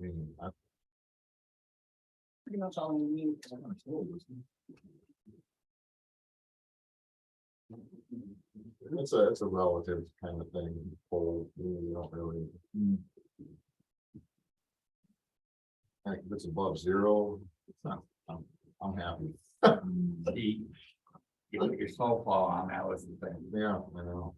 mean, Pretty much all we need. it's a relative kind of thing. You don't really. Like, if it's above zero, it's not, I'm happy. You look at your snowfall on that was the thing. Yeah, I know.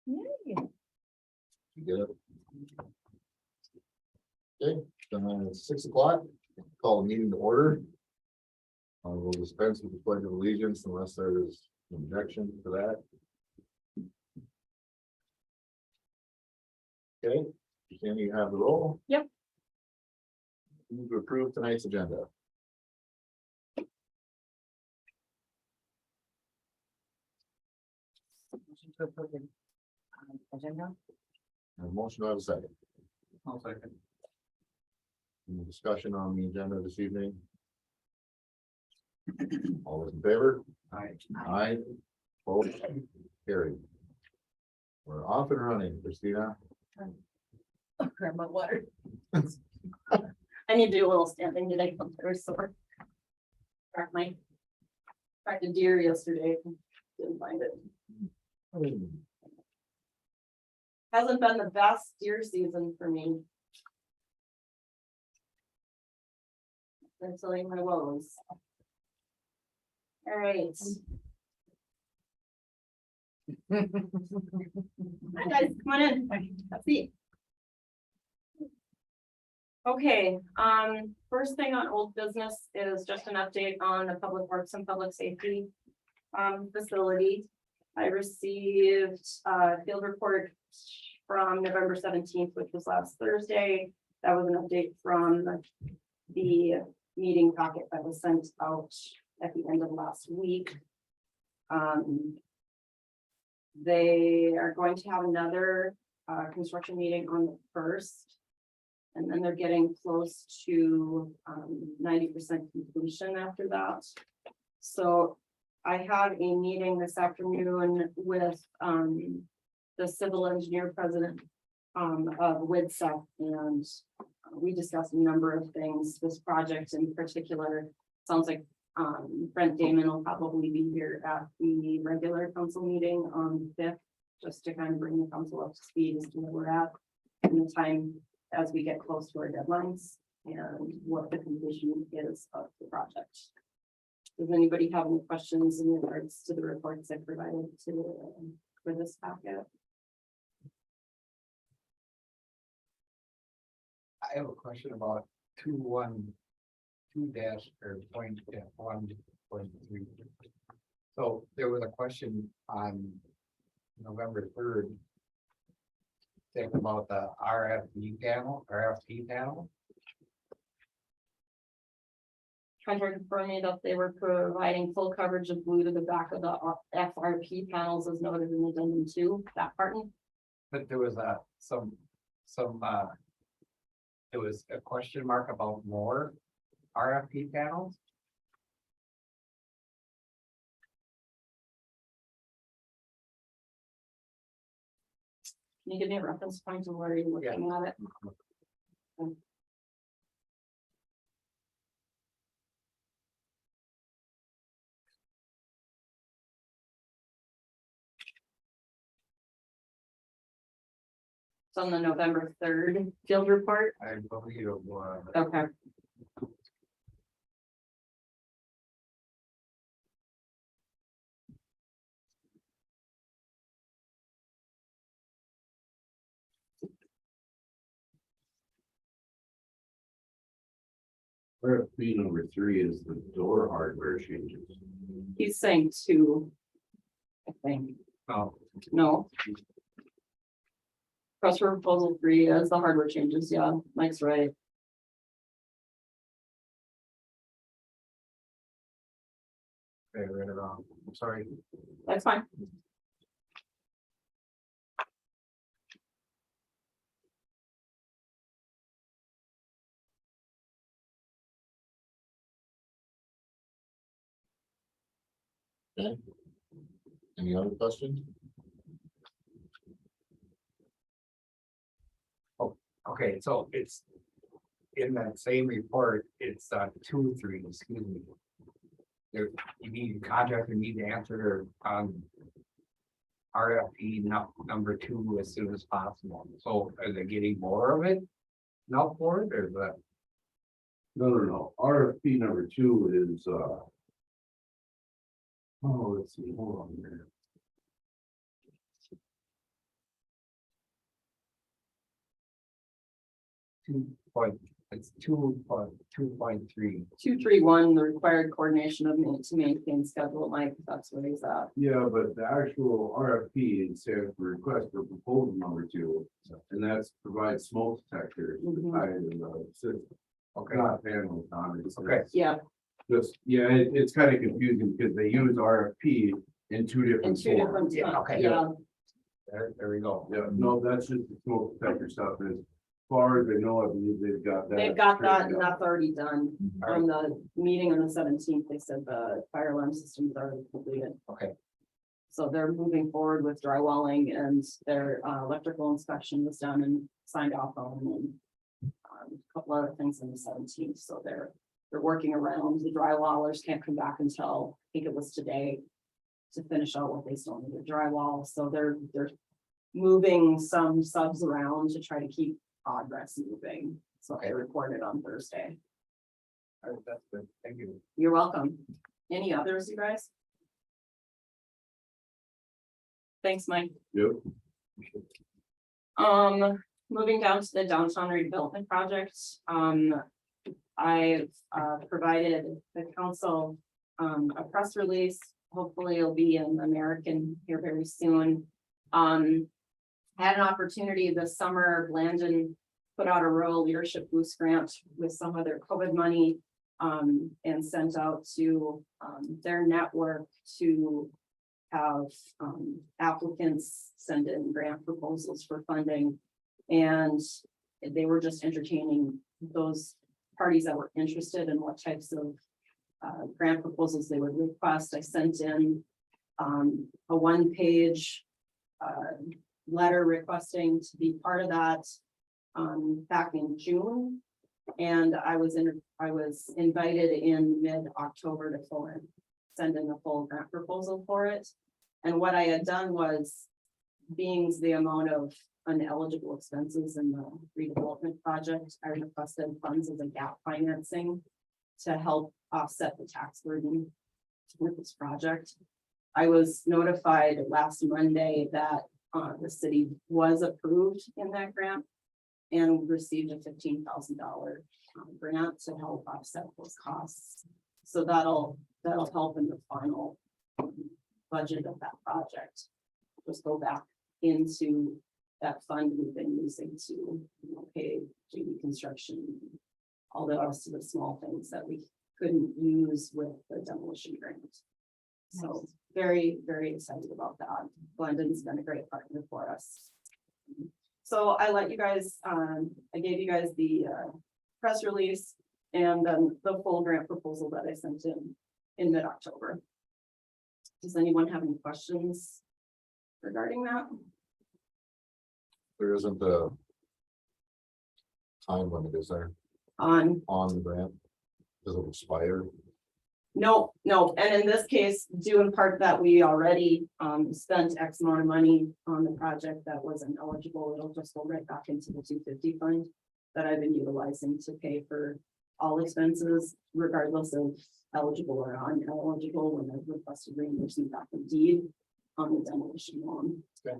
Yay. You get it? Okay, then it's 6 o'clock, call the meeting to order. We'll dispense with the pledge of allegiance unless there is an objection to that. Okay, can you have the roll? Yep. Move to approve tonight's agenda. Motion to approve the, agenda. And motion to have a second. I'll second. Any discussion on the agenda this evening? All those in favor? Aye. Both carried. We're off and running, Christina. Grab my water. I need to do a little standing today. I'm very sore. Tracked a deer yesterday. Didn't find it. Hasn't been the best deer season for me. I'm telling my woes. All right. Hi guys, come on in. Have a seat. Okay, first thing on old business is just an update on the public works and public safety facility. I received a field report from November 17th, which was last Thursday. That was an update from the meeting packet that was sent out at the end of last week. They are going to have another construction meeting on the 1st. And then they're getting close to 90% completion after that. So I had a meeting this afternoon with the civil engineer president of WIDSEC, and we discussed a number of things. This project in particular sounds like Brent Damon will probably be here at the regular council meeting on the 5th, just to kind of bring the council up to speed as to where we're at in the time as we get close to our deadlines and what the completion is of the project. Does anybody have any questions in regards to the reports I provided to for this packet? I have a question about 212 dash or point 1.3. So there was a question on November 3rd. Think about the RFP panel. Contractor informed me that they were providing full coverage of blue to the back of the FRP panels as noted in addendum 2, that part. But there was there was a question mark about more RFP panels. Can you give me a reference point of where you're looking at it? It's on the November 3rd field report. I believe it was. Okay. RFP number 3 is the door hardware changes. He's saying 2. I think, Oh, no. Press for proposal 3 as the hardware changes, yeah, Mike's right. okay, read it wrong. I'm sorry. That's fine. Okay. Any other questions? Okay, so it's in that same report, it's 2, 3, excuse me. There, you need contractor need to answer RFP number 2 as soon as possible. So are they getting more of it? Now for it or the, No. RFP number 2 is, oh, let's see, hold on here. it's 2.3. 231, the required coordination of to maintain schedule, Mike, that's what he's at. Yeah, but the actual RFP says request for proposal number 2, and that's provide smoke detectors to Mhm. tie into the system. Okay, Not panels on it. Okay. Yeah, Just, yeah, it's kind of confusing because they use RFP in 2 in different 2 different, forms. Yeah, okay. yeah, there we go. Yeah, no, that's just the smoke detector stuff. As far as I know, I believe they've got that. they've got that, and straightened out. that's already done. On the meeting on the 17th, they said the fire alarm system is already completed. Okay, So they're moving forward with drywalling, and their electrical inspection was done and signed off on, and a couple other things on the 17th, so they're working around. The drywallers can't come back until, I think it was today, to finish out what they still need to drywall, so they're moving some subs around to try to keep progress moving. So I reported on Thursday. all right, that's good, thank you. You're welcome. Any others, you guys? Thanks, Mike. Yep. Moving down to the downtown redevelopment project, I've provided the council a press release. Hopefully it'll be in American here very soon. Had an opportunity this summer, Blandon put out a rural leadership boost grant with some of their COVID money, and sent out to their network to have applicants send in grant proposals for funding. And they were just entertaining those parties that were interested in what types of grant proposals they would request. I sent in a 1-page letter requesting to be part of that back in June. And I was invited in mid-October to send in a full grant proposal for it. And what I had done was, being the amount of ineligible expenses in the redevelopment project, I requested funds as a gap financing to help offset the tax burden with this project. I was notified last Monday that the city was approved in that grant and received a $15,000 grant to help offset those costs. So that'll help in the final budget of that project. Just go back into that fund we've been using to pay JV construction, all the rest of the small things that we couldn't use with the demolition grant. So very, very excited about that. Blandon's been a great partner for us. So I let you guys, I gave you guys the press release and the full grant proposal that I sent in mid-October. Does anyone have any questions regarding that? There isn't a time limit, is there, On on the grant? Does it expire? No, and in this case, due in part that we already spent X amount of money on the project that wasn't eligible, it'll just go right back into the 250 fund that I've been utilizing to pay for all expenses, regardless of eligible or uneligible, when I've requested reimbursement back in deed on the demolition loan. Okay.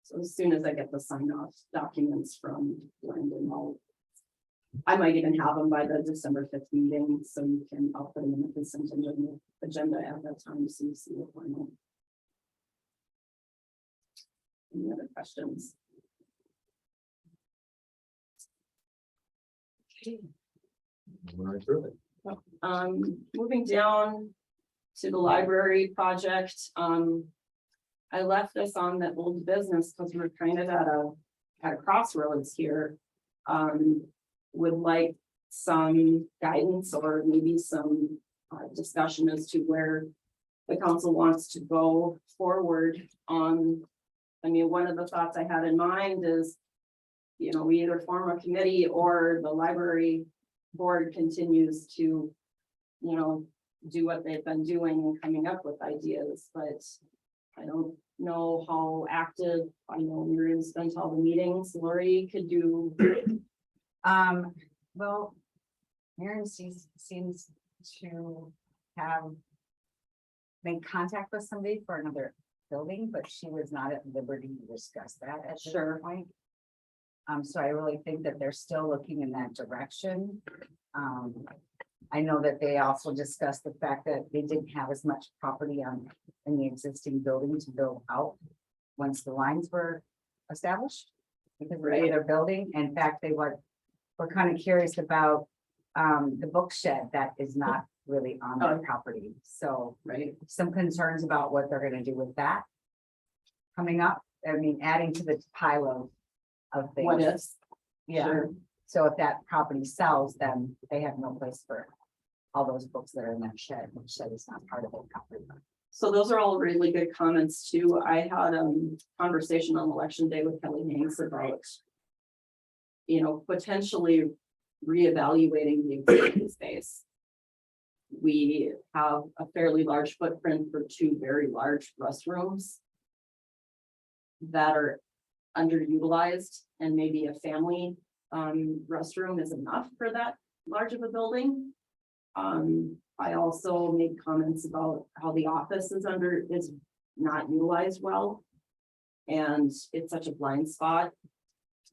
So as soon as I get the sign off documents from Blandon, I might even have them by the December 5th meeting, so I'll put them in the consent agenda at that time, so you see the final. Any other questions? Right through it. Moving down to the library project, I left this on the old business because we're kind of at a crossroads here. Would like some guidance or maybe some discussion as to where the council wants to go forward on. I mean, one of the thoughts I had in mind is, you know, we either form a committee or the library board continues to, you know, do what they've been doing and coming up with ideas, but I don't know how active. I know Miriam spent all the meetings. Lori could do. Well, Maren seems to have made contact with somebody for another building, but she was not at liberty to discuss that at this Sure. point. So I really think that they're still looking in that direction. I know that they also discussed the fact that they didn't have as much property in the existing building to build out once the lines were established. Because Right. they're building, in fact, we're kind of curious about the book shed that is not really on their Oh. property. So Right. some concerns about what they're gonna do with that coming up. I mean, adding to the pile of things. What ifs? Yeah, Sure. so if that property sells, then they have no place for all those books that are in that shed, which shed is not part of the property. So those are all really good comments too. I had conversation on election day with Kelly Hanks about, you know, potentially reevaluating the existing space. We have a fairly large footprint for two very large restrooms that are underutilized, and maybe a family restroom is enough for that large of a building. I also made comments about how the office is not utilized well. And it's such a blind spot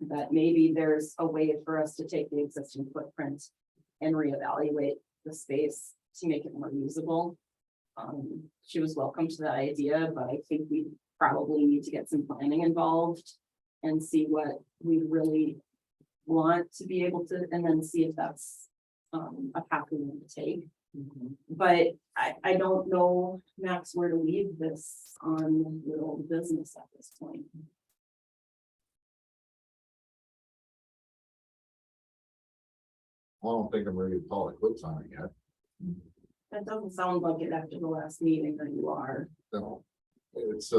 that maybe there's a way for us to take the existing footprint and reevaluate the space to make it more usable. She was welcome to that idea, but I think we probably need to get some planning involved and see what we really want to be able to, and then see if that's a path we want to take. But I don't know, Max, where to leave this on your old business at this point. I don't think I'm ready to call it quits on it yet. That doesn't sound like it after the last meeting that you are. No, it's,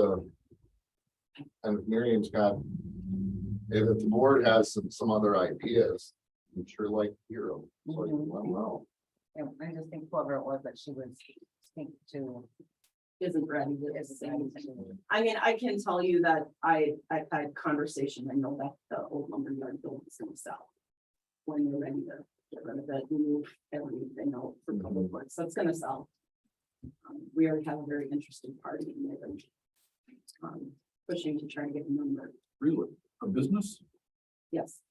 and Miriam's got, if the board has some other ideas, I'm sure like hero, like, well, And I just think whoever it was that she would speak to Isn't ready to is say anything. I mean, I can tell you that I've had conversation. I know that the old lumberyard building is gonna sell. When they're ready to get rid of it, move everything out for public works, so it's gonna sell. We already have a very interesting party in there. Pushing to try and get a number. Really, a business? Yes,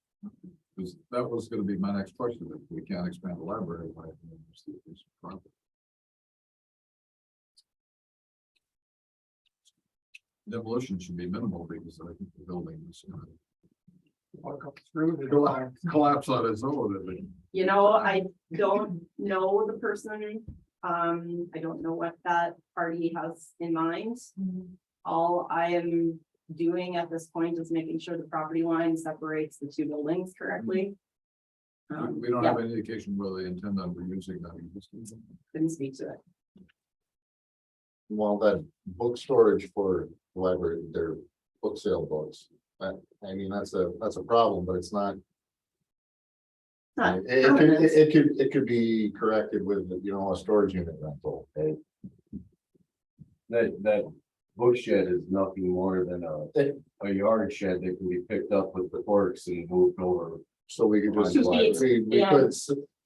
Because that was gonna be my next question, if we can't expand the library. why can't we just do this property? Demolition should be minimal because I think the building is gonna collapse on its own. I mean. you know, I don't know the person. I don't know what that party has in mind. All I am doing at this point is making sure the property line separates the two buildings correctly. We don't Yeah, have any indication whether they intend on reusing that existing. couldn't speak to it. well, that book storage for the library, their book sale books. I mean, that's a problem, but it's not. Not It could be corrected with, you know, a storage unit rental. That book shed is nothing more than a yard shed that can be picked up with the forks and moved over. So we could just, Two feet, we yeah. could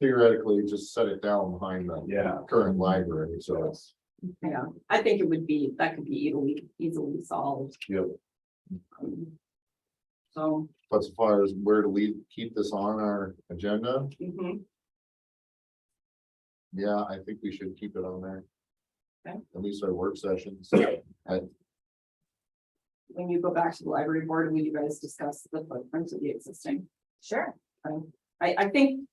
theoretically just set it down behind the Yeah. current library, so it's. Yeah, I think that could be easily solved. Yep. So, But as far as where to keep this on our agenda, mhm, yeah, I think we should keep it on there. Okay. At least our work sessions. when you go back to the library board, will you guys discuss the footprint of the existing? Sure, I think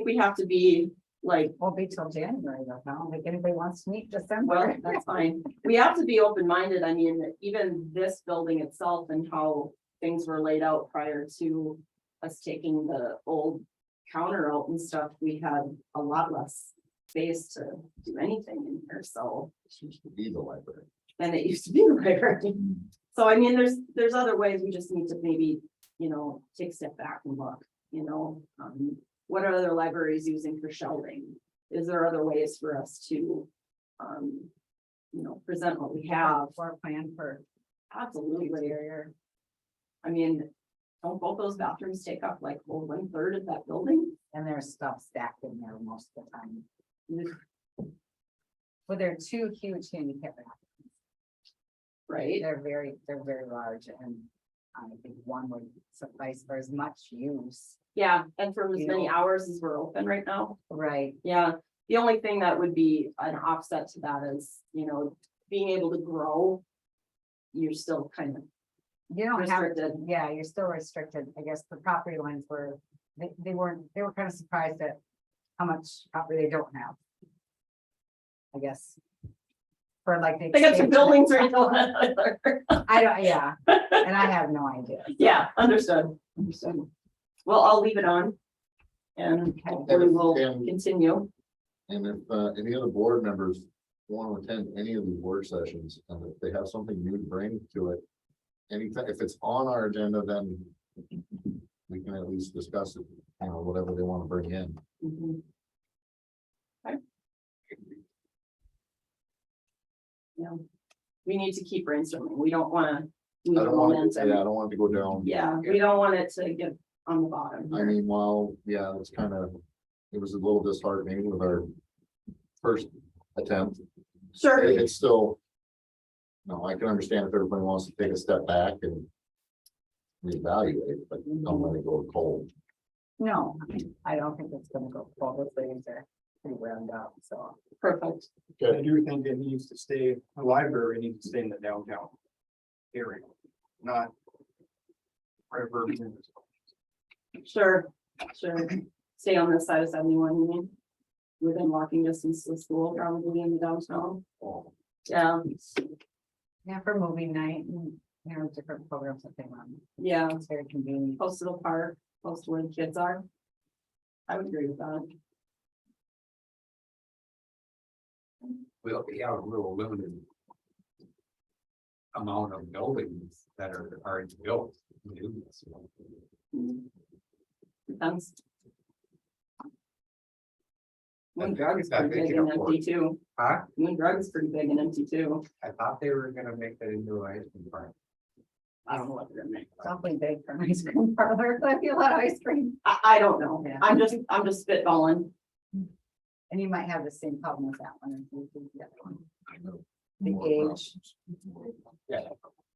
we have to be like, won't be till January, though. I don't think anybody wants to meet December. well, that's fine. We have to be open-minded. I mean, even this building itself and how things were laid out prior to us taking the old counter out and stuff, we had a lot less space to do anything in here, so. It used to be the library. And it used to be the library. So I mean, there's other ways, we just need to maybe, take a step back and look, what are other libraries using for shelving? Is there other ways for us to, present what we have? Or plan for Absolutely. exterior. I mean, don't both those bathrooms take up like 1/3 of that building? And there's stuff stacked in there most of the time. But they're two huge handicap bathrooms. Right? They're very large and I think one would suffice for as much use. Yeah, and for as many Yeah. hours as we're open right now. Right. Yeah, the only thing that would be an offset to that is, being able to grow. You're still kind of, You don't have, Restricted. yeah, you're still restricted. I guess the property lines were, they were kind of surprised at how much property they don't have. I guess. For like. the they got some expansion. buildings right now. I don't, yeah, and I have no idea. Yeah, understood. Well, I'll leave it on. And hopefully we'll And- continue. And if any other board members want to attend any of these work sessions, and if they have something new to bring to it. Anything, if it's on our agenda, then we can at least discuss it, whatever they want to bring in. Mhm. Okay. Yeah, we need to keep brainstorming. We don't wanna. I don't want, I don't want it to go down. Yeah, we don't want it to get on the bottom. I mean, while, yeah, it's kind of, it was a little disheartening with our first attempt. Sure, It's still. No, I can understand if everybody wants to take a step back and. Reevaluate, but don't let it go cold. No, I don't think it's gonna go forward. Those things are pretty round up, so. perfect. I do think it needs to stay, the library needs to stay in the downtown area, not. Wherever. Sure. Stay on this side of 71, you mean? Within walking distance to the school, probably in the downtown. Yeah, Yeah, for movie night and, different programs that they run. yeah, It's very convenient. close to the park, close to where the kids are. I would agree with that. We have a little limited amount of buildings that are already built. to do this. Depends. Moon I Drug is think pretty big you and can empty too. Huh? Moon Drug is pretty big and empty too. I thought they were gonna make that into an ice cream park. I don't know what they're gonna make. It's awfully big for an ice cream parlor. I feel a lot of ice cream. I don't know. Yeah. I'm just spitballing. And you might have the same problem with that one. If you do the other one. I know. The More age. problems. Yeah.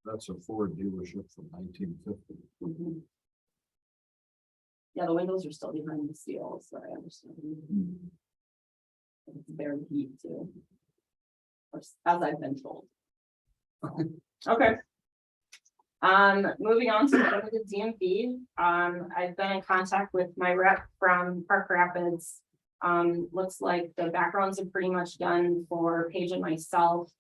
That's a Ford dealership from 1950. Mhm. Yeah, the windows are still behind the steel, so I understand. It's very heat too. Or as I've been told. Okay. Moving on to the DMV, I've been in contact with my rep from Park Rapids. Looks like the backgrounds are pretty much done for Paige and myself.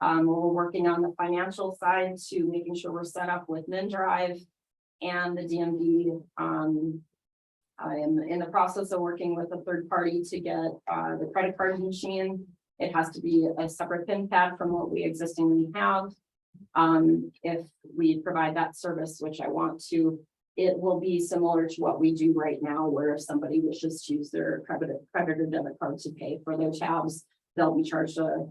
We're working on the financial side to making sure we're set up with MinDrive and the DMV. I am in the process of working with a third party to get the credit card machine. It has to be a separate PIN pad from what we existingly have. If we provide that service, which I want to, it will be similar to what we do right now, where if somebody wishes to use their credit or debit card to pay for their tabs, they'll be charged a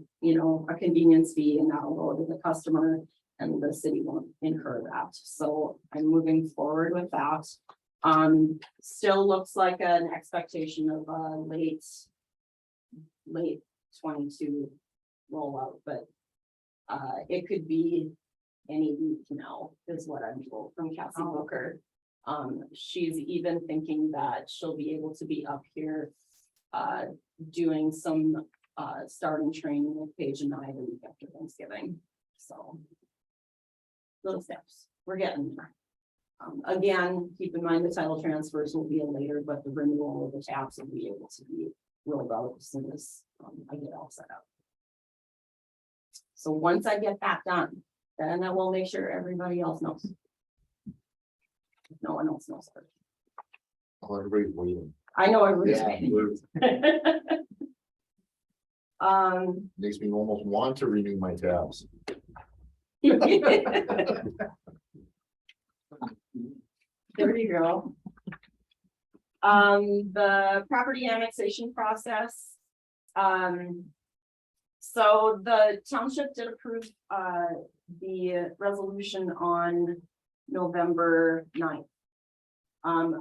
convenience fee, and that'll go to the customer, and the city won't incur that. So I'm moving forward with that. Still looks like an expectation of a late 22 rollout, but it could be any week now, is what I'm told from Cassie Booker. She's even thinking that she'll be able to be up here doing some starting training with Paige and I the week after Thanksgiving. So little steps, we're getting there. Again, keep in mind the title transfers will be later, but the renewal of the tabs will be able to be rolled out as soon as I get all set up. So once I get that done, then I will make sure everybody else knows. If no one else knows first. Oh, everybody's waiting. I know everybody's Yeah, waiting. we're- Makes me almost want to renew my tabs. There you go. The property annexation process. So the township did approve, the resolution on November 9th.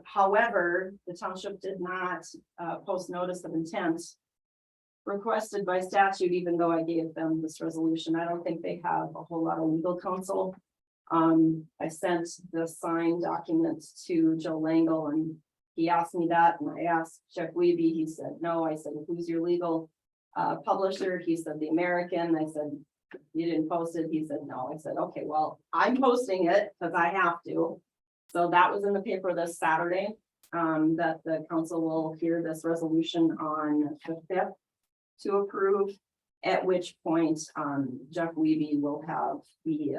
However, the township did not, post notice of intent requested by statute, even though I gave them this resolution. I don't think they have a whole lot of legal counsel. I sent the signed documents to Joe Langle and he asked me that and I asked Jeff Weeby, he said, no. I said, who's your legal publisher? He said, the American. I said, you didn't post it. He said, no. I said, okay, well, I'm posting it because I have to. So that was in the paper this Saturday, that the council will hear this resolution on the 5th to approve. At which point, Jeff Weeby will have the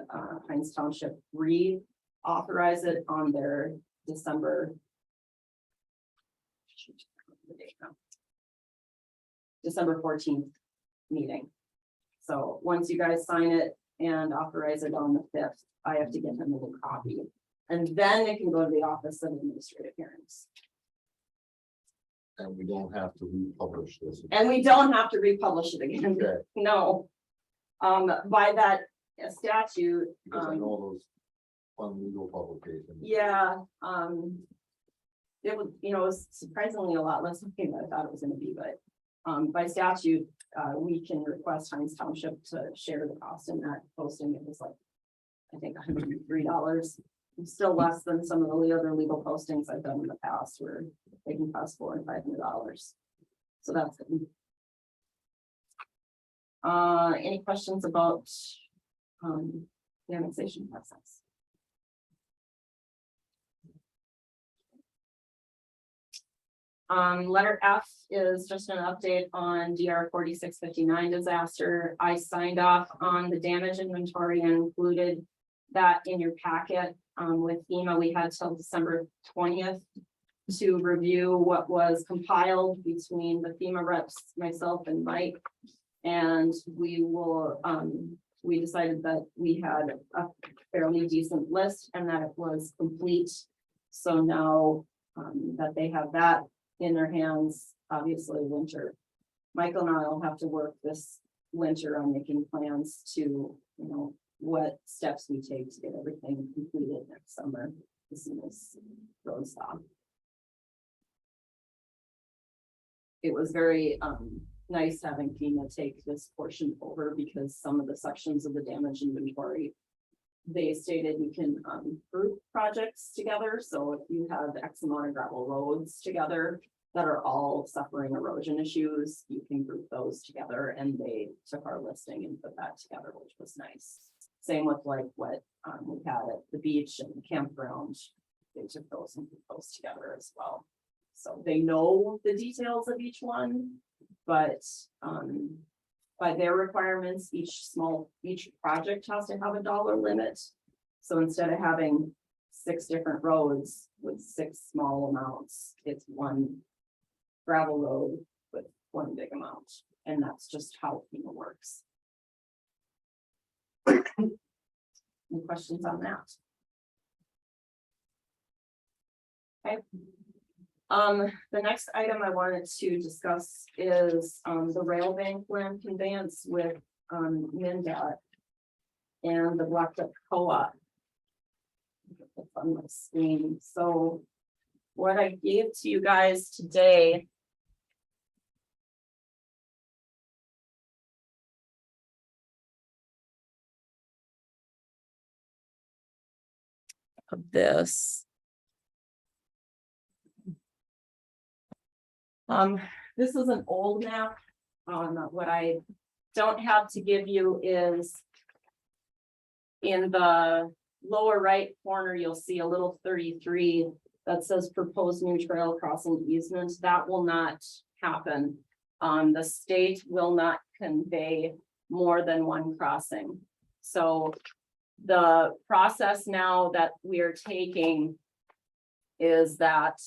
Hines Township reauthorize it on their December 14th meeting. So once you guys sign it and authorize it on the 5th, I have to get them a little copy. And then it can go to the Office of Administrative Hearings. And we don't have to republish this. And we don't have to republish it again. Okay, No. By that statute, because I know those fun legal publications. yeah, it was, it was surprisingly a lot less than I thought it was gonna be, but by statute, we can request Hines Township to share the cost in that posting. It was like, I think $103. It's still less than some of the other legal postings I've done in the past where they can cost $400 and $500. So that's good. Any questions about the annexation process? Letter F is just an update on DR 4659 disaster. I signed off on the damage inventory and included that in your packet. With FEMA, we had till December 20th to review what was compiled between the FEMA reps, myself and Mike. And we will, we decided that we had a fairly decent list and that it was complete. So now that they have that in their hands, obviously winter. Michael and I will have to work this winter on making plans to, what steps we take to get everything completed next summer as soon as roads stop. It was very nice having FEMA take this portion over because some of the sections of the damage inventory, they stated you can group projects together. So if you have X amount of gravel roads together that are all suffering erosion issues, you can group those together, and they took our listing and put that together, which was nice. Same with like what we had at the beach and the campground. They took those and put those together as well. So they know the details of each one, but by their requirements, each project has to have a dollar limit. So instead of having 6 different roads with 6 small amounts, it's one gravel road with 1 big amount. And that's just how FEMA works. Any questions on that? Okay. The next item I wanted to discuss is the rail bank land conveyance with MnDOT and the Blackduck co-op. It's on my screen. So what I gave to you guys today of this. This is an old map. What I don't have to give you is in the lower right corner, you'll see a little 33 that says proposed new trail crossing easement. That will not happen. The state will not convey more than 1 crossing. So the process now that we are taking is that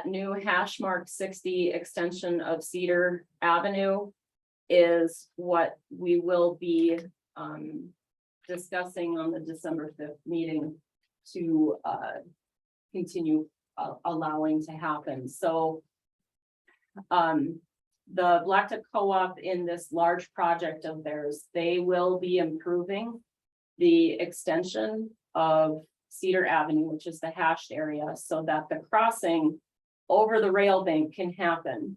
new hash mark 60 extension of Cedar Avenue is what we will be discussing on the December 5th meeting to continue allowing to happen. So the Blackduck Co-op in this large project of theirs, they will be improving the extension of Cedar Avenue, which is the hashed area, so that the crossing over the rail bank can happen.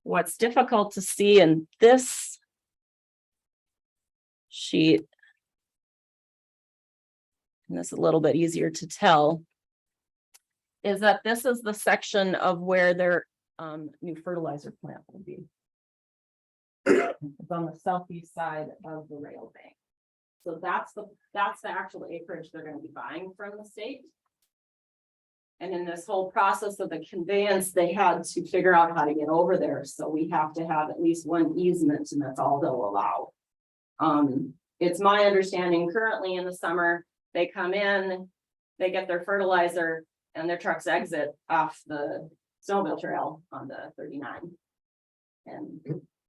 What's difficult to see in this sheet, and this is a little bit easier to tell, is that this is the section of where their new fertilizer plant will be. It's on the southeast side of the rail bank. So that's the actual acreage they're gonna be buying from the state. And in this whole process of the conveyance, they had to figure out how to get over there, so we have to have at least one easement, and that's all they'll allow. It's my understanding currently in the summer, they come in, they get their fertilizer, and their trucks exit off the snowmobile trail on the 39. And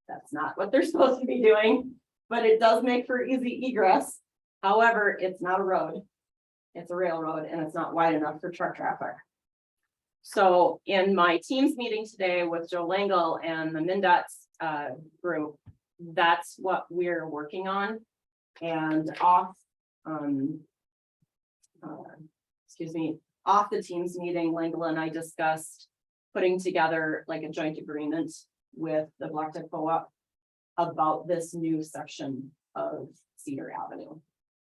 that's not what they're supposed to be doing, but it does make for easy egress. However, it's not a road. It's a railroad, and it's not wide enough for truck traffic. So in my team's meeting today with Joe Langle and the MnDOT's group, that's what we're working on. And off the team's meeting, Langle and I discussed putting together like a joint agreement with the Blackduck Co-op about this new section of Cedar Avenue.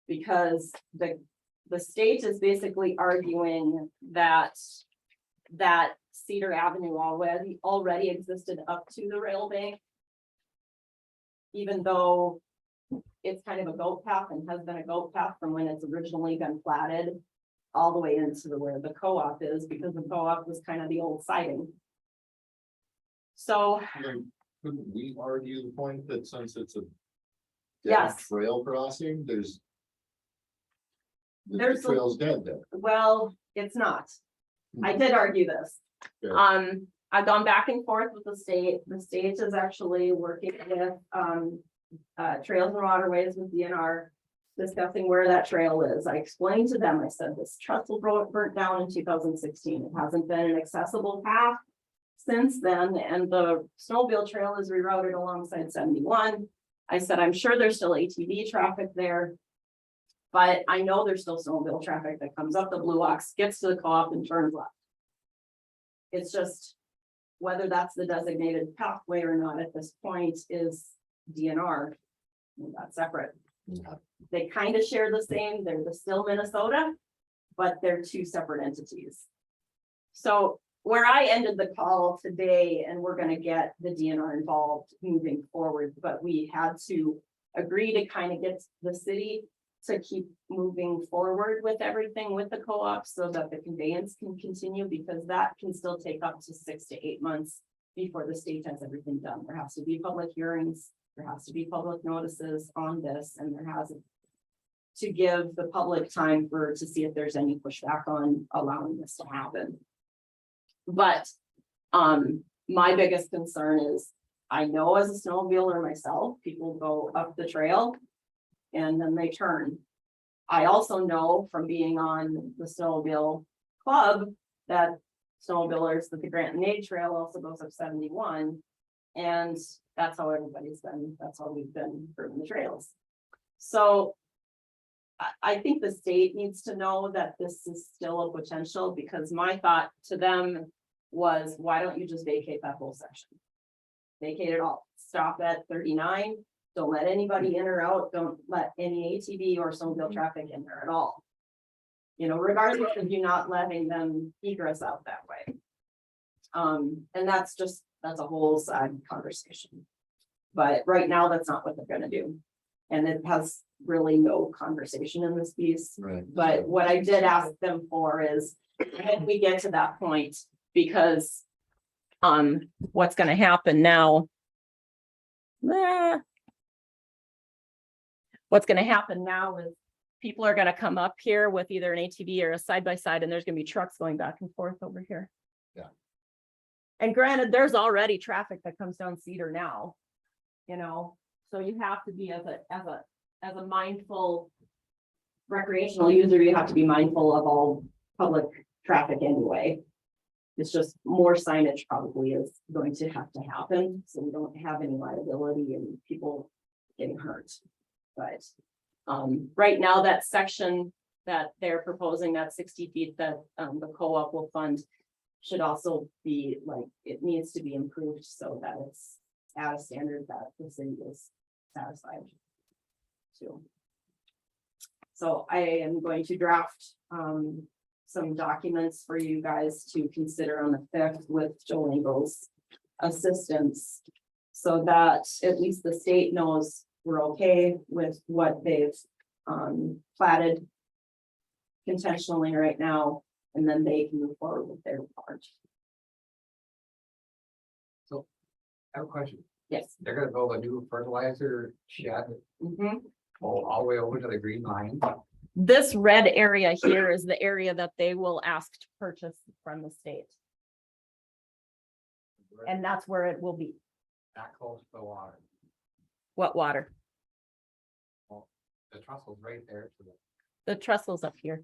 Because the state is basically arguing that Cedar Avenue already existed up to the rail bank. Even though it's kind of a goat path and has been a goat path from when it's originally been platted all the way into where the co-op is, because the co-op was kind of the old siding. So Couldn't we argue the point that since it's a yes, trail crossing, there's There's the a- trail's dead then? well, it's not. I did argue this. Okay. I've gone back and forth with the state. The state is actually working with Trails and Waterways with DNR, discussing where that trail is. I explained to them, I said, this trestle burnt down in 2016. It hasn't been an accessible path since then, and the snowmobile trail is rerouted alongside 71. I said, I'm sure there's still ATV traffic there, but I know there's still snowmobile traffic that comes up the Blue Ox, gets to the co-op and turns left. It's just whether that's the designated pathway or not at this point is DNR. That's separate. Yeah. They kind of share the same, they're still Minnesota, but they're two separate entities. So where I ended the call today, and we're gonna get the DNR involved moving forward, but we had to agree to kind of get the city to keep moving forward with everything with the co-op so that the conveyance can continue, because that can still take up to 6 to 8 months before the state has everything done. There has to be public hearings, there has to be public notices on this, and there has to give the public time to see if there's any pushback on allowing this to happen. But my biggest concern is, I know as a snowmobiler myself, people go up the trail and then they turn. I also know from being on the snowmobile club that snowmobilers, that the Grant and Aid Trail also goes up 71. And that's how everybody's been, that's how we've been improving the trails. So I think the state needs to know that this is still a potential, because my thought to them was, why don't you just vacate that whole section? Vacate it all, stop at 39. Don't let anybody in or out. Don't let any ATV or snowmobile traffic in there at all. You know, regardless of you not letting them egress out that way. And that's a whole side conversation. But right now, that's not what they're gonna do. And it has really no conversation in this piece. Right. But what I did ask them for is, when we get to that point, because what's gonna happen now? What's gonna happen now is people are gonna come up here with either an ATV or a side-by-side, and there's gonna be trucks going back and forth over here. Yeah. And granted, there's already traffic that comes down Cedar now. So you have to be as a mindful recreational user, you have to be mindful of all public traffic anyway. It's just more signage probably is going to have to happen, so we don't have any liability and people getting hurt. But right now, that section that they're proposing, that 60 feet that the co-op will fund, should also be like, it needs to be improved so that it's at a standard that the city is satisfied to. So I am going to draft some documents for you guys to consider on the 5th with Joe Engel's assistance. So that at least the state knows we're okay with what they've platted intentionally right now, and then they can move forward with their part. I have a question. Yes. They're gonna build a new fertilizer shed Mhm. all the way over to the green line. This red area here is the area that they will ask to purchase from the state. And that's where it will be. That close to the water. What water? The trestle's right there to the, The trestle's up here.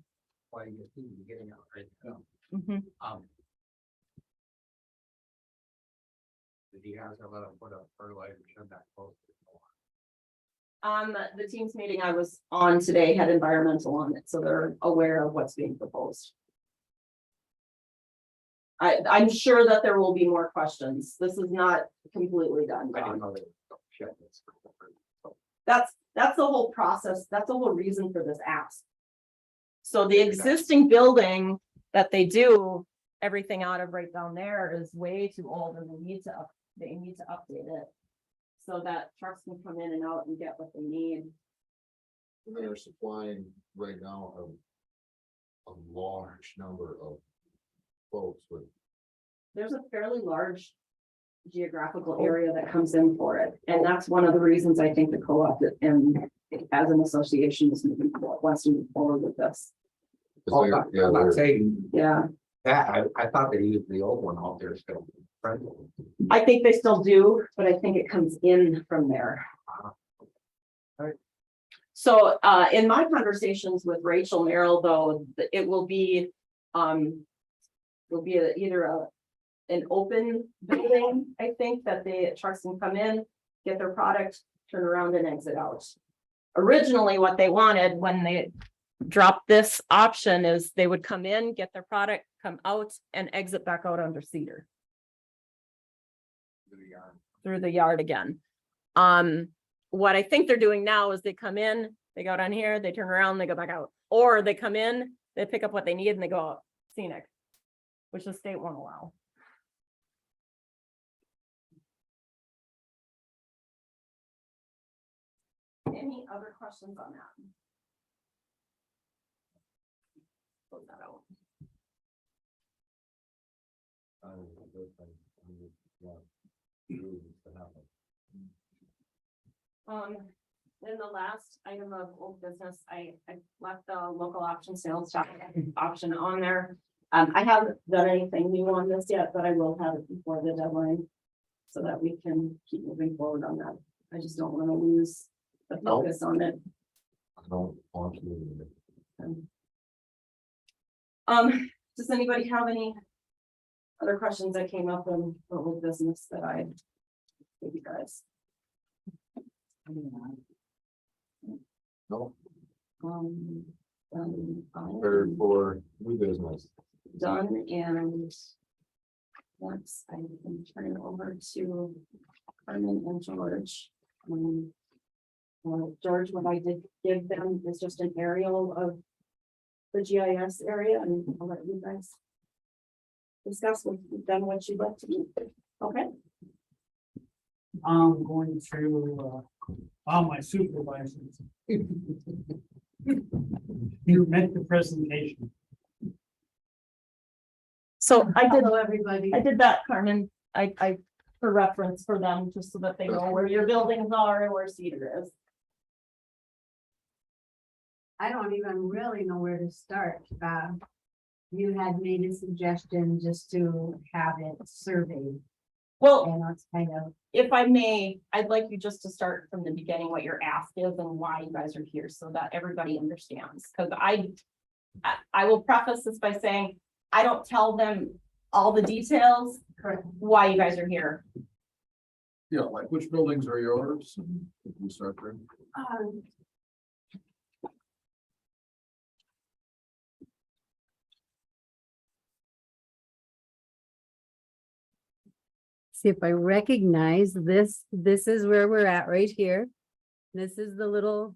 why you getting out right now. Mhm. Did you guys ever let them put a fertilizer shed that close to the water? The team's meeting I was on today had environmental on it, so they're aware of what's being proposed. I'm sure that there will be more questions. This is not completely done. I Don. didn't know they were shed this. That's the whole process. That's the whole reason for this ask. So the existing building that they do everything out of right down there is way too old, and they need to update it. So that trucks can come in and out and get what they need. They're supplying right now a large number of folks with. There's a fairly large geographical area that comes in for it. And that's one of the reasons I think the co-op and as an association is moving forward, wants to move forward with this. Oh, I'm not saying Yeah, that, I thought they used the old one out there still. I think they still do, but I think it comes in from there. So in my conversations with Rachel Merrill, though, it will be either an open building, I think, that the trucks can come in, get their product, turn around and exit out. Originally, what they wanted when they dropped this option is they would come in, get their product, come out and exit back out under Cedar. Through the yard again. What I think they're doing now is they come in, they go down here, they turn around, they go back out. Or they come in, they pick up what they need and they go out scenic, which the state won't allow. Any other questions on that? Close that out. Then the last item of old business, I left the local option sales tax option on there. I haven't done anything new on this yet, but I will have it before the deadline. So that we can keep moving forward on that. I just don't want to lose the focus on it. I don't want to. Does anybody have any other questions that came up in the old business that I gave you guys? No, I'm third for new business. done and once I can turn it over to Carmen and George. George, what I did give them is just an aerial of the GIS area, and I'll let you guys discuss with them what you'd like to do. Okay. I'm going to, all my supervisors. You meant the presentation. So I did, everybody. I did that, Carmen, I, for reference for them, just so that they know where your buildings are and where Cedar is. I don't even really know where to start. you had made a suggestion just to have it surveyed, Well, and that's kind of, if I may, I'd like you just to start from the beginning, what your ask is and why you guys are here, so that everybody understands, because I will preface this by saying, I don't tell them all the details, why you guys are here. Yeah, like which buildings are yours? And if we start there. See if I recognize this, this is where we're at right here. This is the little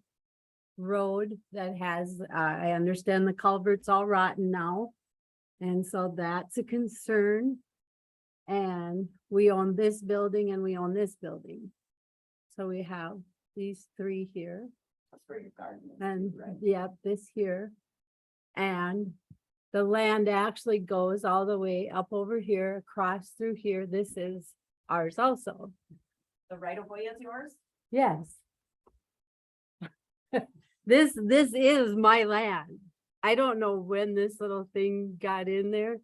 road that has, I understand the culvert's all rotten now. And so that's a concern. And we own this building and we own this building. So we have these three here. That's where your garden is, And right? yeah, this here. And the land actually goes all the way up over here, across through here. This is ours also. The right of way is yours? Yes. This is my land. I don't know when this little thing got in there.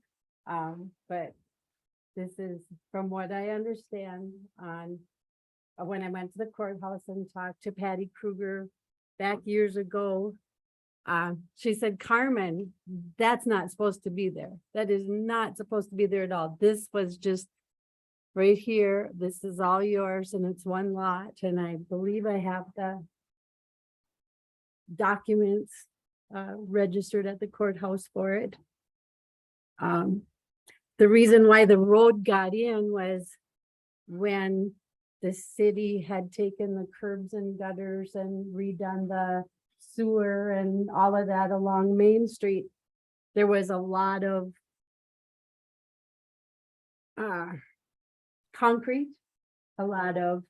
But this is, from what I understand, on when I went to the courthouse and talked to Patty Kruger back years ago. She said, Carmen, that's not supposed to be there. That is not supposed to be there at all. This was just right here. This is all yours and it's one lot. And I believe I have the documents registered at the courthouse for it. The reason why the road got in was when the city had taken the curbs and gutters and redone the sewer and all of that along Main Street. There was a lot of concrete, a lot of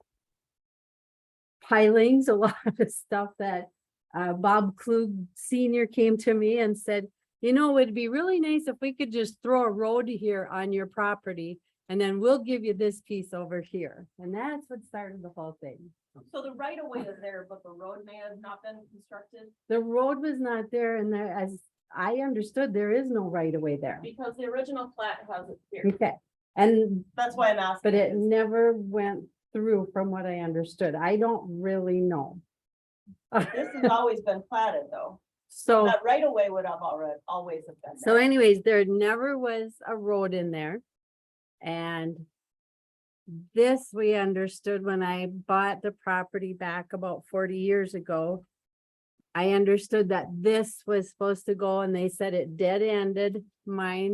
pilings, a lot of stuff that Bob Klug Senior came to me and said, you know, it'd be really nice if we could just throw a road here on your property and then we'll give you this piece over here. And that's what started the whole thing. So the right of way is there, but the road may have not been constructed The road was not there, and there, as I understood, there is no right of way there. because the original plat has it here. Okay, and, That's why I'm asking. but it is- never went through from what I understood. I don't really know. This has always been platted though. So, That right of way would have always have been so there. anyways, there never was a road in there. And this we understood when I bought the property back about 40 years ago. I understood that this was supposed to go and they said it dead ended my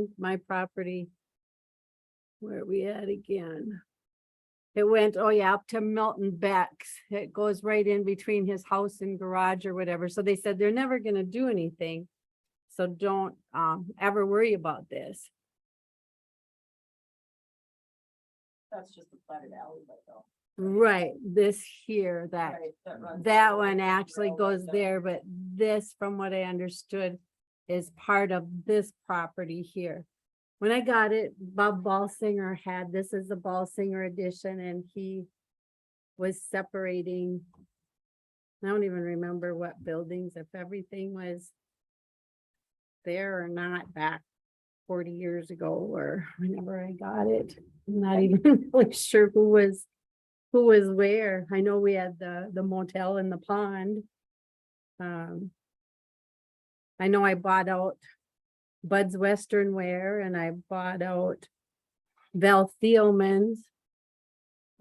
property. Where are we at again? It went, oh yeah, up to Milton Beck's. It goes right in between his house and garage or whatever. So they said they're never gonna do anything. So don't ever worry about this. That's just a platted alleyway though. Right, this here, that, Right, that runs that through one the actually railroad goes though. there, but this, from what I understood, is part of this property here. When I got it, Bob Balsinger had, this is the Balsinger edition, and he was separating. I don't even remember what buildings, if everything was there or not back 40 years ago or whenever I got it. I'm not even really sure who was where. I know we had the motel in the pond. I know I bought out Bud's Western Wear and I bought out Val Thielman's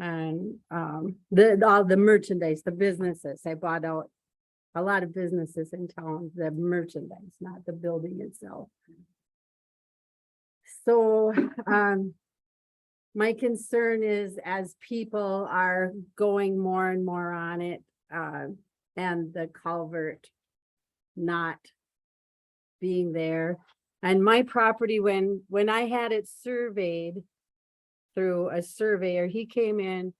and all the merchandise, the businesses. I bought out a lot of businesses in town, the merchandise, not the building itself. So my concern is as people are going more and more on it, and the culvert not being there. And my property, when I had it surveyed through a surveyor, he came in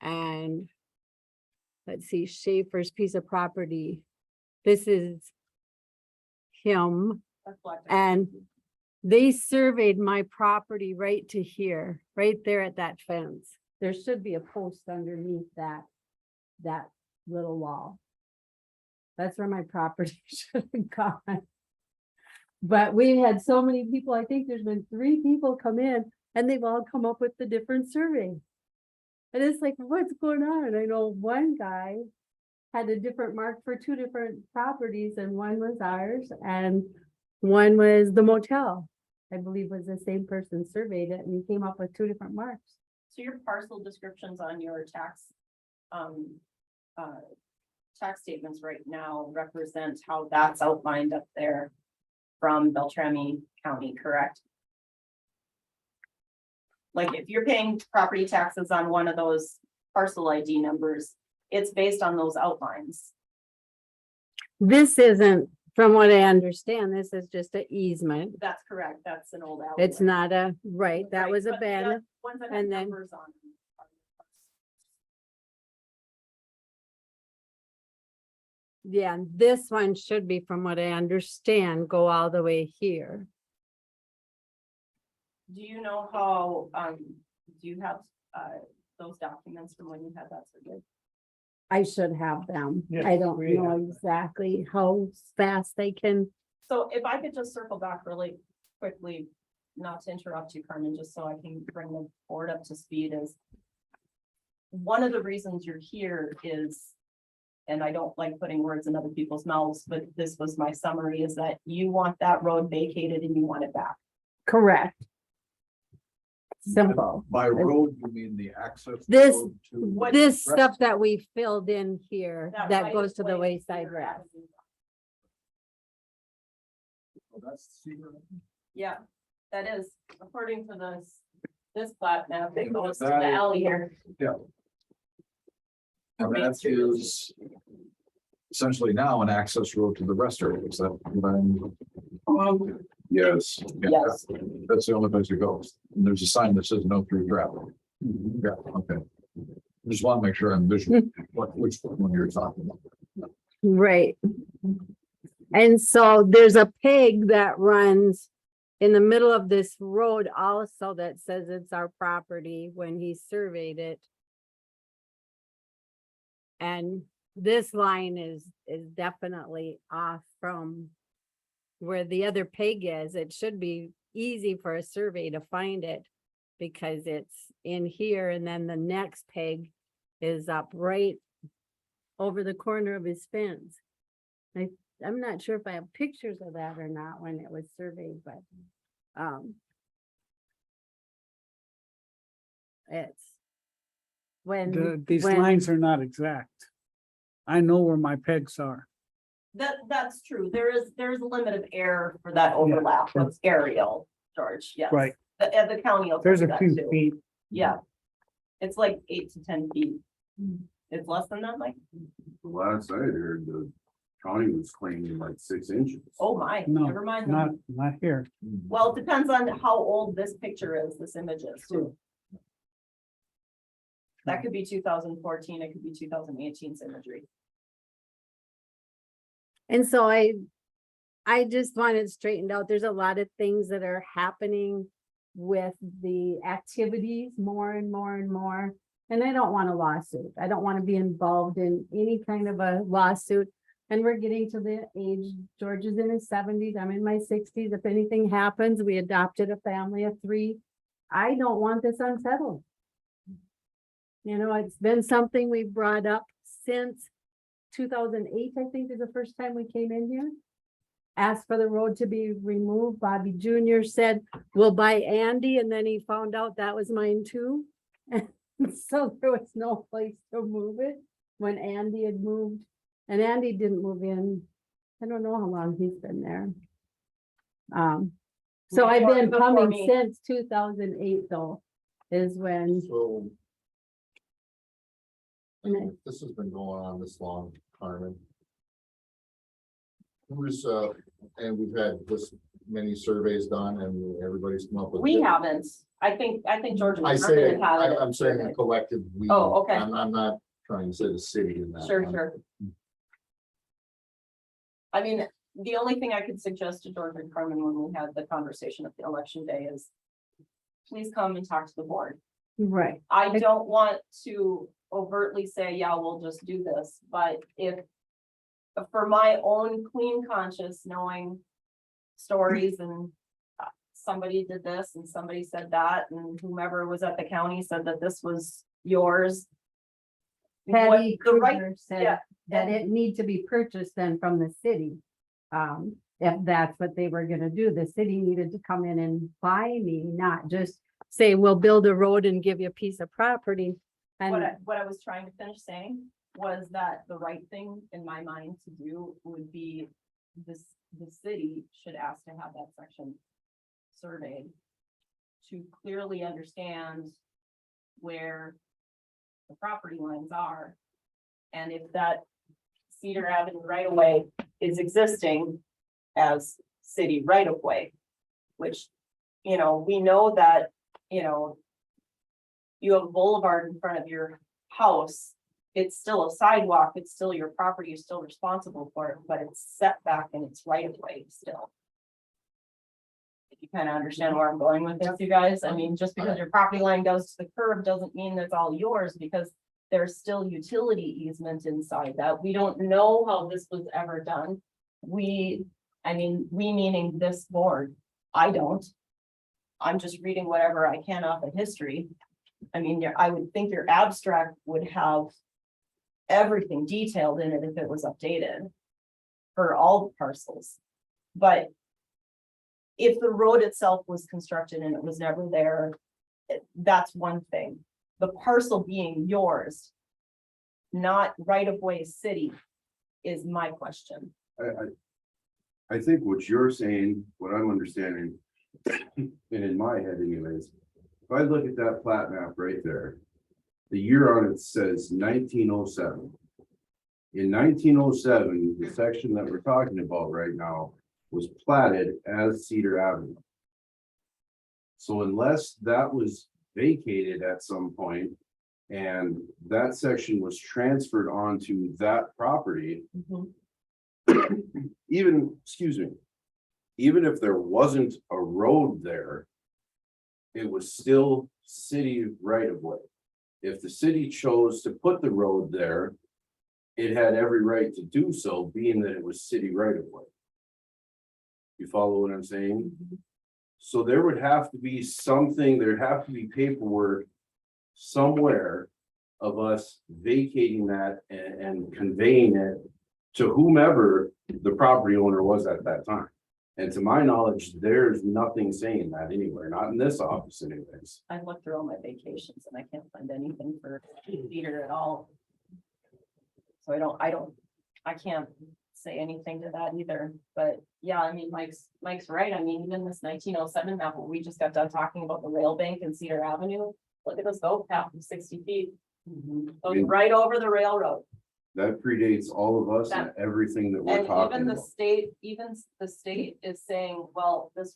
and let's see, Schaefer's piece of property. This is him. That's Blackduck. And they surveyed my property right to here, right there at that fence. There should be a post underneath that little wall. That's where my property should have gone. But we had so many people, I think there's been 3 people come in and they've all come up with the different survey. And it's like, what's going on? And I know one guy had a different mark for 2 different properties and one was ours and one was the motel. I believe was the same person surveyed it and he came up with 2 different marks. So your parcel descriptions on your tax statements right now represent how that's outlined up there from Beltrami County, correct? Like if you're paying property taxes on one of those parcel ID numbers, it's based on those outlines. This isn't, from what I understand, this is just an easement. That's correct. That's an old. It's alleyway. not a, right, that Right, was but the abandoned. ones that have and then- numbers on them are- Yeah, and this one should be, from what I understand, go all the way here. Do you know how, do you have, those documents from when you had that survey? I should have them. Yes, I don't we know have. exactly how fast they can. So if I could just circle back really quickly, not to interrupt you, Carmen, just so I can bring the board up to speed is. One of the reasons you're here is, and I don't like putting words in other people's mouths, but this was my summary, is that you want that road vacated and you want it back. Correct. Simple. By road, you mean the access. This- road to- What- This stuff that we filled in here, that right goes of to the way wayside here. rest. Oh, that's secret. Yeah, that is, according to this plat map, it goes to the That is- alley here. And that is essentially now an access road to the rest area, is that what I'm? Yes. yeah, Yes. That's the only place it goes. And there's a sign that says no through gravel. Yeah, okay. Just want to make sure I'm visual, which one you're talking about. Right. And so there's a peg that runs in the middle of this road also that says it's our property when he surveyed it. And this line is definitely off from where the other peg is. It should be easy for a survey to find it because it's in here and then the next peg is up right over the corner of his fence. I'm not sure if I have pictures of that or not when it was surveyed, but it's when These when- lines are not exact. I know where my pegs are. That's true. There's a limit of error for that overlap. That's aerial, George, yes. Right. The county. will There's tell a you few that too. feet. Yeah. It's like 8 to 10 feet. It's less than that, Mike? The last I heard, the county was claiming like 6 inches. Oh my, No, never mind. not, then. not here. Well, it depends on how old this picture is, this image is too. That could be 2014, it could be 2018's imagery. And so I just want it straightened out. There's a lot of things that are happening with the activities more and more and more. And I don't want a lawsuit. I don't want to be involved in any kind of a lawsuit. And we're getting to the age, George is in his 70s, I'm in my 60s. If anything happens, we adopted a family of 3. I don't want this unsettled. You know, it's been something we brought up since 2008, I think is the first time we came in here. Asked for the road to be removed. Bobby Jr. said, we'll buy Andy, and then he found out that was mine too. So there was no place to move it when Andy had moved. And Andy didn't move in. I don't know how long he's been there. So I've been Before coming me. since 2008 though, is when, So. I mean, if this has been going on this long, Carmen. Who's, and we've had this many surveys done and everybody's come up with. We haven't, I think George. I and say, Carmen had it. I'm saying a collective, we. Oh, okay. I'm not trying to say the city in that. Sure, one. sure. I mean, the only thing I could suggest to George and Carmen when we had the conversation at the election day is. Please come and talk to the board. right, I don't want to overtly say, yeah, we'll just do this, but if. For my own clean conscience, knowing stories and somebody did this and somebody said that, and whomever was at the county said that this was yours. What Patty the right, Kruger said yeah, that it need to be purchased then from the city. If that's what they were gonna do, the city needed to come in and buy me, not just say, we'll build a road and give you a piece of property. And what I was trying to finish saying was that the right thing in my mind to do would be this, the city should ask to have that section surveyed to clearly understand where the property lines are. And if that Cedar Avenue right of way is existing as city right of way, which, you know, we know that, you know, you have a boulevard in front of your house, it's still a sidewalk, it's still your property, you're still responsible for it, but it's set back and it's right of way still. If you kind of understand where I'm going with this, you guys, I mean, just because your property line goes to the curb doesn't mean that's all yours, because there's still utility easement inside that. We don't know how this was ever done. We meaning this board, I don't. I'm just reading whatever I can off of history. I mean, I would think your abstract would have everything detailed in it if it was updated for all the parcels. But if the road itself was constructed and it was never there, that's one thing. The parcel being yours, not right of way city, is my question. I think what you're saying, what I'm understanding, and in my head anyways, if I look at that plat map right there, the year on it says 1907. In 1907, the section that we're talking about right now was platted as Cedar Avenue. So unless that was vacated at some point and that section was transferred onto that property, even, excuse me, even if there wasn't a road there, it was still city right of way. If the city chose to put the road there, it had every right to do so, being that it was city right of way. You follow what I'm saying? So there would have to be something, there'd have to be paperwork somewhere of us vacating that and conveying it to whomever the property owner was at that time. And to my knowledge, there's nothing saying that anywhere, not in this office anyways. I've looked through all my vacations and I can't find anything for Peter at all. So I can't say anything to that either, but yeah, I mean, Mike's right. I mean, even this 1907 map, where we just got done talking about the rail bank and Cedar Avenue, look at this goat path of 60 feet. Goes right over the railroad. That predates all of us and everything that we're And talking even about. even the state is saying, well, this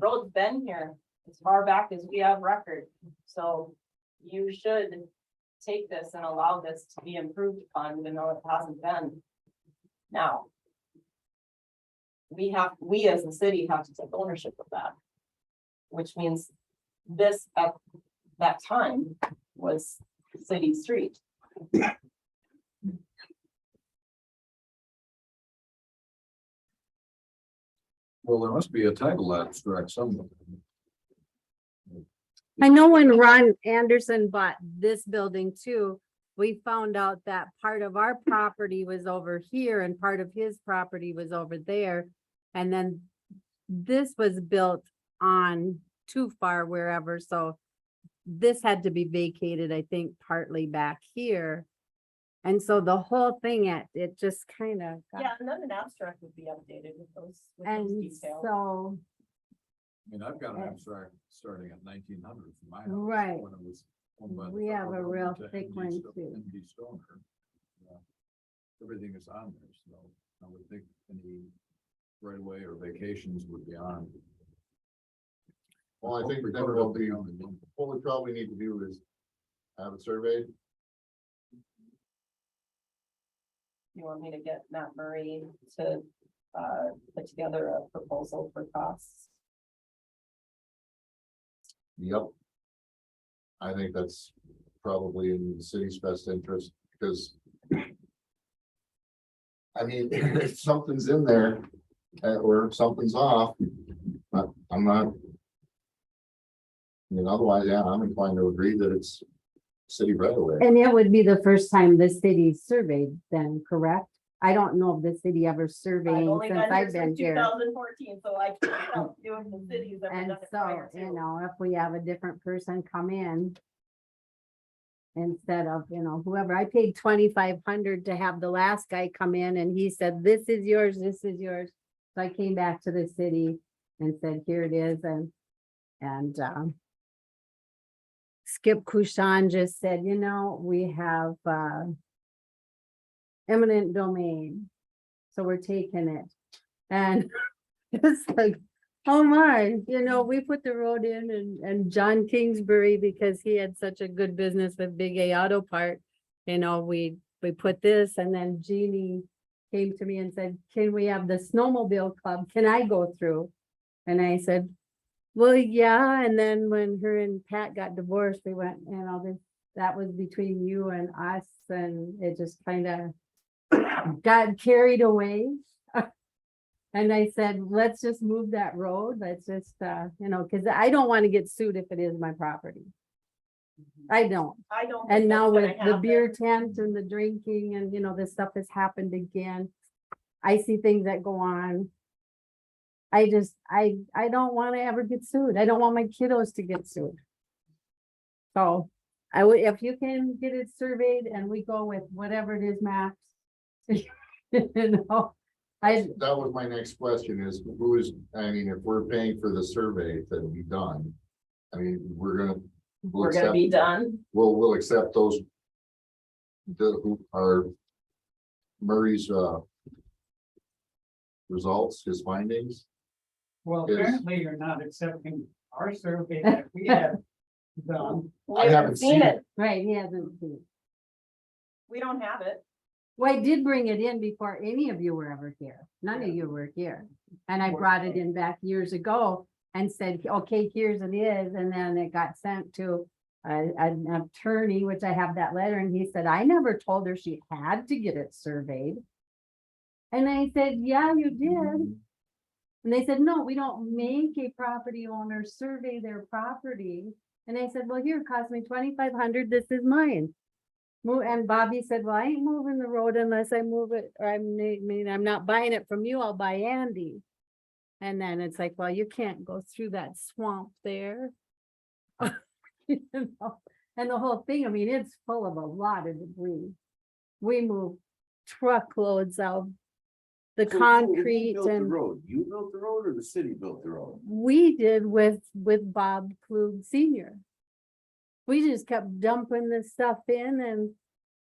road's been here as far back as we have record. So you should take this and allow this to be improved upon, even though it hasn't been. Now, we as the city have to take ownership of that, which means this at that time was city street. Well, there must be a title abstract somewhere. I know when Ron Anderson bought this building too, we found out that part of our property was over here and part of his property was over there. And then this was built on too far wherever, so this had to be vacated, I think, partly back here. And so the whole thing, it just kind of. Yeah, and then an abstract would be updated with those And details. so, I mean, I've got an abstract starting at 1900 for my house. Right. When it was owned by the We have a federal real government to thick MD one, Sto- too. MD Stoner. Everything is on there, so I would think any right away or vacations would be on. Well, I think then Recorded what will be on the. what we probably need to do is have it surveyed. You want me to get Matt Murray to put together a proposal for costs? Yep. I think that's probably in the city's best interest, because I mean, if something's in there or something's off. I'm not. I mean, otherwise, yeah, I'm inclined to agree that it's city right away. And it would be the first time the city surveyed then, correct? I don't know if the city ever surveyed since I've been here. 2014, so I can't help doing the cities. that were And done it so, prior to. you know, if we have a different person come in. Instead of, you know, whoever, I paid 2,500 to have the last guy come in and he said, this is yours, this is yours. So I came back to the city and said, here it is, and Skip Kushan just said, you know, we have eminent domain. So we're taking it. And it's like, oh my, you know, we put the road in and John Kingsbury, because he had such a good business with Big A Auto Part, you know, we put this, and then Jeannie came to me and said, can we have the snowmobile club? Can I go through? And I said, well, yeah. And then when her and Pat got divorced, we went, you know, that was between you and us, and it just kind of got carried away. And I said, let's just move that road. Let's just, you know, because I don't want to get sued if it is my property. I don't. I don't. And think now that's with gonna the beer happen. tent and the drinking and, you know, this stuff has happened again. I see things that go on. I don't want to ever get sued. I don't want my kiddos to get sued. So I would, if you can get it surveyed and we go with whatever it is, Max. You know, That was my next question is who is, I mean, if we're paying for the survey to be done. I mean, we're gonna Be done. we'll accept those. Who are Murray's results, his findings. Well, Is- apparently you're not accepting our survey that we have done. We I haven't seen it. right, he hasn't seen. We don't have it. Well, I did bring it in before any of you were ever here. None of you were here. And I brought it in back years ago and said, okay, here's it is. And then it got sent to an attorney, which I have that letter. And he said, I never told her she had to get it surveyed. And I said, yeah, you did. And they said, no, we don't make a property owner survey their property. And I said, well, here, it cost me 2,500. This is mine. And Bobby said, well, I ain't moving the road unless I move it, or I'm not buying it from you, I'll buy Andy. And then it's like, well, you can't go through that swamp there. You know, and the whole thing, I mean, it's full of a lot of debris. We move truckloads of the So who concrete built the and road? You built the road or the city built the road? we did with Bob Klug Senior. We just kept dumping this stuff in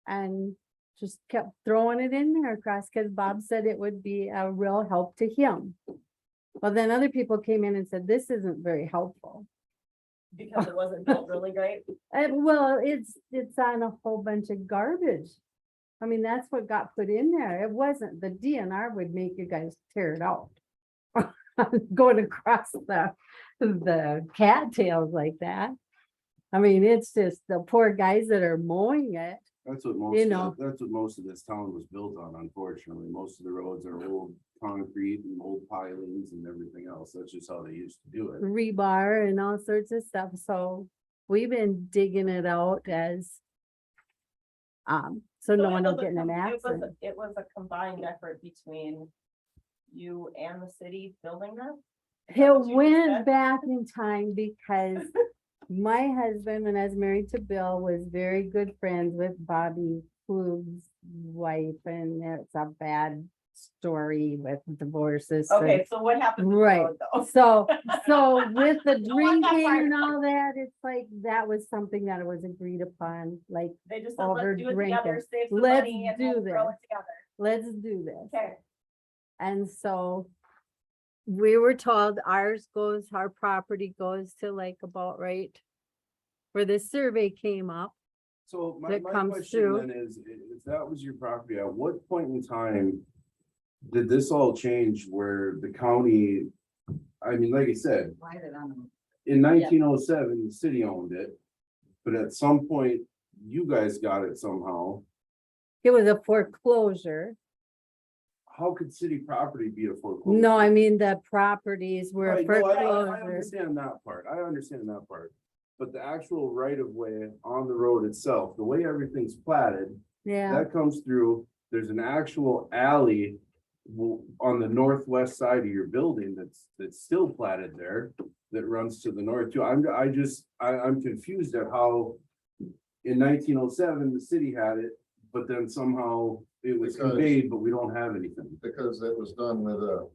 and just kept throwing it in there across, because Bob said it would be a real help to him. Well, then other people came in and said, this isn't very helpful. Because it wasn't built really great. Well, it's on a whole bunch of garbage. I mean, that's what got put in there. It wasn't, the DNR would make you guys tear it out. Going across the cattails like that. I mean, it's just the poor guys that are mowing it. That's what that's what most of this town was built on, unfortunately. Most of the roads are old concrete and old pilings and everything else. That's just how they used to do it. Rebar and all sorts of stuff. So we've been digging it out as so no it one will was a get in an com- accident. It was a combined effort between you and the city building that. Is that It what you just went said? back in time because my husband, when I was married to Bill, was very good friends with Bobby Klug's wife, and it's a bad story with divorces. Okay, so what happened? to the Right. road, though? So with the Don't want that drinking part. and all that, it's like, that was something that was agreed upon, like, They just said, over let's do it drinking. together, save some Let's money and do then throw this. it together. let's do this. Okay. And so we were told our property goes to like about right where the survey came up. So my That comes question through. then is, if that was your property, at what point in time did this all change where the county, I mean, like I said, Why did I know? in 1907, the city owned it. But at some point, you guys got it somehow. It was a foreclosure. how could city property be a foreclosure? No, I mean, the properties were Right, no, I foreclosure. understand that part, I understand that part. But the actual right of way on the road itself, the way everything's platted, Yeah, that comes through, there's an actual alley. On the northwest side of your building that's still platted there, that runs to the north too. I'm confused at how. In 1907, the city had it, but then somehow it was Because- conveyed, but we don't have anything. Because it was done with a,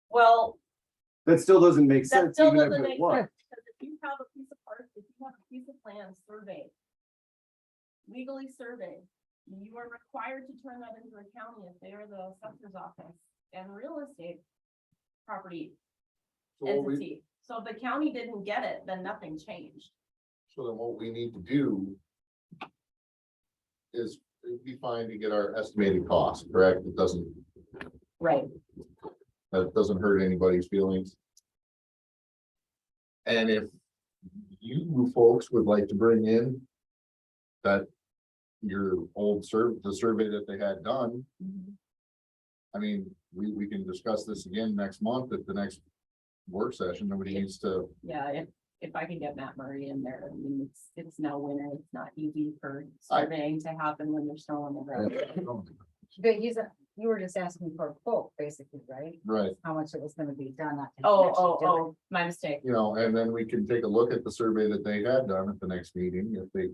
Well, That still doesn't make that sense, still even if doesn't it make was. sense, because if you have a piece of park, if you have a piece of land surveyed. Legally surveyed, you are required to turn that into a county if they are the assessor's office and real estate property so what we, entity. So if the county didn't get it, then nothing changed. so then what we need to do. Is it'd be fine to get our estimated cost, correct? It doesn't, Right. that doesn't hurt anybody's feelings. And if you folks would like to bring in. That your old the survey that they had done, I mean, we can discuss this again next month at the next work session. Nobody needs to, Yeah, if I can get Matt Murray in there, I mean, it's now winter, it's not easy for surveying to happen when there's snow on the ground. But you were just asking for a quote, basically, right? right, How much it was gonna be done. not to Oh, actually do it. oh, my mistake. you know, and then we can take a look at the survey that they had done at the next meeting, if they.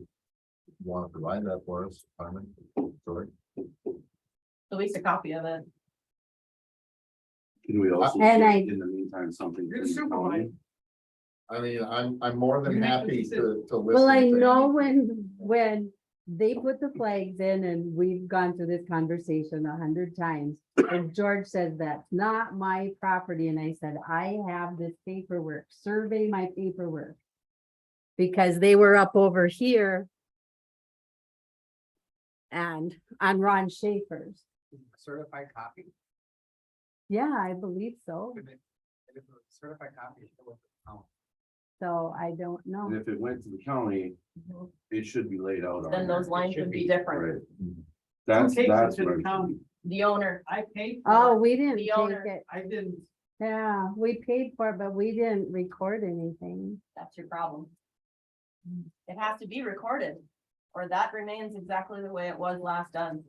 Want to provide that for us, Carmen, sorry. At least a copy of it. Can we also, And get, in the meantime, something? You're from the supervisor. county? I mean, I'm more than happy to listen. well, I to know any- when they put the flags in and we've gone through this conversation 100 times. And George says, that's not my property. And I said, I have this paperwork, survey my paperwork. Because they were up over here. And on Ron Schaefer's. Certified copy. Yeah, I believe so. If it was a certified copy, it was the town. So I don't And know. if it went to the county, it should be laid out. on Then there. those lines should would be be, different. Right. That's, Who takes it that's to what the I'm county? thinking. The owner, I paid. Oh, for it. we didn't The take owner. it. I didn't. Yeah, we paid for it, but we didn't record anything. that's your problem. It has to be recorded, or that remains exactly the way it was last done.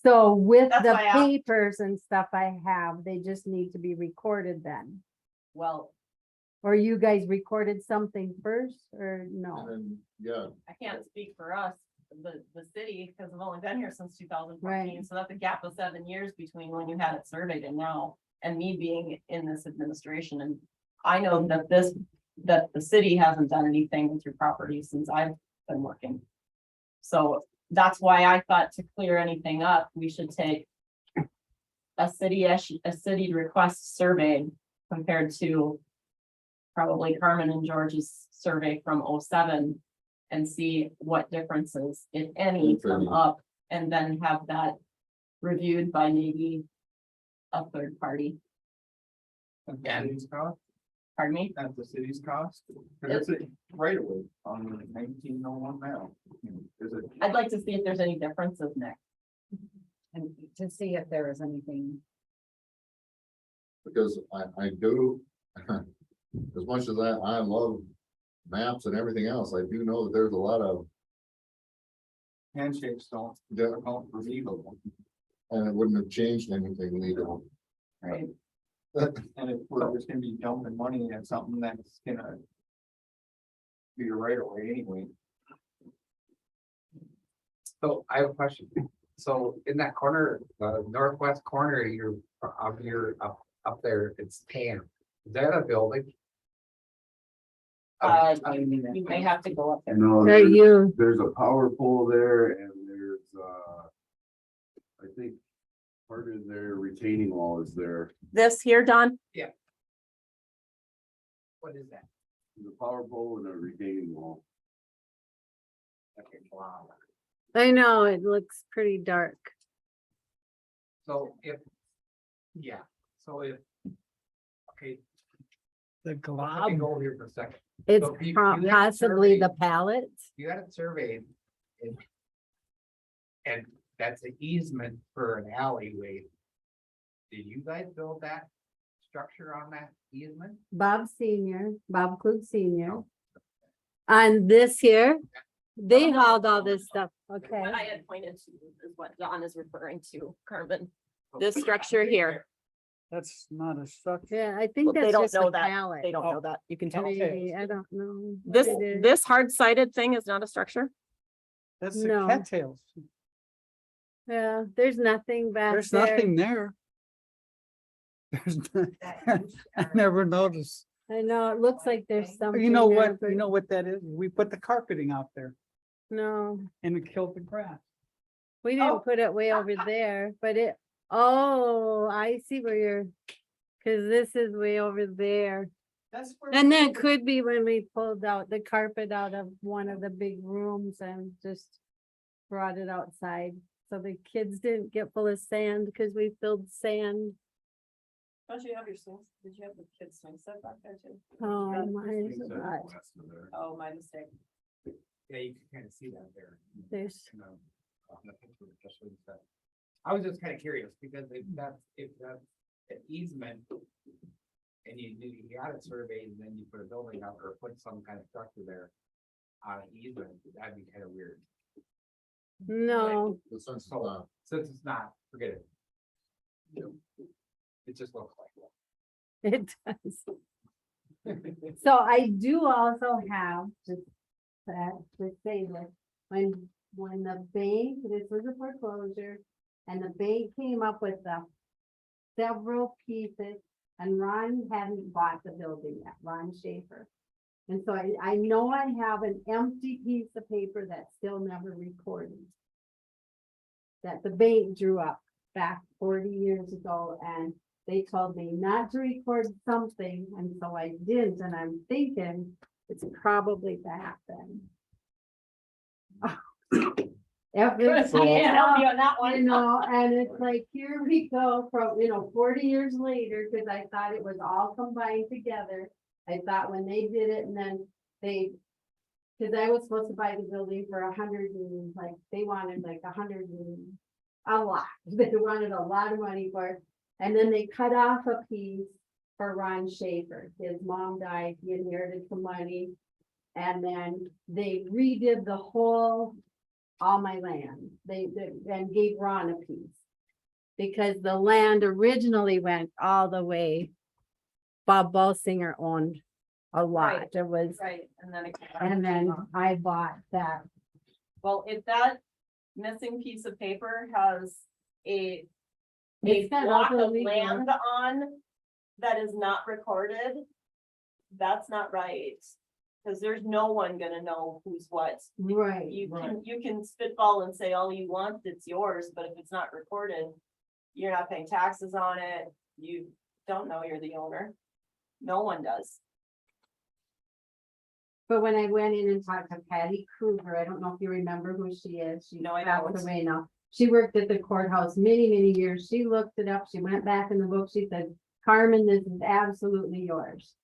So with That's the why I- papers and stuff I have, they just need to be recorded then. Well, Or you guys recorded something first or And no? then, yeah, I can't speak for us, the city, because I've only been here since 2014, Right. so that's a gap of 7 years between when you had it surveyed and now, and me being in this administration, and I know that that the city hasn't done anything with your property since I've been working. So that's why I thought to clear anything up, we should take a city request survey compared to probably Carmen and George's survey from 07 and see what differences, if any, come up, and then have that reviewed by maybe a third party. At the Yeah. city's cost, Pardon me? at the city's cost, because it's a right away on 1901 now. Is it? I'd like to see if there's any differences, Nick. And to see if there is anything. because I do. As much as I love maps and everything else, I do know that there's a lot of, Handshakes don't that- account for legal. and it wouldn't have changed anything legal. Right. And if we're just gonna be dumping money at something that's gonna be a right away anyway. So I have a question. So in that corner, northwest corner, up there, it's tan. Is that a building? You may have to go up there. No, There you, there's a power pole there and there's, I think part of their retaining wall is there. This here, Don? What is that? There's a power pole and a retaining wall. Okay, wow. I know, it looks pretty dark. So if, yeah, so if, okay, The let me glob. go over here for a second. It's So you had it possibly the surveyed. pallets. You had it surveyed. And that's an easement for an alleyway. Did you guys build that structure on that easement? Bob Senior, Bob Klug Senior. On this here, they hauled all this stuff, okay? What I had pointed to is what Don is referring to, Carmen. This structure here. That's not a structure. Yeah, I think Well, they that's don't just know a that. pallet. They don't know that. You can tell. Maybe, I don't know. This, It is. this hard-sided thing is not a structure? That's the No. cattails. Yeah, there's nothing back There's there. nothing there. There's, I never noticed. I know, it looks like there's something. You know there, what, but you know what that is? We put the carpeting out there No, and it killed the grass. we Oh. didn't put it way over there, but it, oh, I see where you're. Cause this is way over there. That's where. And then it could be when we pulled out the carpet out of one of the big rooms and just brought it outside. So the kids didn't get full of sand because we filled sand. Don't you have your swing, did you have the kids swing set back there too? Oh, Yeah. my Things that God. are west of there. Oh, my mistake. Yeah, you can kind of see that there. There's, in the- on the picture, just what you said. I was just kind of curious because if that's an easement. And you had it surveyed and then you put a building up or put some kind of structure there. On an easement, that'd be kind of weird. no, The sense is So not, since it's not, forget it. It just looks like it does. So I do also have to say that when the bank, this was a foreclosure, and the bank came up with the several pieces, and Ron hadn't bought the building yet, Ron Schaefer. And so I know I have an empty piece of paper that's still never recorded. That the bank drew up back 40 years ago, and they told me not to record something, and so I didn't, and I'm thinking it's probably back then. If it's- I can't help you on that I one. know, and it's like, here we go from, 40 years later, because I thought it was all combined together. I thought when they did it and then because I was supposed to buy the building for 100 and they wanted like 100 and a lot. They wanted a lot of money for it. And then they cut off a piece for Ron Schaefer. His mom died, he inherited some money. And then they redid the whole, all my land. They and gave Ron a piece. Because the land originally went all the way. Bob Balsinger owned a lot. Right. It was, Right, and then. and then I bought that. Well, if that missing piece of paper has a It's not block also of legal. land on that is not recorded, that's not right. Cause there's no one gonna know who's what. Right. You can spitball and say all you want, it's yours, but if it's not recorded, you're not paying taxes on it, you don't know you're the owner. No one does. But when I went in and talked to Patty Kruger, I don't know if you remember who she is. She No, I passed don't. away now. She worked at the courthouse many, many years. She looked it up. She went back in the book. She said, Carmen, this is absolutely yours.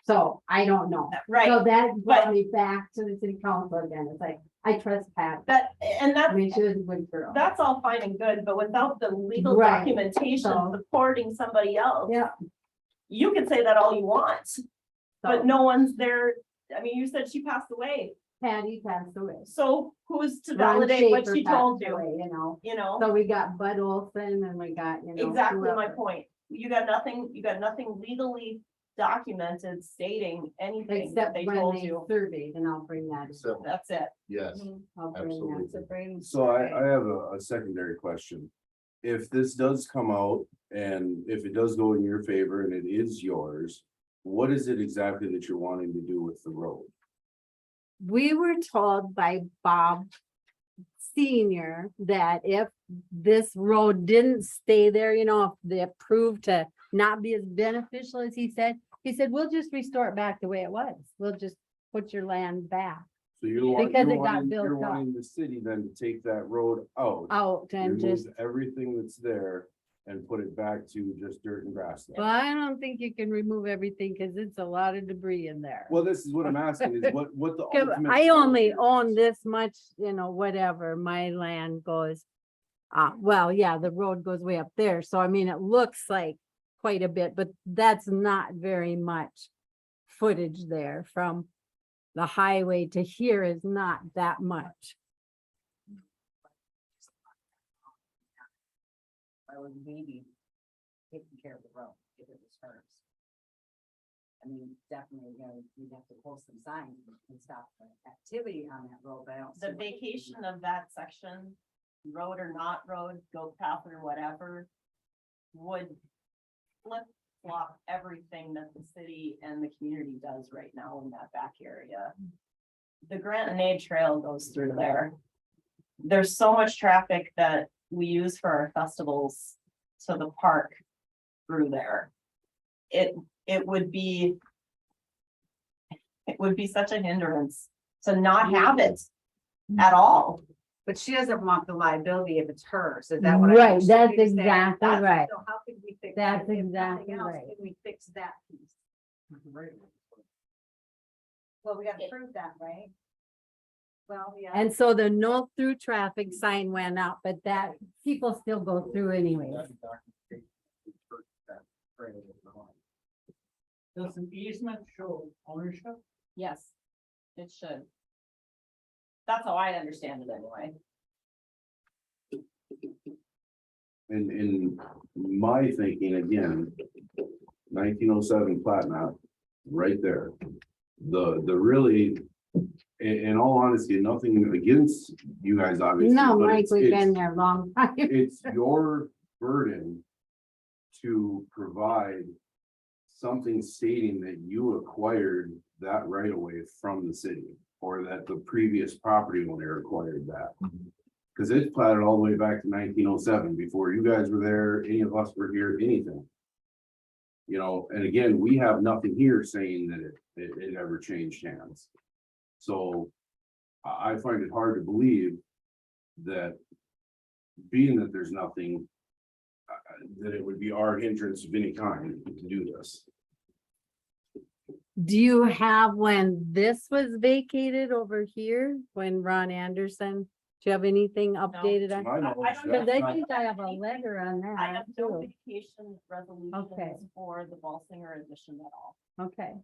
So I don't know. Right, So that brought me back to the city council again. It's like, I trust Pat. and I mean, she was a good girl. that's all fine and good, but without the legal Right, documentation so- supporting somebody else. Yeah. You can say that all you want, So but no one's there. I mean, you said she passed away, Patty passed away. so who's to Ron validate what Schaefer she told passed you? away, You know, So we got Bud Olson and we got, exactly my whoever. point. You got nothing legally documented stating anything that Except they when told they you. surveyed, and I'll bring that. in. except, That's it. yes, I'll bring absolutely. that. So I have a secondary question. If this does come out and if it does go in your favor and it is yours, what is it exactly that you're wanting to do with the road? We were told by Bob Senior that if this road didn't stay there, if they proved to not be as beneficial as he said, we'll just restore it back the way it was. We'll just put your land back So you're Because it got built you're up. wanting the city then to take that road out, out and remove just, everything that's there and put it back to just dirt and grass. well, I don't think you can remove everything because it's a lot of debris in there. Well, this is what I'm asking is what the 'Cause ultimate. I only goal is. own this much, whatever my land goes. Well, yeah, the road goes way up there, so I mean, it looks like quite a bit, but that's not very much footage there from the highway to here is not that much. I was maybe taking care of the road if it was hers. I mean, definitely, you know, we'd have to post some signs and stop the activity on that road, but I don't. see The what- vacation of that section, road or not road, goat path or whatever, would flip flop everything that the city and the community does right now in that back area. The Grant and Aid Trail goes through there. There's so much traffic that we use for our festivals to the park through there. It would be such a hindrance to not have it at all. But she doesn't want the liability if it's hers, is that what? Right, understood that's you to say? exactly That's- right. So how could we fix? That's that? If nothing exactly else, right. Can we fix that piece? Well, we gotta prove that, right? Well, yeah. And so the no through traffic sign went up, but that people still go through anyway. Does an easement show ownership? Yes, it should. That's how I understand it anyway. In my thinking, again, 1907 plat map, right there. The really, in all honesty, nothing against you guys, obviously. No, but Mike, it's- we've it's- been there a long time. It's your burden to provide something stating that you acquired that right of way from the city, or that the previous property owner acquired that. Cause it's platted all the way back to 1907, before you guys were there, any of us were here, anything. You know, and again, we have nothing here saying that it ever changed hands. So I find it hard to believe that being that there's nothing, that it would be our hindrance of any kind to do this. Do you have when this was vacated over here, when Ron Anderson, do you have anything updated To on? my knowledge, don't Cause that's I not- think I have a letter on I have that no too. vacation resolutions Okay. for the Balsinger addition at all. Okay,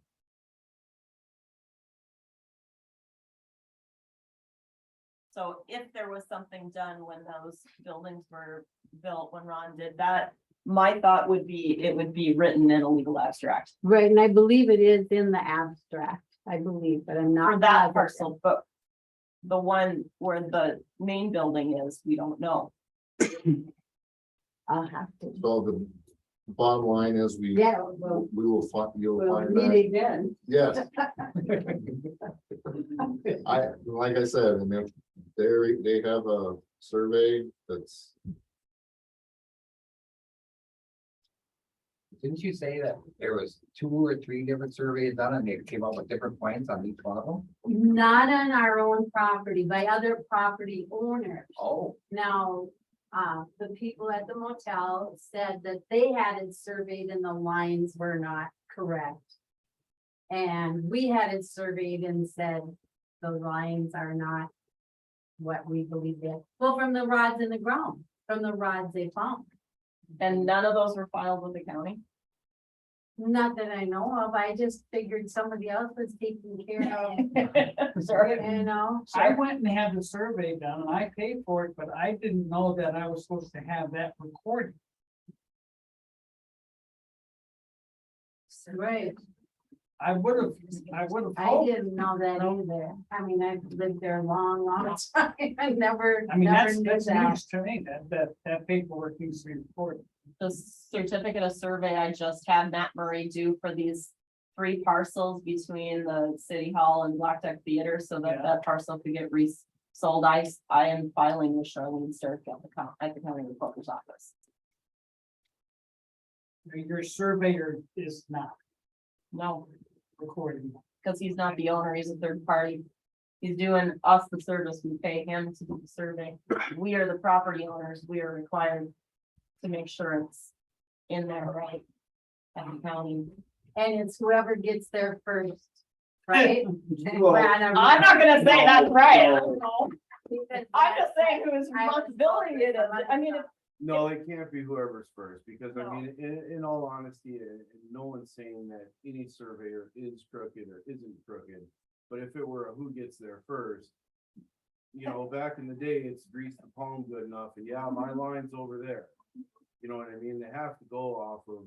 So if there was something done when those buildings were built, when Ron did that, my thought would be, it would be written in a legal abstract right, and I believe it is in the abstract, I believe, but I'm not. for that positive. parcel, but the one where the main building is, we don't know. I'll have to. So the bottom line is Yeah, well, we will find, you'll we'll find meet that, again. yes. Like I said, and if they have a survey that's, Didn't you say that there was 2 or 3 different surveys done and they came up with different points on each one of them? Not on our own property, by other property owners. Oh, Now, the people at the motel said that they had it surveyed and the lines were not correct. And we had it surveyed and said the lines are not what we believe they, well, from the rods in the ground, from the rods they found. And none of those were filed with the county. Not that I know of, I just figured somebody else was taking care of, Sorry. you know? I went and had the survey done and I paid for it, but I didn't know that I was supposed to have that recorded. Right, I would have I hoped. didn't know that either. I mean, I've lived there a long, long time. I never I mean, never that's knew that. news to me, that paperwork needs to be recorded. The certificate of survey I just had Matt Murray do for these 3 parcels between the city hall and Blackduck Theater, so that Yeah. that parcel could get resold. I am filing with Charlene Stark at the county reporter's office. Your surveyor is not No, recording. because he's not the owner, he's a third party. He's doing us the service, we pay him to do the survey. We are the property owners, we are required to make sure it's in there right at the county. And it's whoever gets there first, right? Well, I'm not gonna say that's right, I don't know. I'm just saying whose responsibility it is. I mean, if No, it can't be whoever's first, because I No. mean, in all honesty, no one's saying that any surveyor is crooked or isn't crooked. But if it were a who gets there first, you know, back in the day, it's grease the palm good enough, and yeah, my line's over there. You know what I mean? They have to go off of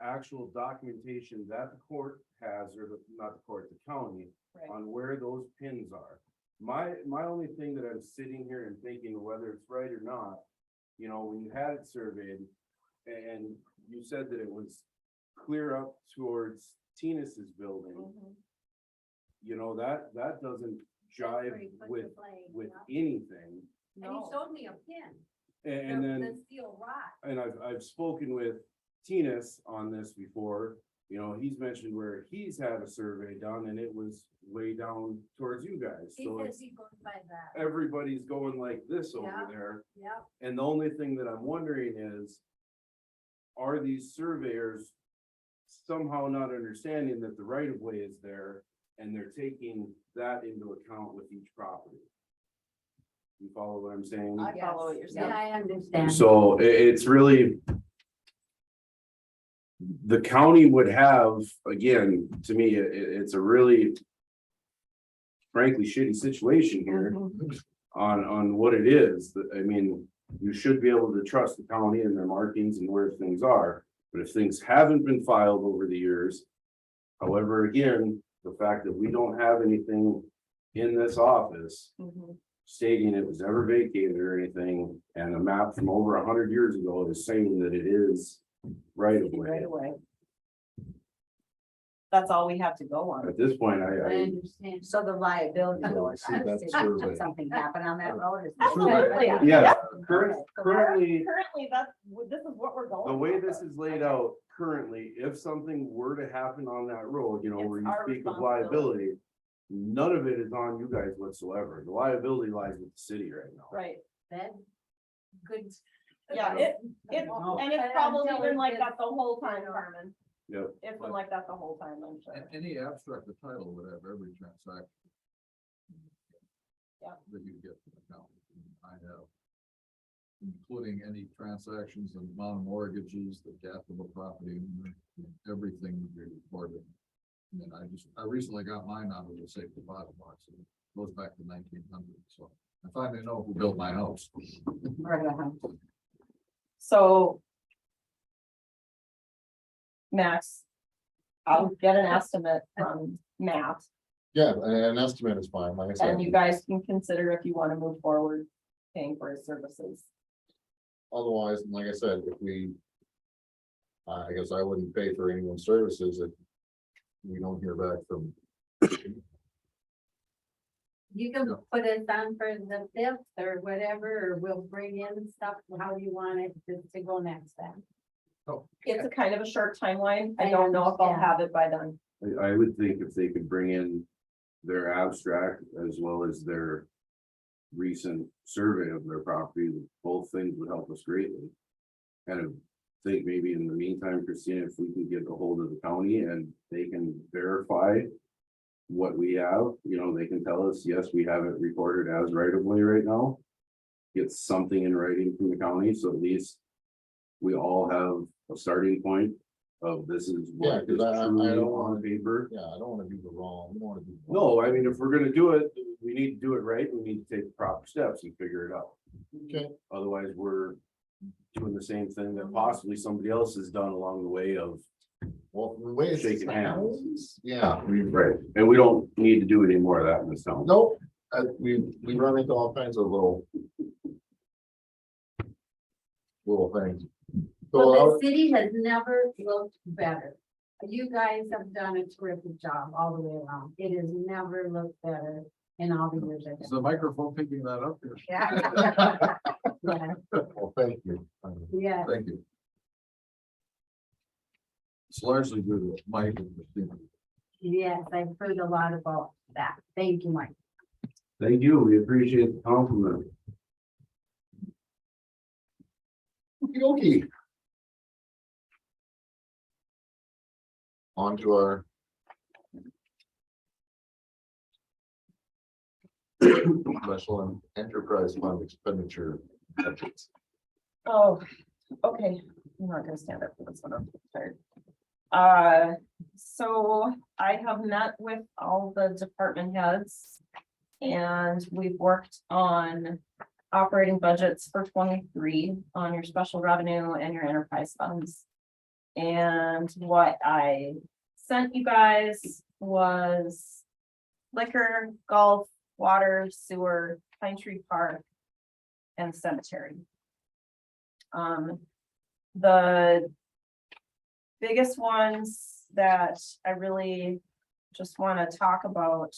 actual documentation that the court has, or not the court, the county, Right. on where those pins are. My only thing that I'm sitting here and thinking whether it's right or not, you know, when you had it surveyed and you said that it was clear up towards Tinus's building, Mhm. you know, that doesn't jive with anything. No. showed me a pin, And then, steel rod. and I've spoken with Tinus on this before, you know, he's mentioned where he's had a survey done and it was way down towards you guys. So it's, he goes by that. everybody's going like this over Yeah. there. Yep. And the only thing that I'm wondering is, are these surveyors somehow not understanding that the right of way is there and they're taking that into account with each property? You follow what I'm saying? I follow what you're saying. I understand. So it's really. The county would have, again, to me, it's a really. Frankly shitty situation here Mhm. on what it is. I mean, you should be able to trust the county and their markings and where things are. But if things haven't been filed over the years. However, again, the fact that we don't have anything in this office Mhm. stating it was ever vacated or anything, and a map from over 100 years ago is saying that it is right of Right way. away. That's all we have to go on. At this point, I I, understand. So the liability. So, goes see, on the that's city. survey. Something happened on that road. is- Absolutely. yeah, Okay. currently, Currently, this is what we're going. the way off this of. is laid out currently, if something were to happen on that road, you know, It's where you our speak of responsibility. liability. None of it is on you guys whatsoever. The liability lies with the city right now. Right, That good. yeah, and it's probably been like that the whole time, Carmen. Yep. It's been like that the whole time, I'm sure. Any abstract of title would have every transaction. Yeah. That you get from the county. I have. Including any transactions and amount of mortgages, the gap of a property, everything would be recorded. And I recently got mine out of the safe deposit box. It goes back to 1900, so I finally know who built my house. Right, uh-huh. So. Max. I'll get an estimate from Matt, Yeah, an estimate is fine, like I said. and you guys can consider if you want to move forward paying for his services. Otherwise, like I said, if we. I guess I wouldn't pay for anyone's services if. We don't hear back from. You can put it on for the 5th or whatever, or we'll bring in stuff, how you want it to go next then. It's a kind of a short timeline. I don't know if I'll have it by then. I would think if they could bring in their abstract as well as their recent survey of their property, both things would help us greatly. Kind of think maybe in the meantime, Christina, if we can get a hold of the county and they can verify what we have, you know, they can tell us, yes, we have it recorded as right of way right now. Get something in writing from the county, so at least we all have a starting point of this is Yeah, what 'cause is I truly don't on want- paper. Yeah, I don't wanna do the wrong, we don't wanna do. the wrong. No, I mean, if we're gonna do it, we need to do it right. We need to take the proper steps and figure it out. Okay. Otherwise, we're doing the same thing that possibly somebody else has done along the way of. Well, the way it Shaking hands. sounds, yeah, Right. And we don't need to do any more of that in this town. nope, we run into all kinds of little things. So, Well, the city has never looked better. You guys have done a terrific job all the way around. It has never looked better in all the years I've Is been. the microphone picking that up here? Yeah. Yeah, well, thank you. yeah. Thank you. It's largely due to Mike and Christina. Yes, I've heard a lot about that. Thank you, Mike. Thank you. We appreciate the compliment. Okay. On to our. special enterprise fund expenditure budgets. Oh, okay, I'm not gonna stand up for this one, I'm tired. So I have met with all the department heads. And we've worked on operating budgets for 23 on your special revenue and your enterprise funds. And what I sent you guys was liquor, golf, water, sewer, Pine Tree Park, and cemetery. The biggest ones that I really just want to talk about,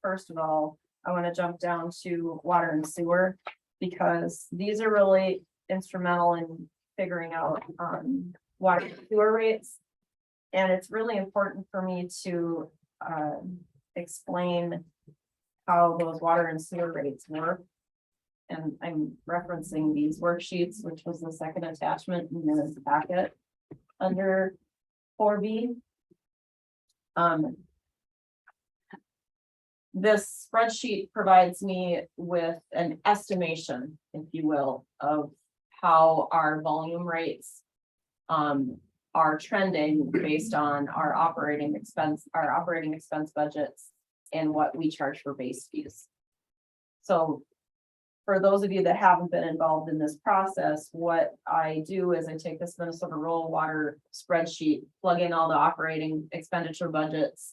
first of all, I want to jump down to water and sewer, because these are really instrumental in figuring out water and sewer rates. And it's really important for me to explain how those water and sewer rates work. And I'm referencing these worksheets, which was the second attachment in the packet under 4B. This spreadsheet provides me with an estimation, if you will, of how our volume rates are trending based on our operating expense budgets and what we charge for base fees. So for those of you that haven't been involved in this process, what I do is I take this Minnesota Rural Water spreadsheet, plug in all the operating expenditure budgets,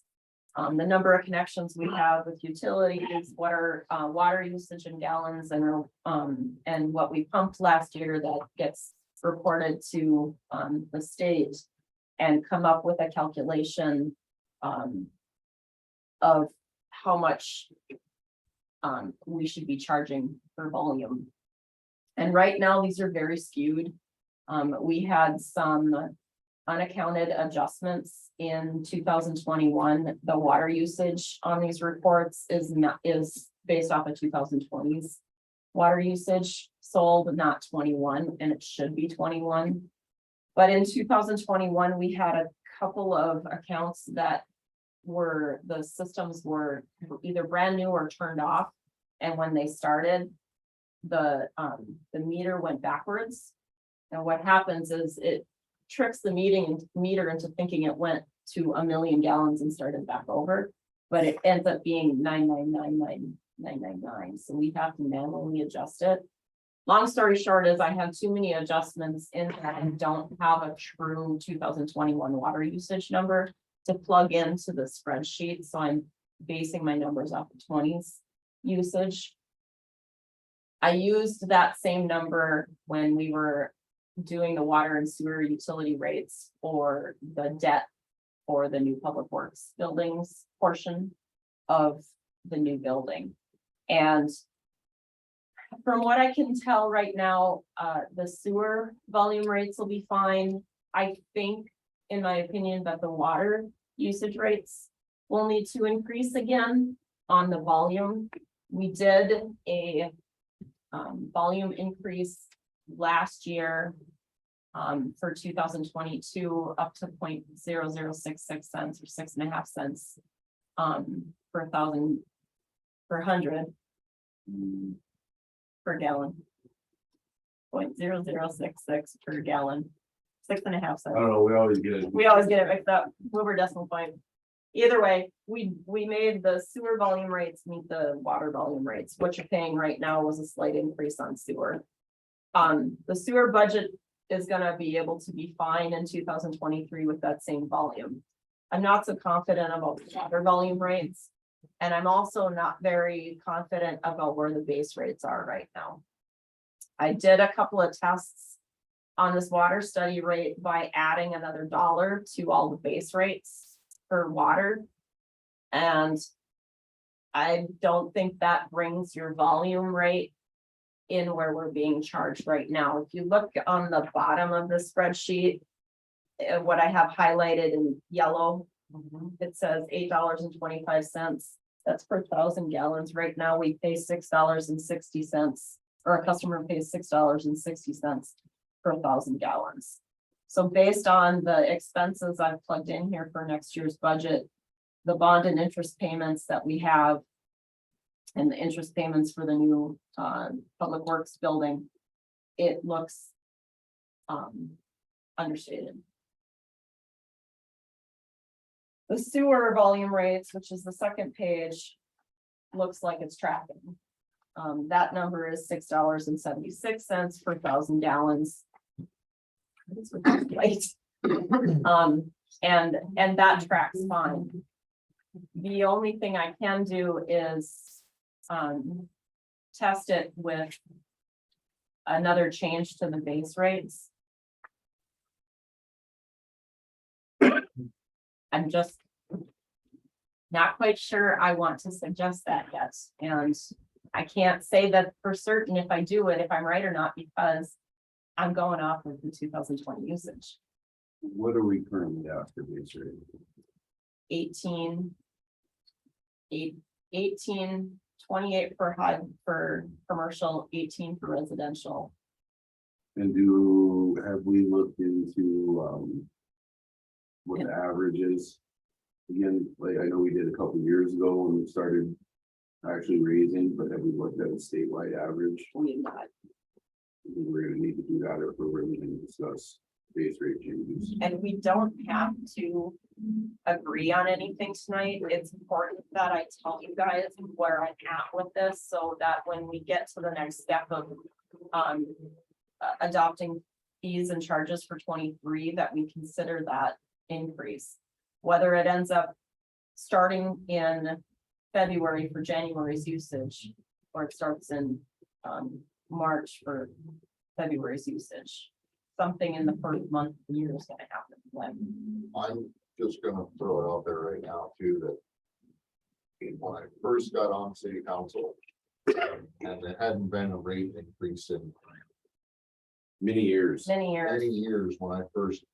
the number of connections we have with utilities, what our water usage in gallons, and what we pumped last year that gets reported to the state, and come up with a calculation of how much we should be charging for volume. And right now, these are very skewed. We had some unaccounted adjustments in 2021. The water usage on these reports is based off of 2020's water usage sold, not 21, and it should be 21. But in 2021, we had a couple of accounts that the systems were either brand new or turned off. And when they started, the meter went backwards. And what happens is it tricks the meter into thinking it went to 1 million gallons and started back over, but it ends up being 999,999. So we have to manually adjust it. Long story short is I have too many adjustments in that and don't have a true 2021 water usage number to plug into the spreadsheet. So I'm basing my numbers off of 20's usage. I used that same number when we were doing the water and sewer utility rates for the debt for the new public works buildings portion of the new building. And from what I can tell right now, the sewer volume rates will be fine. I think, in my opinion, that the water usage rates will need to increase again on the volume. We did a volume increase last year for 2022 up to 0.0066 cents or 6.5 cents per thousand per hundred per gallon. 0.0066 per gallon, 6.5 cents. I don't know, we always get it mixed up, over decimal point. Either way, we made the sewer volume rates meet the water volume rates. What you're paying right now was a slight increase on sewer. The sewer budget is gonna be able to be fine in 2023 with that same volume. I'm not so confident about the water volume rates. And I'm also not very confident about where the base rates are right now. I did a couple of tests on this water study rate by adding another $1 to all the base rates for water. And I don't think that brings your volume rate in where we're being charged right now. If you look on the bottom of the spreadsheet, what I have highlighted in yellow, it says $8.25. That's per 1,000 gallons. Right now, we pay $6.60, or a customer pays $6.60 per 1,000 gallons. So based on the expenses I've plugged in here for next year's budget, the bond and interest payments that we have, and the interest payments for the new, Public Works building, it looks, understated. The sewer volume rates, which is the second page, looks like it's tracking. That number is $6.76 per 1,000 gallons. This was right. And that tracks fine. The only thing I can do is, test it with another change to the base rates. I'm just not quite sure I want to suggest that yet, and I can't say that for certain if I do it, if I'm right or not, because I'm going off of the 2020 usage. What are we currently after base rate? 28 for HUD for commercial, 18 for residential. And have we looked into, what the average is? Again, like I know we did a couple of years ago when we started actually raising, but have we looked at a statewide average? We not. We're gonna need to do that if we're really gonna discuss base rate changes. And we don't have to agree on anything tonight. It's important that I tell you guys where I'm at with this, so that when we get to the next step of adopting fees and charges for 23, that we consider that increase. Whether it ends up starting in February for January's usage, or it starts in March for February's usage. Something in the first month of the year is gonna happen. I'm just gonna throw it out there right now too, that when I first got on city council, and there hadn't been a rate increase in Many years. Many years. many years when I first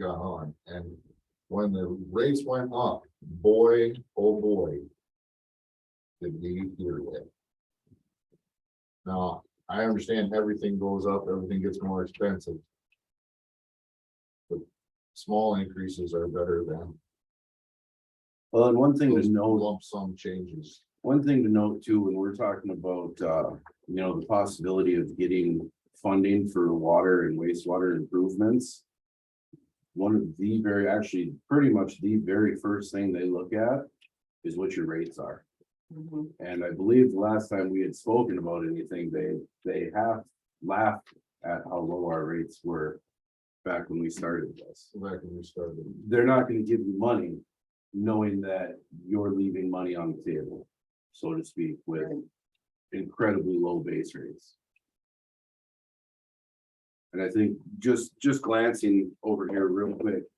got on, and when the rates went up, boy, oh boy, did we hear it. Now, I understand everything goes up, everything gets more expensive. But small increases are better than Well, and one thing to those note, lump sum changes. one thing to note too, when we're talking about, the possibility of getting funding for water and wastewater improvements. One of the actually, pretty much the very first thing they look at is what your rates are. Mhm. And I believe the last time we had spoken about anything, they have laughed at how low our rates were back when we started this. Back when we started. They're not gonna give you money knowing that you're leaving money on the table, so to speak, with incredibly low base rates. And I think just glancing over here real quick,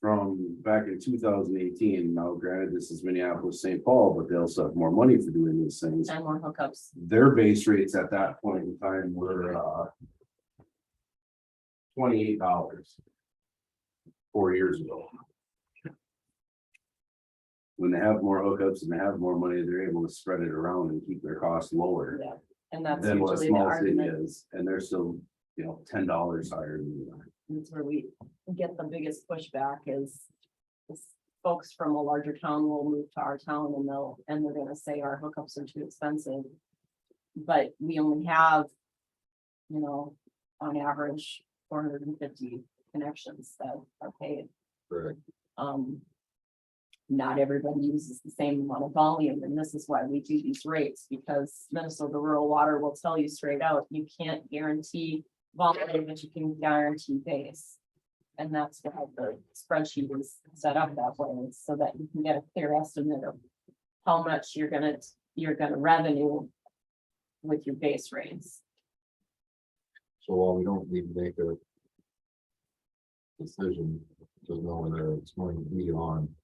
from back in 2018, now granted, this is Minneapolis, St. Paul, but they also have more money for doing these things. And more hookups. Their base rates at that point in time were $28 4 years ago. When they have more hookups and they have more money, they're able to spread it around and keep their costs lower Yeah. And that's than what a usually the small city argument. is, and they're still, $10 higher than we are. That's where we get the biggest pushback is folks from a larger town will move to our town and they're gonna say our hookups are too expensive. But we only have, on average, 450 connections that are paid. Correct. Not everybody uses the same amount of volume, and this is why we do these rates, because Minnesota Rural Water will tell you straight out, you can't guarantee volume, but you can guarantee base. And that's why the spreadsheet is set up that way, so that you can get a clear estimate of how much you're gonna revenue with your base rates. So while we don't need to make a decision, just knowing that it's going to be on.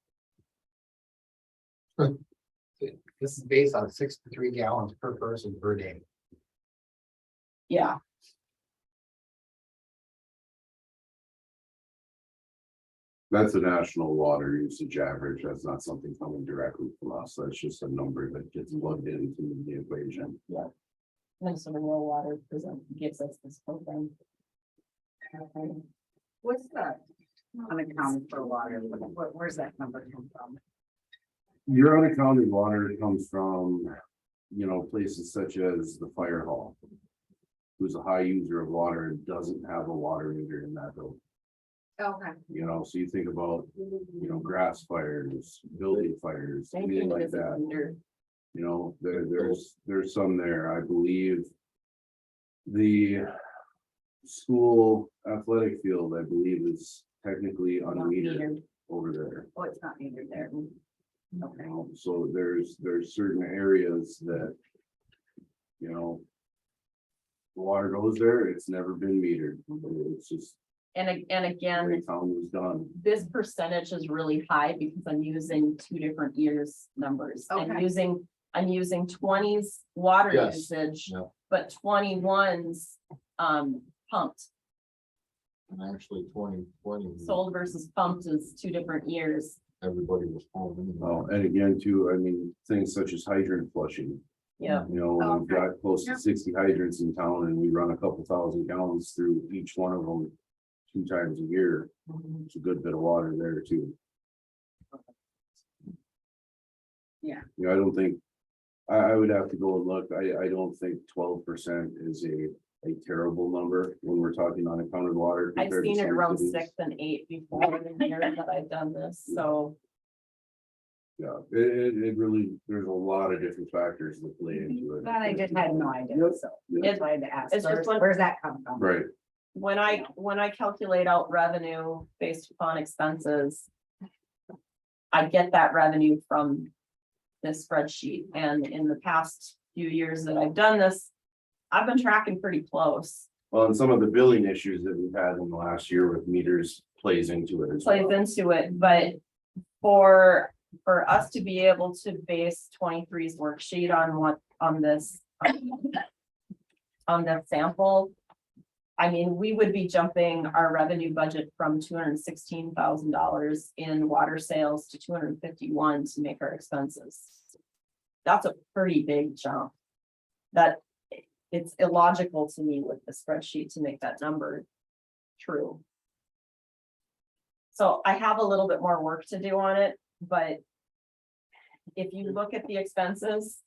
This is based on 63 gallons per person per day. Yeah, That's a national water usage average. That's not something coming directly from us. That's just a number that gets plugged into the equation. Minnesota Rural Water gives us this program. What's the unaccounted for water? Where's that number come from? Your unaccounted water comes from, you know, places such as the fire hall. Who's a high user of water and doesn't have a water meter in that building, Okay. you know, so you think about, you know, grass fires, building fires, anything like that. You know, there's some there, I believe. The school athletic field, I believe, is technically unmetered over there. Oh, it's not needed there. Okay. So there's certain areas that, you know, the water goes there, it's never been metered. It's just, And again, the town was done. this percentage is really high because I'm using 2 different years numbers. I'm using 20s water Yes, usage, yeah. but 21s pumped. And actually 2020, Sold versus pumped is 2 different years. everybody was home. Well, and again, too, I mean, things such as hydrant flushing. Yeah. You know, we've got close to 60 hydrants in town and we run a couple thousand gallons through each one of them 2 times a year. It's a good bit of water there too. Yeah. You know, I don't think, I would have to go and look. I don't think 12% is a terrible number when we're talking unaccounted water. I've compared to seen it some around cities. 6 and 8 before in the year that I've done this, so. Yeah, it really, there's a lot of different factors that play into it. But I just had no idea, so Yeah. that's why I had to ask. It's just Where's that come from? Right, When I calculate out revenue based upon expenses. I get that revenue from this spreadsheet, and in the past few years that I've done this. I've been tracking pretty close, well, and some of the billing issues that we've had in the last year with meters plays into it as plays well. into it, but for us to be able to base 23's worksheet on this. On the sample. I mean, we would be jumping our revenue budget from $216,000 in water sales to 251 to make our expenses. That's a pretty big jump. That it's illogical to me with the spreadsheet to make that number true. So I have a little bit more work to do on it, but if you look at the expenses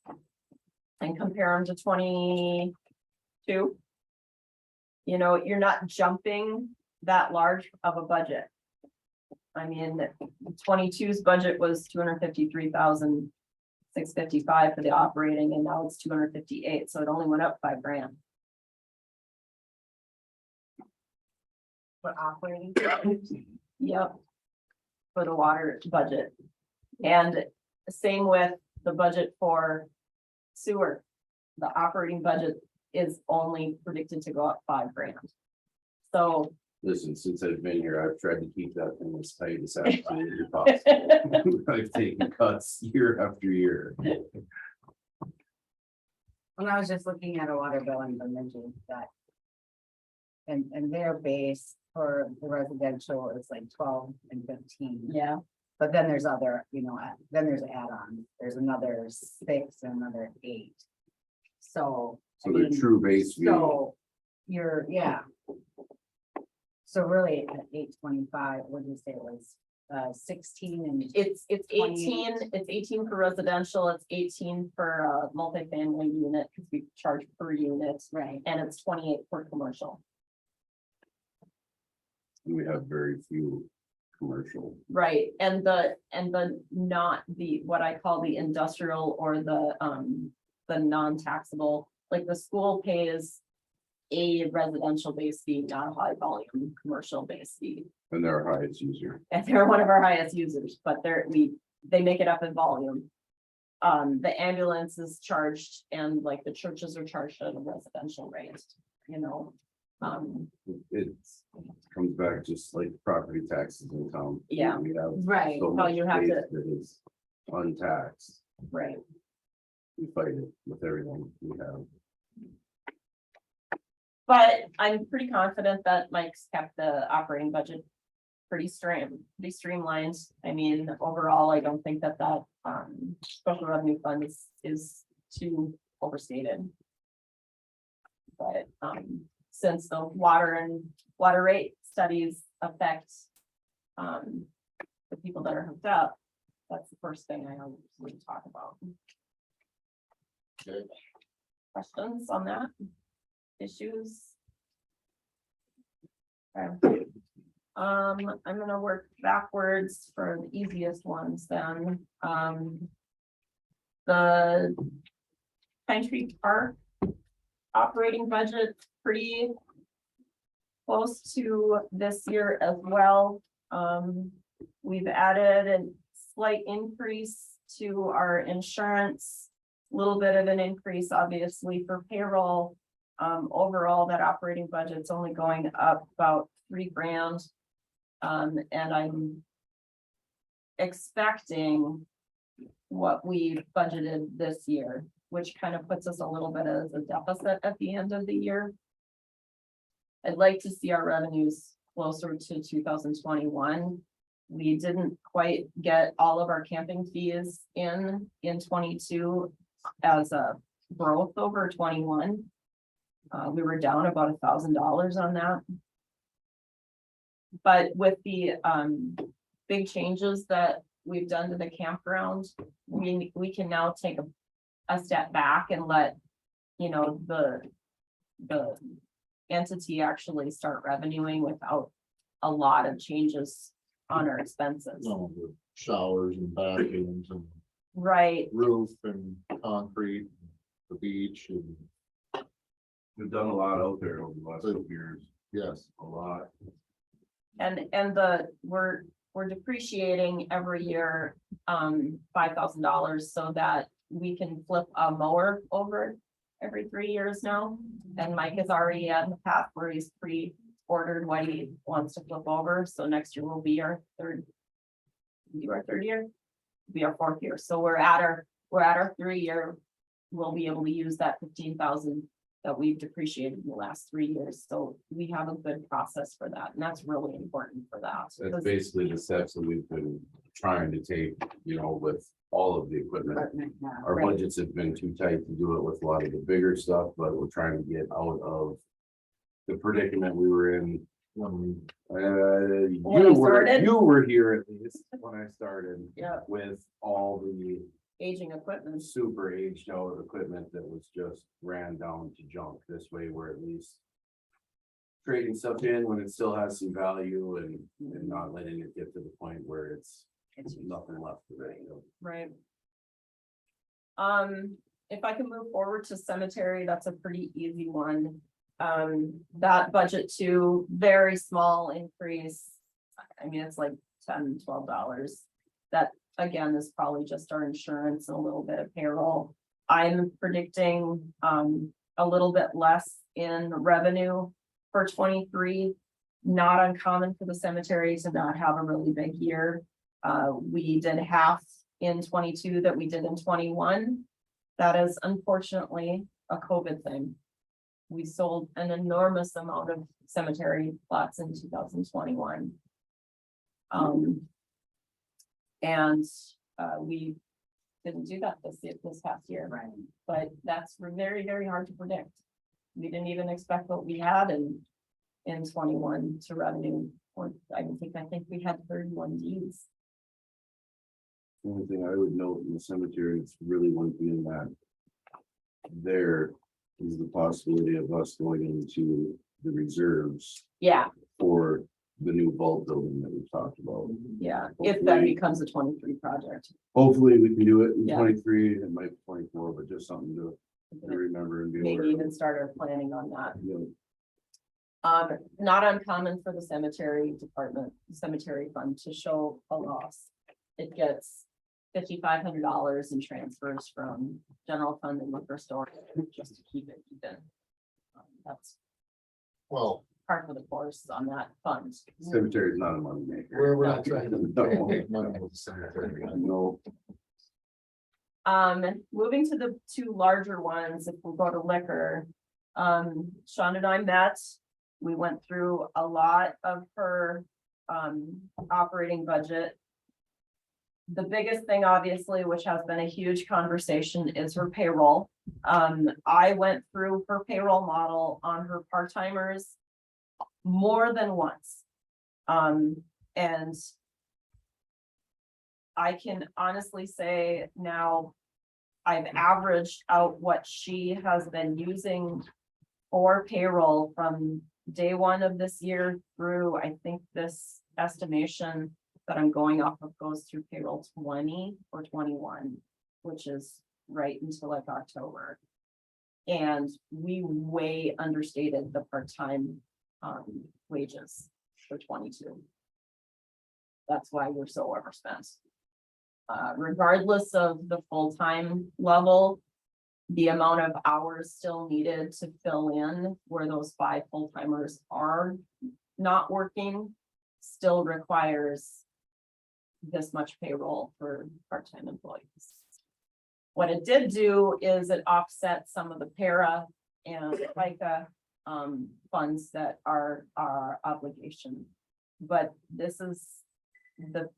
and compare them to 22, you know, you're not jumping that large of a budget. I mean, 22's budget was 253,655 for the operating, and now it's 258, so it only went up $5,000. For operating. Yep. For the water budget. And same with the budget for sewer. The operating budget is only predicted to go up $5,000. So. Listen, since I've been here, I've tried to keep that thing as tight as absolutely possible. I've taken cuts year after year. When I was just looking at a water bill and mentioned that. And their base for the residential is like 12 and 15. Yeah, But then there's other, you know, then there's add-on, there's another 6 and another 8. So. So the true base fee, So you're, yeah. So really at 825, what did you say it was, 16 and it's 28. it's 18 for residential, it's 18 for multifamily unit, because we charge per unit, right, and it's 28 for commercial. and we have very few commercial. Right, and the not the, what I call the industrial or the non-taxable, like the school pays a residential base fee, not a high volume commercial base fee. And they're our highest user. And they're one of our highest users, but they make it up in volume. The ambulance is charged, and like the churches are charged at a residential rate, you know. It comes back just like property taxes in town. Yeah. We have right, so How much you have base to- that is untaxed. Right. We fight it with everything we have. But I'm pretty confident that Mike's kept the operating budget pretty streamlined. I mean, overall, I don't think that special revenue fund is too overstated. But since the water rate studies affect the people that are hooked up, That's the first thing I would talk about. Okay. Questions on that? Issues? Okay. I'm gonna work backwards for the easiest ones then. The Pine Tree Park operating budget, pretty close to this year as well. We've added a slight increase to our insurance, a little bit of an increase, obviously, for payroll. Overall, that operating budget's only going up about $3,000. And I'm expecting what we budgeted this year, which kind of puts us a little bit as a deficit at the end of the year. I'd like to see our revenues closer to 2021. We didn't quite get all of our camping fees in 22 as a growth over 21. We were down about $1,000 on that. But with the big changes that we've done to the campground, we can now take a step back and let, you know, the entity actually start revenuing without a lot of changes on our expenses. No, the showers and bathrooms and Right, roof and concrete, the beach and, We've done a lot out there over the last couple years, yes. a lot. and we're depreciating every year, $5,000 so that we can flip a mower over every 3 years now. And Mike is already on the path where he's pre-ordered what he wants to flip over, so next year will be our third year, be our fourth year, so we're at our 3 year. We'll be able to use that 15,000 that we've depreciated in the last 3 years, so we have a good process for that, and that's really important for that. That's basically the steps that we've been trying to take, you know, with all of the equipment. Our Right. budgets have been too tight to do it with a lot of the bigger stuff, but we're trying to get out of the predicament we were in. When When I started? You were here at least when I started. Yeah. With all the Aging equipment, super aged out equipment that was just ran down to junk. This way, we're at least trading stuff in when it still has some value and not letting it get to the point where it's nothing left of it. right? If I can move forward to cemetery, that's a pretty easy one. That budget too, very small increase. I mean, it's like $10, $12. That again is probably just our insurance and a little bit of payroll. I'm predicting a little bit less in revenue for 23. Not uncommon for the cemetery to not have a really big year. We did half in 22 that we did in 21. That is unfortunately a COVID thing. We sold an enormous amount of cemetery plots in 2021. And we didn't do that this past year, right? But that's very, very hard to predict. We didn't even expect what we had in 21 to revenue, or I think we had 31 deeds. The only thing I would note in the cemetery, it's really one thing that there is the possibility of us going into the reserves Yeah, for the new vault building that we've talked about. yeah, if that becomes a 23 project. Hopefully, we can do it in Yeah. 23, it might be 24, but just something to remember and be aware Maybe of. even start our planning on that. You Not uncommon for the cemetery department, cemetery fund to show a loss. It gets $5,500 in transfers from general fund and liquor store just to keep it even. That's well, part of the course on that fund. know, cemetery is not a money maker. we're not trying to make money with the cemetery. No, Moving to the two larger ones, if we go to liquor. Sean and I met, we went through a lot of her operating budget. The biggest thing, obviously, which has been a huge conversation, is her payroll. I went through her payroll model on her part-timers more than once. And I can honestly say now, I've averaged out what she has been using for payroll from day one of this year through, I think this estimation that I'm going off of goes through payroll 20 or 21, which is right until like October. And we way understated the part-time wages for 22. That's why we're so overspent. Regardless of the full-time level, the amount of hours still needed to fill in where those 5 full-timers are not working still requires this much payroll for part-time employees. What it did do is it offset some of the para and FICA funds that are our obligation. But this is the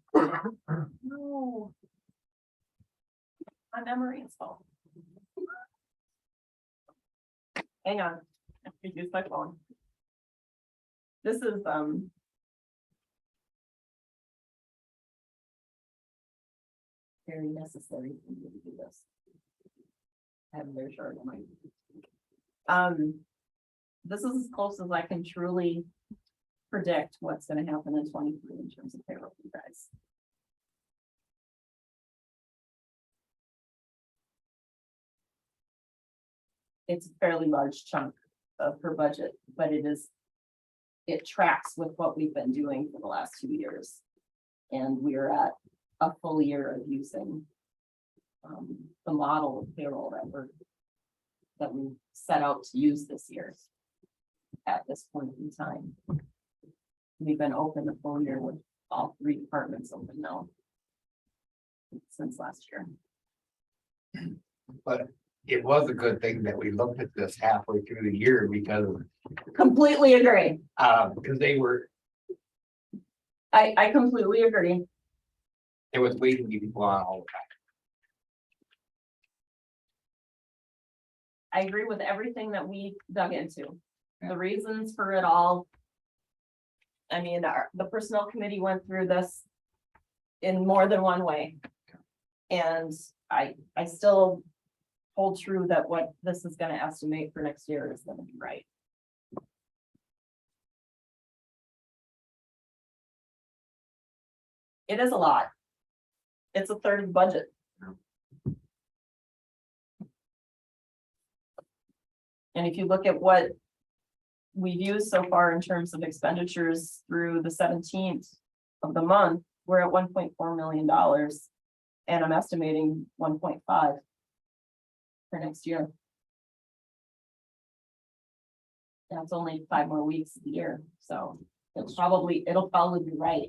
no. My memory is full. Hang on, I have to use my phone. This is very necessary for me to do this. I have a very short mind. This is as close as I can truly predict what's gonna happen in 23 in terms of payroll, you guys. It's a fairly large chunk of her budget, but it tracks with what we've been doing for the last 2 years. And we're at a full year of using the model of payroll that we set out to use this year. At this point in time. We've been open a full year with all 3 departments open now. Since last year. But it was a good thing that we looked at this halfway through the year because, Completely agree. because they were, I completely agree. it was waiting people on all the time. I agree with everything that we dug into. The reasons for it all. I mean, the personnel committee went through this in more than one way. And I still hold true that what this is gonna estimate for next year is gonna be right. It is a lot. It's a third of the budget. And if you look at what we've used so far in terms of expenditures through the 17th of the month, we're at $1.4 million. And I'm estimating 1.5 for next year. That's only 5 more weeks of the year, so it'll probably be right.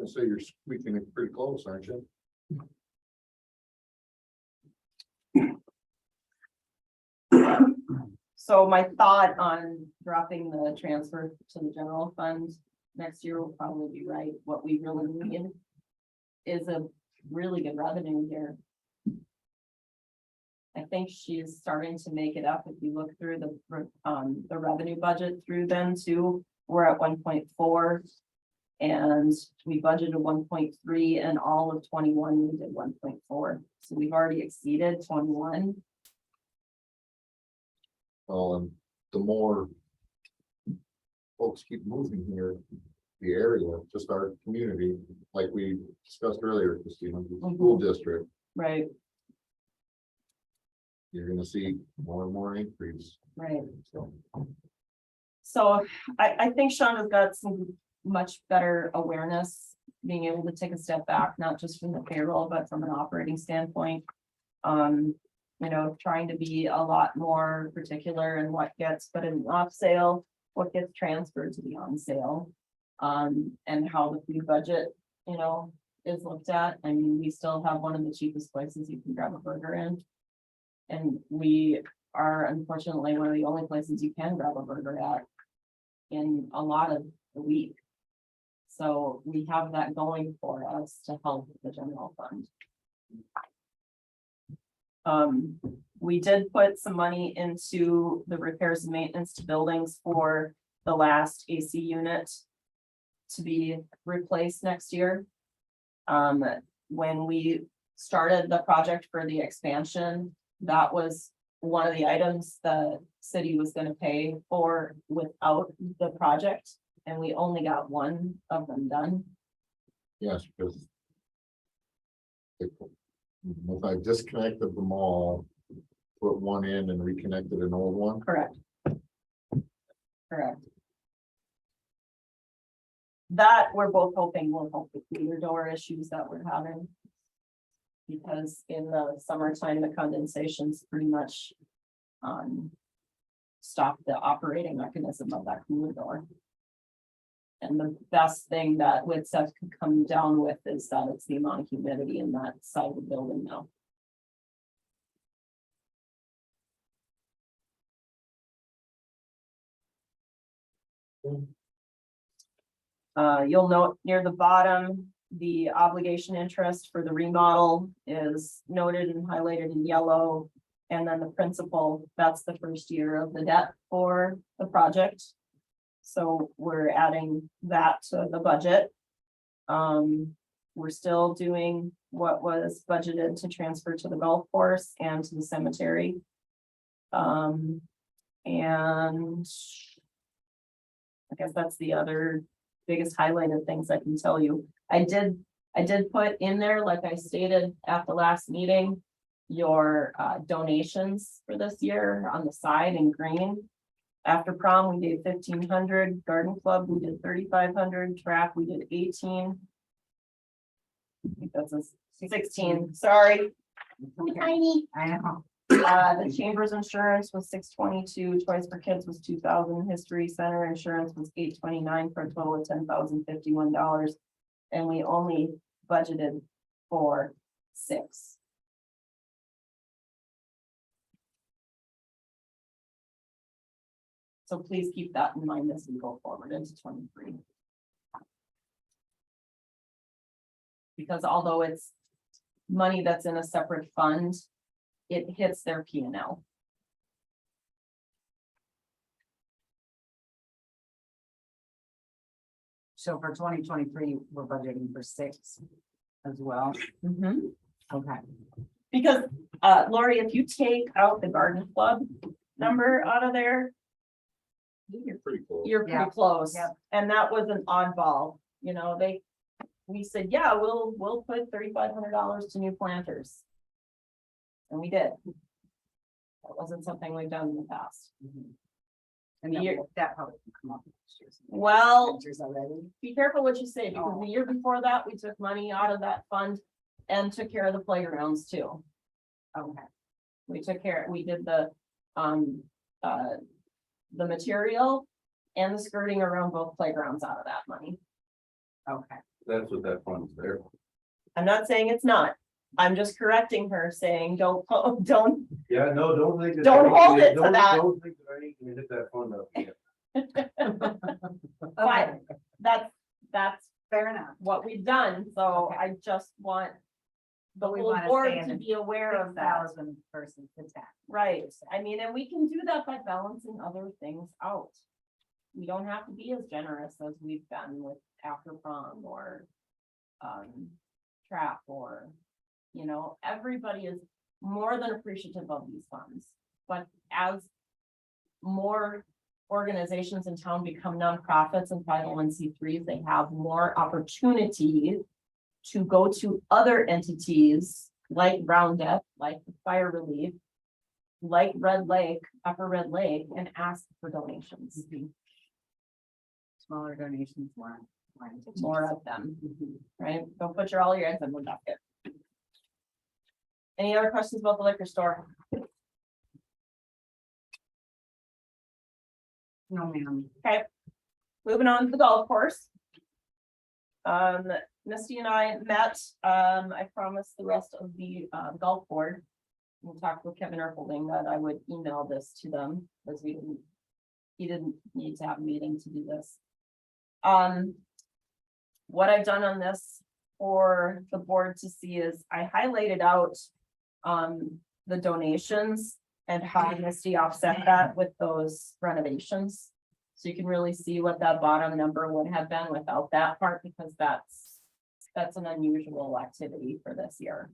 So you're squeaking it pretty close, aren't you? So my thought on dropping the transfer to the general fund next year will probably be right. What we really need is a really good revenue year. I think she's starting to make it up. If you look through the revenue budget through then too, we're at 1.4. And we budgeted 1.3 and all of 21, we did 1.4. So we've already exceeded 21. And the more folks keep moving here, the area, just our community, like we discussed earlier, Christina, the school district, Right, you're gonna see more and more increase. right. So So I think Shonda's got some much better awareness, being able to take a step back, not just from the payroll, but from an operating standpoint. You know, trying to be a lot more particular in what gets put in off sale, what gets transferred to the on sale. And how the food budget, you know, is looked at. I mean, we still have one of the cheapest places you can grab a burger in. And we are unfortunately one of the only places you can grab a burger at in a lot of the week. So we have that going for us to help the general fund. We did put some money into the repairs and maintenance to buildings for the last AC unit to be replaced next year. when we started the project for the expansion, that was one of the items the city was gonna pay for without the project. And we only got one of them done. Yes, because. If I disconnected them all, put one in and reconnected an old one, Correct. Correct. That we're both hoping will help with the meter door issues that we're having. Because in the summertime, the condensation's pretty much stop the operating mechanism of that cooler door. And the best thing that WITSEF could come down with is that it's the amount of humidity in that side of the building now. You'll note near the bottom, the obligation interest for the remodel is noted and highlighted in yellow. And then the principal, that's the first year of the debt for the project. So we're adding that to the budget. We're still doing what was budgeted to transfer to the golf course and to the cemetery. And I guess that's the other biggest highlighted things I can tell you. I did put in there, like I stated at the last meeting, your donations for this year on the side in green. After prom, we did 1,500, garden club, we did 3,500, track, we did 18. I think that's a 16, sorry. Tiny. I know. The chamber's insurance was 622, Toys for Kids was 2,000, History Center insurance was 829 for a total of $10,051. And we only budgeted for 6. So please keep that in mind as we go forward into 23. Because although it's money that's in a separate fund, it hits their P&L. So for 2023, we're budgeting for 6 as well. Okay. Because, Lori, if you take out the garden club number out of there, you're pretty close. you're Yeah. pretty close. Yep. And that was an oddball, you know, we said, yeah, we'll put $3,500 to new planters. And we did. That wasn't something we've done in the past. And that probably can come up. next year. Well, Planters already. be careful what you say, because the year before that, we took money out of that fund and took care of the playgrounds too. Okay. We took care, we did the material and the skirting around both playgrounds out of that money. Okay. That's what that fund's there. I'm not saying it's not. I'm just correcting her, saying, don't. Yeah, no, don't think. Don't hold it to that. Don't think that I ain't gonna hit that fund up yet. But that's Fair enough. what we've done, so Okay. I just want the We whole wanna board stay in to the be aware of that. 6,000 versus the 10. Right, I mean, and we can do that by balancing other things out. We don't have to be as generous as we've been with after prom or trap or, you know, everybody is more than appreciative of these funds. But as more organizations in town become nonprofits and 501c3s, they have more opportunity to go to other entities like Roundup, like the Fire Relief, like Red Lake, Upper Red Lake, and ask for donations, Smaller donations, more. more of them, right? Don't put all your eggs in one basket. Any other questions about the liquor store? No, ma'am. Okay, moving on to the golf course. Misty and I met, I promised the rest of the golf board. We talked with Kevin Erfolding that I would email this to them, because he didn't need to have a meeting to do this. What I've done on this for the board to see is I highlighted out the donations and how Misty offset that with those renovations. So you can really see what that bottom number would have been without that part, because that's that's an unusual activity for this year.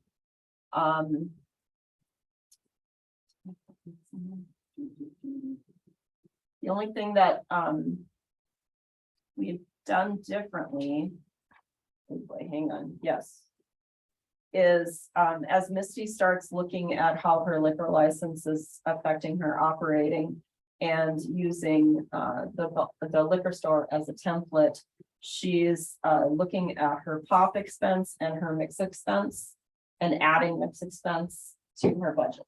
The only thing that, we've done differently. Oh boy, hang on, yes. Is, as Misty starts looking at how her liquor license is affecting her operating and using, the liquor store as a template, she's, looking at her pop expense and her mix expense and adding mix expense to her budget.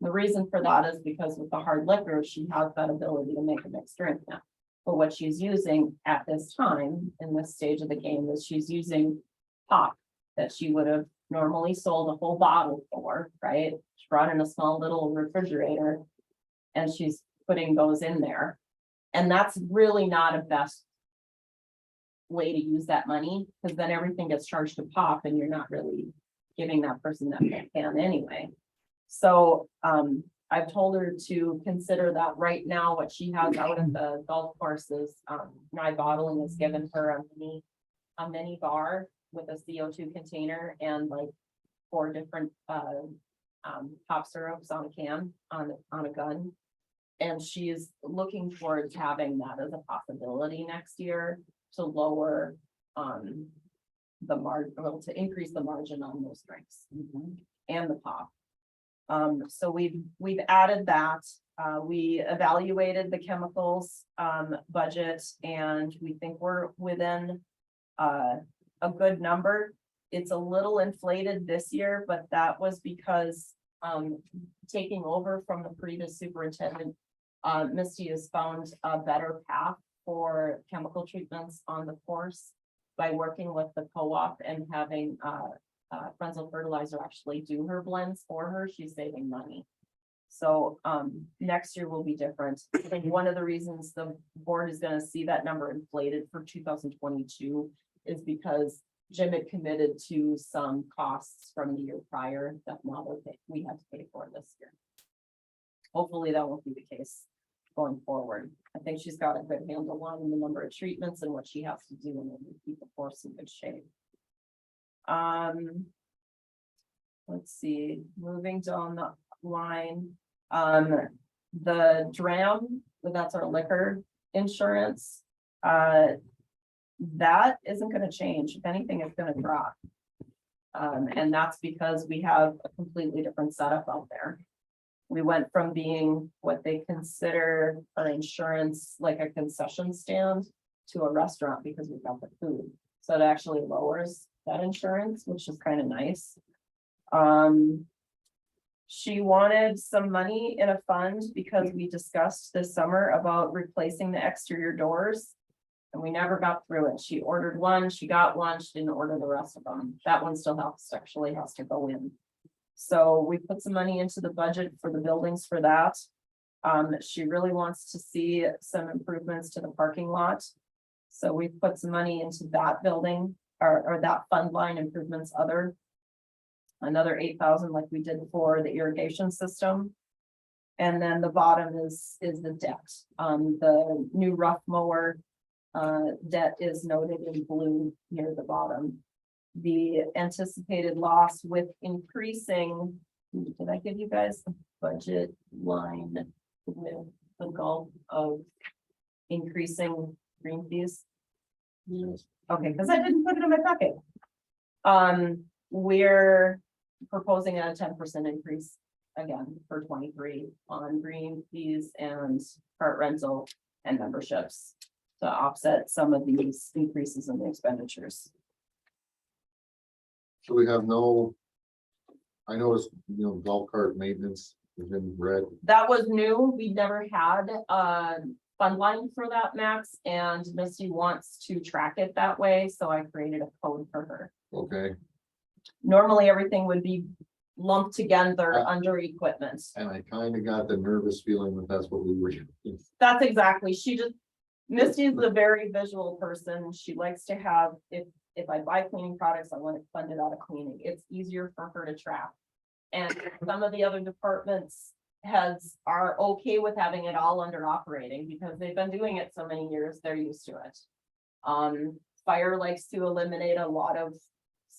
The reason for that is because with the hard liquor, she has that ability to make a mixed drink now. But what she's using at this time, in this stage of the game, is she's using pop that she would have normally sold a whole bottle for, right? She brought in a small little refrigerator and she's putting those in there. And that's really not a best way to use that money, because then everything gets charged to pop and you're not really giving that person that can anyway. So, I've told her to consider that right now, what she has out at the golf courses, Nye Bottling has given her a mini bar with a CO2 container and like 4 different, pop syrups on a can, on a gun. And she's looking towards having that as a possibility next year to lower, the margin, well, to increase the margin on those drinks and the pop. So we've added that, we evaluated the chemicals, budget, and we think we're within, a good number. It's a little inflated this year, but that was because, taking over from the previous superintendent, Misty has found a better path for chemical treatments on the course by working with the co-op and having, Frenzel Fertilizer actually do her blends for her. She's saving money. So, next year will be different. I think one of the reasons the board is gonna see that number inflated for 2022 is because Jim had committed to some costs from the year prior that now we have to pay for this year. Hopefully that won't be the case going forward. I think she's got a good handle on the number of treatments and what she has to do in order to keep the course in good shape. Let's see, moving down the line, the DRAM, that's our liquor insurance. That isn't gonna change. If anything, it's gonna drop. And that's because we have a completely different setup out there. We went from being what they consider our insurance, like a concession stand, to a restaurant because we've got the food. So it actually lowers that insurance, which is kind of nice. She wanted some money in a fund because we discussed this summer about replacing the exterior doors. And we never got through it. She ordered one, she got one, she didn't order the rest of them. That one still actually has to go in. So we put some money into the budget for the buildings for that. She really wants to see some improvements to the parking lot. So we put some money into that building or that fund line improvements, another 8,000 like we did for the irrigation system. And then the bottom is the debt. The new rough mower debt is noted in blue near the bottom. The anticipated loss with increasing, did I give you guys the budget line with the goal of increasing green fees? Yes. Okay, because I didn't put it in my packet. We're proposing a 10% increase again for 23 on green fees and cart rental and memberships to offset some of these increases in the expenditures. So we have no, I noticed, golf cart maintenance is in red. That was new. We never had a fund line for that, Max, and Misty wants to track it that way, so I created a code for her. Okay, Normally, everything would be lumped together under equipment. and I kind of got the nervous feeling that that's what we were doing. That's exactly, Misty is a very visual person. She likes to have, if I buy cleaning products, I want it funded out of cleaning. It's easier for her to track. And some of the other departments heads are okay with having it all under operating because they've been doing it so many years, they're used to it. Fire likes to eliminate a lot of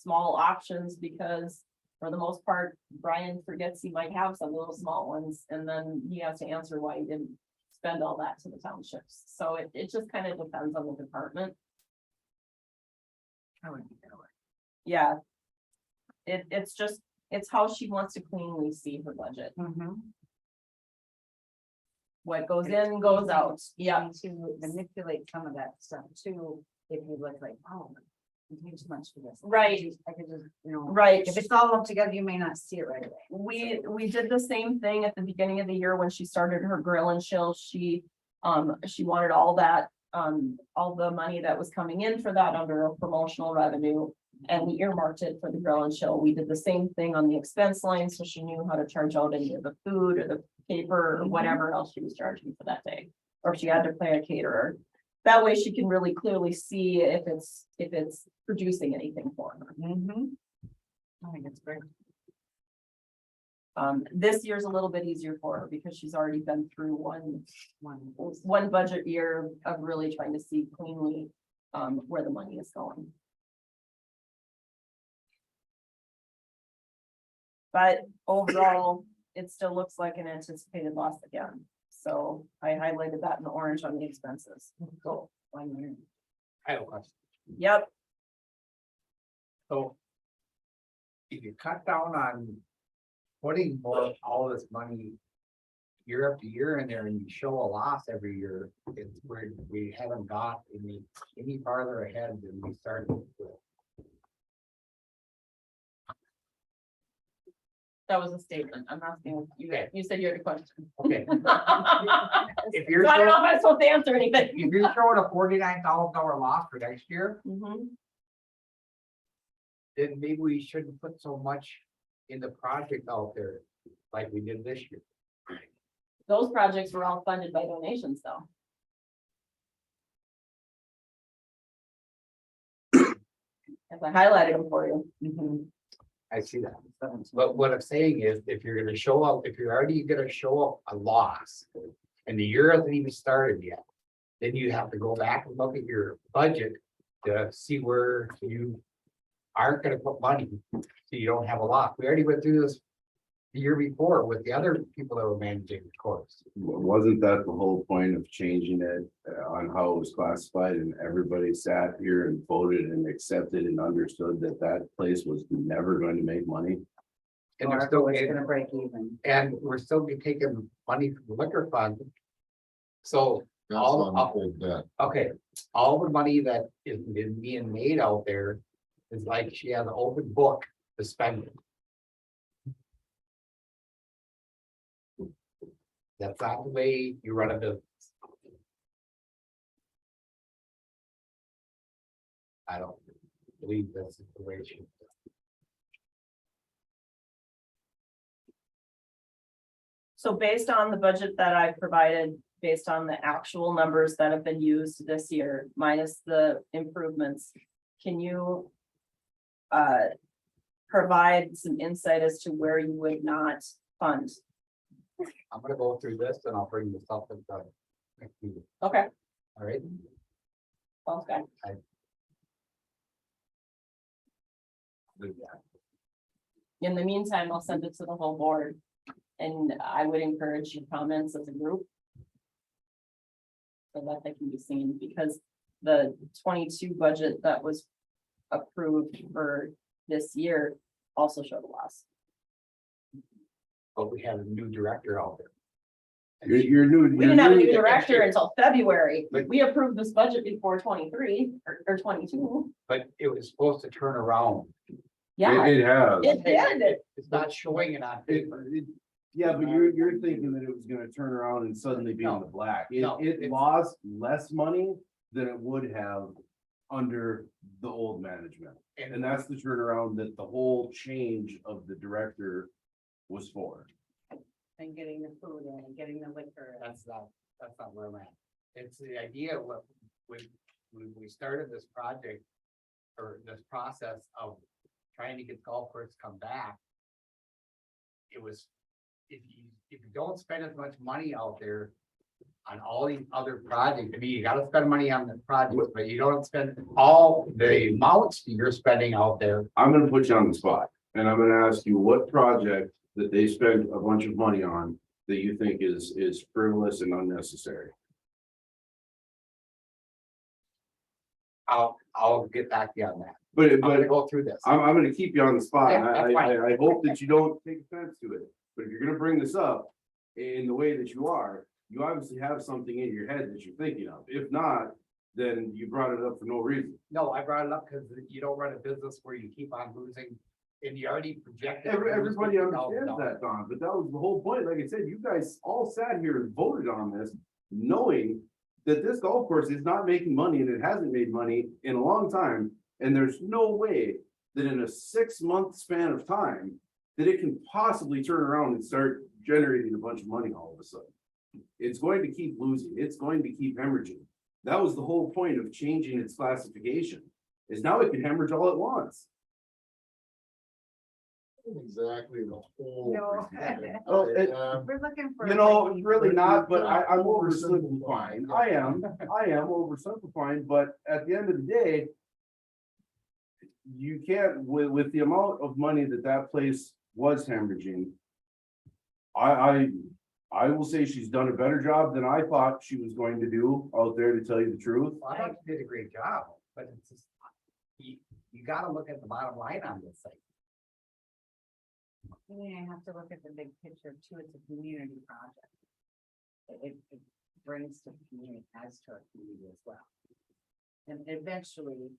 small options because for the most part, Brian forgets he might have some little small ones and then he has to answer why he didn't spend all that to the townships. So it just kind of depends on the department. I would be that way. Yeah. It's just, it's how she wants to cleanly see her budget. What goes in, goes out. Yeah. To manipulate some of that stuff too, if you look like, oh, I'm paying too much for this. Right. I could just, you know, Right. if it's all up together, you may not see it right away. We did the same thing at the beginning of the year when she started her grill and chill. She wanted all that, all the money that was coming in for that under a promotional revenue. And we earmarked it for the grill and chill. We did the same thing on the expense line, so she knew how to charge out any of the food or the paper or whatever else she was charging for that day. Or if she had to pay a caterer. That way she can really clearly see if it's producing anything for her. I think it's great. This year's a little bit easier for her because she's already been through one budget year of really trying to see cleanly where the money is going. But overall, it still looks like an anticipated loss again. So I highlighted that in orange on the expenses. So, I have a question. Yep, So. If you cut down on putting more, all this money. Year after year in there and you show a loss every year, it's where we haven't got any farther ahead than we started with. that was a statement. I'm asking you, you said you had a question. Okay. So I If you're don't know showing, if I'm supposed to answer anything. if you're showing a $49,000 loss for next year, Mhm. then maybe we shouldn't put so much in the project out there like we did this year. Those projects were all funded by donations though. As I highlighted them for you. I see that. But what I'm saying is, if you're gonna show up, if you're already gonna show up a loss. And the year hasn't even started yet. Then you have to go back and look at your budget to see where you. Aren't gonna put money, so you don't have a loss. We already went through this. The year before with the other people that were managing the course. Wasn't that the whole point of changing it on how it was classified and everybody sat here and voted and accepted and understood that that place was never going to make money? And Or they're if still, it's gonna break even. and we're still be taking money from the liquor fund. So, That's all, on old debt. okay, all the money that is being made out there. Is like she has an open book to spend it. That's not the way you run a business. I don't believe that's the way it should. So based on the budget that I provided, based on the actual numbers that have been used this year, minus the improvements, can you provide some insight as to where you would not fund? I'm gonna go through this and I'll bring this up at the next meeting, Okay, all right? sounds good. In the meantime, I'll send it to the whole board. And I would encourage your comments as a group. So that they can be seen, because the 22 budget that was approved for this year also showed a loss. But we have a new director out there. You're new. We didn't have a new director until February. But- We approved this budget before 23 or 22. But it was supposed to turn around. Yeah, It has. it did. It's not showing it on paper. Yeah, but you're thinking that it was gonna turn around and suddenly be in the black. No, It it's- lost less money than it would have under the old management. And that's the turnaround that the whole change of the director was for. And getting the food in and getting the liquor. That's not where I'm at. It's the idea of what, when we started this project. Or this process of trying to get golf course to come back. It was, if you don't spend as much money out there. on all these other projects. I mean, you gotta spend money on the projects, but you don't spend all the amounts you're spending out there. I'm gonna put you on the spot, and I'm gonna ask you what project that they spent a bunch of money on that you think is frivolous and unnecessary. I'll get back to you on that. But, I'm gonna go through this. I'm gonna keep you on the spot. Yeah, that's fine. I hope that you don't take offense to it, but if you're gonna bring this up in the way that you are, you obviously have something in your head that you're thinking of. If not, then you brought it up for no reason. No, I brought it up because you don't run a business where you keep on losing and you already projected. to lose Everybody $50,000. understands that, Don, but that was the whole point. Like I said, you guys all sat here and voted on this, knowing that this golf course is not making money and it hasn't made money in a long time. And there's no way that in a 6-month span of time that it can possibly turn around and start generating a bunch of money all of a sudden. It's going to keep losing. It's going to keep hemorrhaging. That was the whole point of changing its classification, is now it can hemorrhage all at once. Exactly the whole. No. Oh, it- We're looking for. You know, really not, but I'm oversimplifying. I am oversimplifying, but at the end of the day, you can't, with the amount of money that place was hemorrhaging, I will say she's done a better job than I thought she was going to do out there, to tell you the truth. Well, I thought you did a great job, but it's just, you gotta look at the bottom line on this thing. I mean, I have to look at the big picture too. It's a community project. It brings to the community, as to our community as well. And eventually,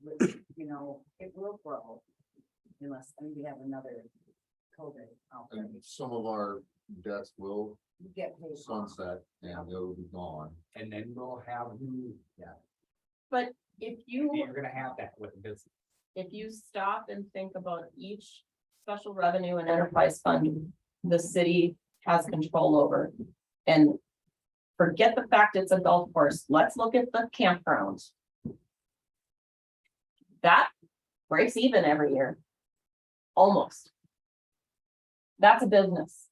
you know, it will grow unless we have another COVID outbreak. And some of our debts will You get paid off. sunset and they'll be gone. And then we'll have new, yeah, But if you. you're gonna have that with the business. If you stop and think about each special revenue and enterprise fund the city has control over. And forget the fact it's a golf course, let's look at the campground. That breaks even every year. Almost. That's a business.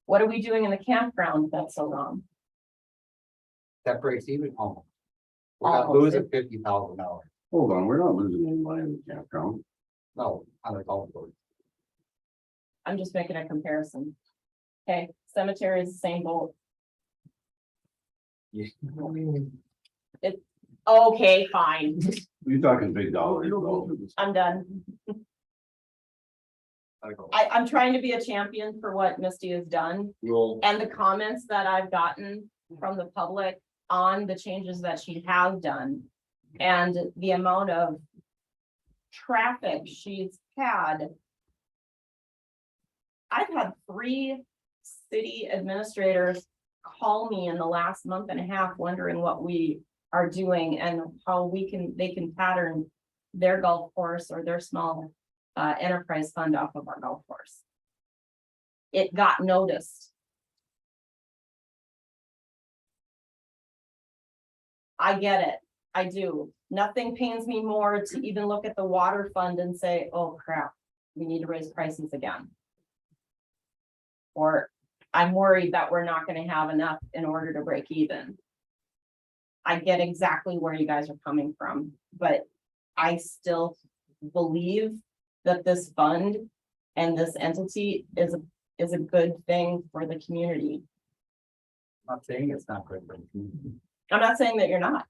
What are we doing in the campground that's so wrong? That breaks even almost. We're not Almost. losing $50,000. Hold on, we're not losing any money in the campground. No, on the golf course. I'm just making a comparison. Okay, cemetery is the same boat. Yeah. Okay, fine, You're talking big dollars, though. I'm done. I'm trying to be a champion for what Misty has done We'll, and the comments that I've gotten from the public on the changes that she has done. And the amount of traffic she's had. I've had 3 city administrators call me in the last month and a half wondering what we are doing and how they can pattern their golf course or their small enterprise fund off of our golf course. It got noticed. I get it. I do. Nothing pains me more to even look at the water fund and say, oh crap, we need to raise prices again. Or I'm worried that we're not gonna have enough in order to break even. I get exactly where you guys are coming from, but I still believe that this fund and this entity is a good thing for the community. I'm not saying it's not good for the community. I'm not saying that you're not.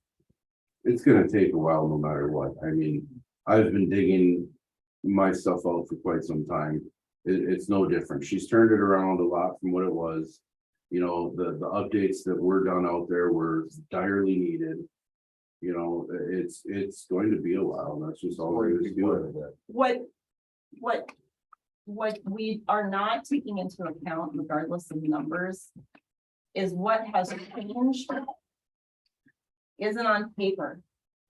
It's gonna take a while, no matter what. I mean, I've been digging my stuff out for quite some time. It's no different. She's turned it around a lot from what it was. You know, the updates that were done out there were direly needed. You know, it's going to be a while. That's just all there is to it. What we are not taking into account, regardless of numbers, is what has changed. Isn't on paper.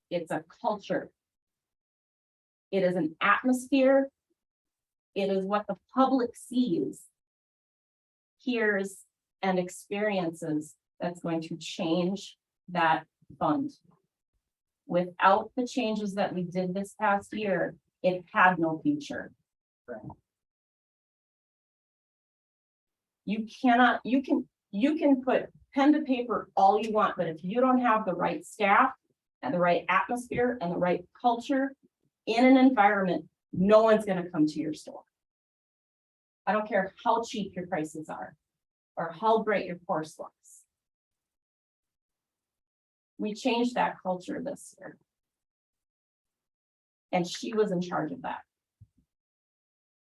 It's a culture. It is an atmosphere. It is what the public sees, hears, and experiences that's going to change that fund. Without the changes that we did this past year, it had no future. You cannot, you can put pen to paper all you want, but if you don't have the right staff and the right atmosphere and the right culture in an environment, no one's gonna come to your store. I don't care how cheap your prices are or how great your course looks. We changed that culture this year. And she was in charge of that.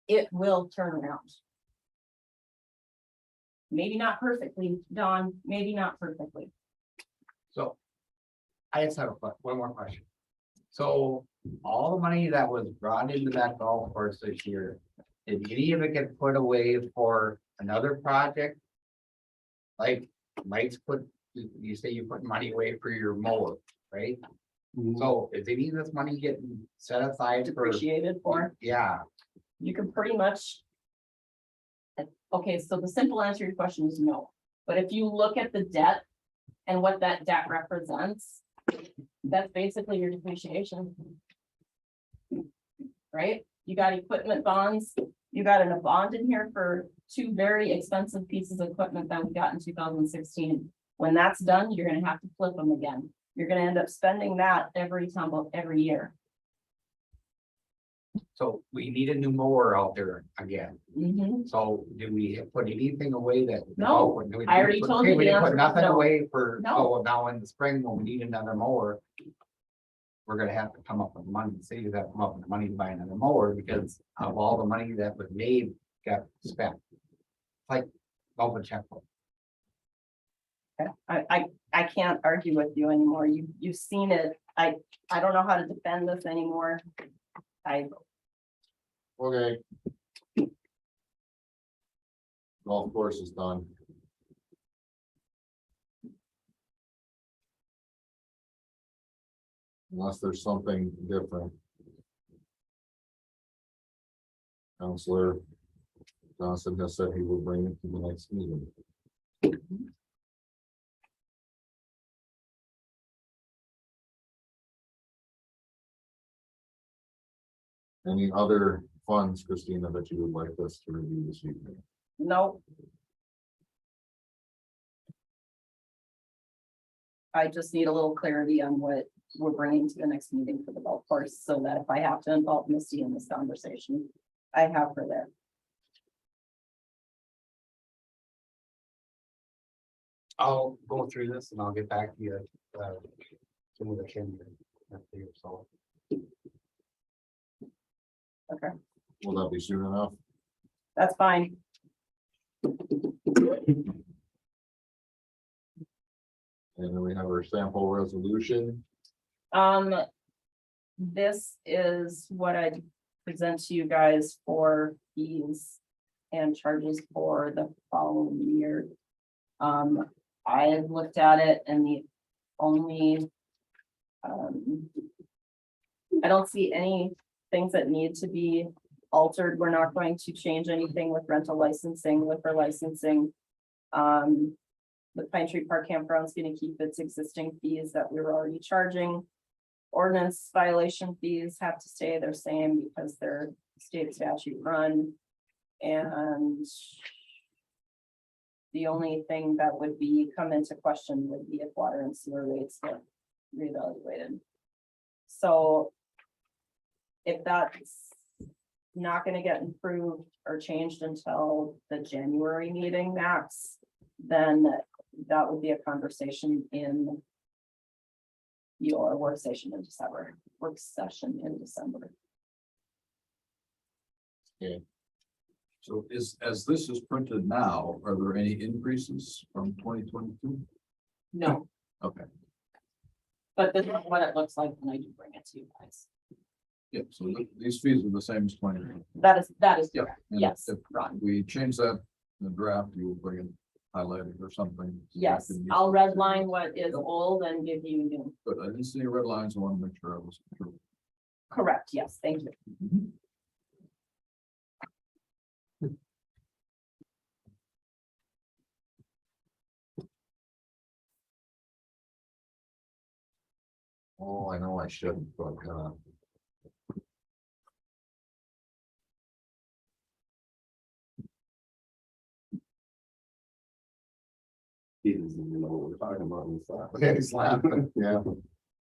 It will turn around. Maybe not perfectly, Dawn, maybe not perfectly. So. I just have one more question. So all the money that was brought into that golf course this year, did any of it get put away for another project? Like Mike's you say you put money away for your mower, right? So is any of this money getting set aside for, Appreciated for, yeah, you can pretty much. Okay, so the simple answer to your question is no, but if you look at the debt and what that debt represents, that's basically your depreciation. Right? You got equipment bonds, you got a bond in here for 2 very expensive pieces of equipment that we got in 2016. When that's done, you're gonna have to flip them again. You're gonna end up spending that every year. so we need a new mower out there again. Mhm. So do we put anything away that? No, do we- I already told okay, you we the didn't put answer is nothing no. away for, No. so now in the spring, when we need another mower. We're gonna have to come up with money, cities have to come up with money to buy another mower because of all the money that was made got spent. Like, open checkbook. I can't argue with you anymore. You've seen it. I don't know how to defend this anymore. Okay. Golf course is done. Unless there's something different. Counselor Johnson has said he will bring it to the next meeting. Any other funds, Christina, that you would like us to review this evening? No. I just need a little clarity on what we're bringing to the next meeting for the golf course, so that if I have to involve Misty in this conversation, I have her there. I'll go through this and I'll get back to you. Some of the so. Okay, Will that be soon enough? that's fine. And then we have our sample resolution. This is what I present to you guys for fees and charges for the following year. I have looked at it and the only, I don't see any things that need to be altered. We're not going to change anything with rental licensing, liquor licensing. The Pine Tree Park Campground is going to keep its existing fees that we were already charging. Ordinance violation fees have to stay the same because they're state statute run. And the only thing that would come into question would be if water and sewer rates get reevaluated. So if that's not gonna get improved or changed until the January meeting max, then that would be a conversation in your work session in December. So as this is printed now, are there any increases from 2022? No, Okay, but this is what it looks like when I do bring it to you guys. yeah, so these fees are the same as 20. That is Yeah. correct. And Yes, if Ron. we change that, in the draft, you will bring it highlighted or something. so Yes, we can use I'll it. redline what is old and give you new. But I didn't see any red lines. I want to make sure I was true. Correct, yes, thank you. Oh, I know I shouldn't, but, He doesn't even know what we're talking about and stuff. Yeah, he's laughing, yeah. I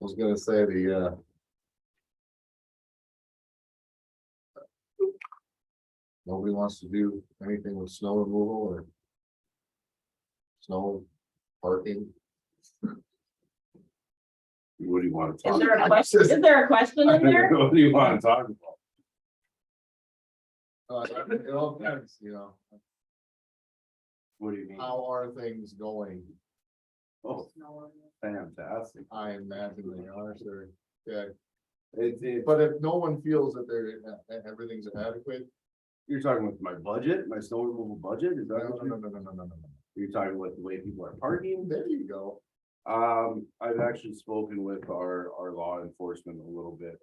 was gonna say nobody wants to do anything with snow removal or snow parking. What do you want to Is talk there a about? question? Is there a question in there? What do you want to talk about? It all depends, you know, What do you mean? how are things going? Oh, fantastic. I imagine they are, sir. Yeah, It's, but if no one feels that everything's adequate, you're talking with my budget, my snow removal budget, is no, that no, what no, no, no, no, no, no. you're talking about the way people are parking? There you go. I've actually spoken with our law enforcement a little bit,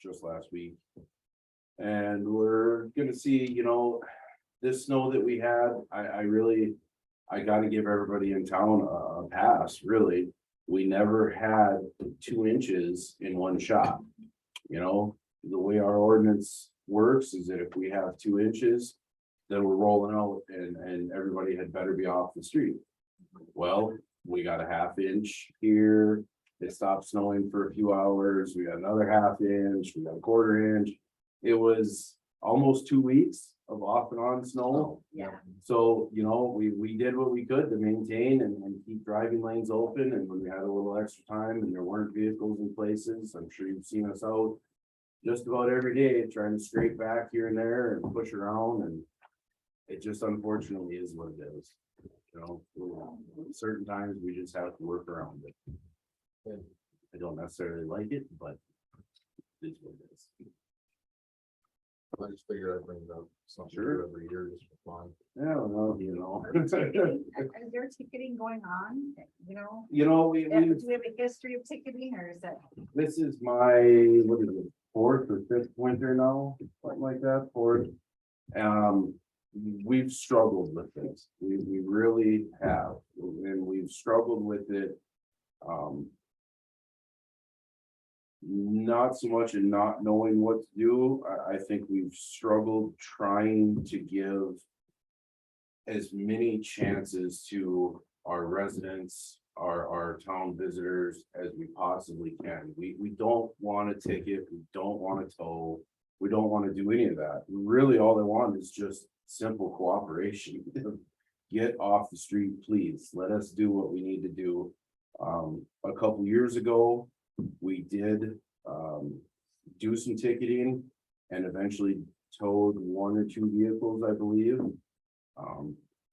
just last week. And we're gonna see, you know, this snow that we had, I gotta give everybody in town a pass, really. We never had 2 inches in one shot. You know, the way our ordinance works is that if we have 2 inches, then we're rolling out and everybody had better be off the street. Well, we got a 1/2 inch here. It stopped snowing for a few hours. We got another 1/2 inch, we got a 1/4 inch. It was almost 2 weeks of off and on snow. Yeah. So, you know, we did what we could to maintain and keep driving lanes open, and when we had a little extra time and there weren't vehicles in places, I'm sure you've seen us out. Just about every day, trying to scrape back here and there and push around, and it just unfortunately is what it is. You know, certain times we just have to work around it. I don't necessarily like it, but it's what it is. I just figured I'd bring it up something Sure. every year just for fun. Yeah, well, you know. Is there ticketing going on, you know? You know, Do we have a history of ticketing, or is that? this is my, what is it, 4th or 5th winter now, something like that, 4th. We've struggled with this, we really have, and we've struggled with it. Not so much in not knowing what to do, I think we've struggled trying to give as many chances to our residents, our town visitors as we possibly can. We don't want a ticket, we don't want to tow, we don't want to do any of that. Really, all they want is just simple cooperation. Get off the street, please. Let us do what we need to do. A couple years ago, we did do some ticketing and eventually towed 1 or 2 vehicles, I believe.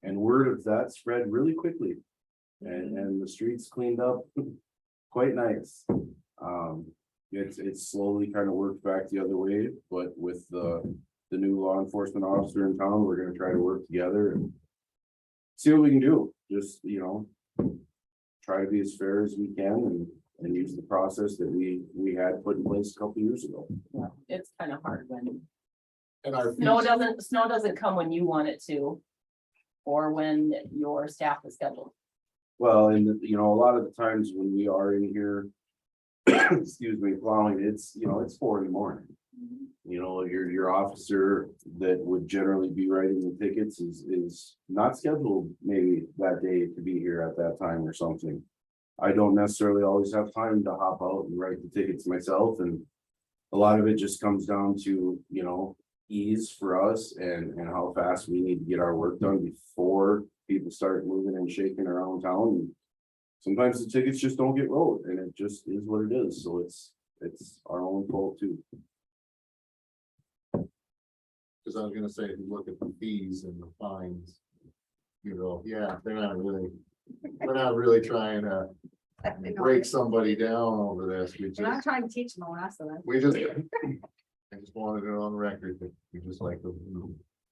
And word of that spread really quickly. And the streets cleaned up quite nice. It's slowly kind of worked back the other way, but with the new law enforcement officer in town, we're gonna try to work together and see what we can do. Just, you know, try to be as fair as we can and use the process that we had put in place a couple years ago. It's kind of hard when And our snow doesn't come when you want it to. Or when your staff is scheduled. Well, and you know, a lot of the times when we are in here, excuse me, plowing, it's, you know, it's 4 a.m. You know, your officer that would generally be writing the tickets is not scheduled maybe that day to be here at that time or something. I don't necessarily always have time to hop out and write the tickets myself, and a lot of it just comes down to, you know, ease for us and how fast we need to get our work done before people start moving and shaking around town. And sometimes the tickets just don't get rolled, and it just is what it is. So it's our own fault too. Cause I was gonna say, if you look at the fees and the fines, you know, yeah, we're not really trying to break somebody down over this. We're not trying to teach them a lesson. I just wanted it on record that we just like to.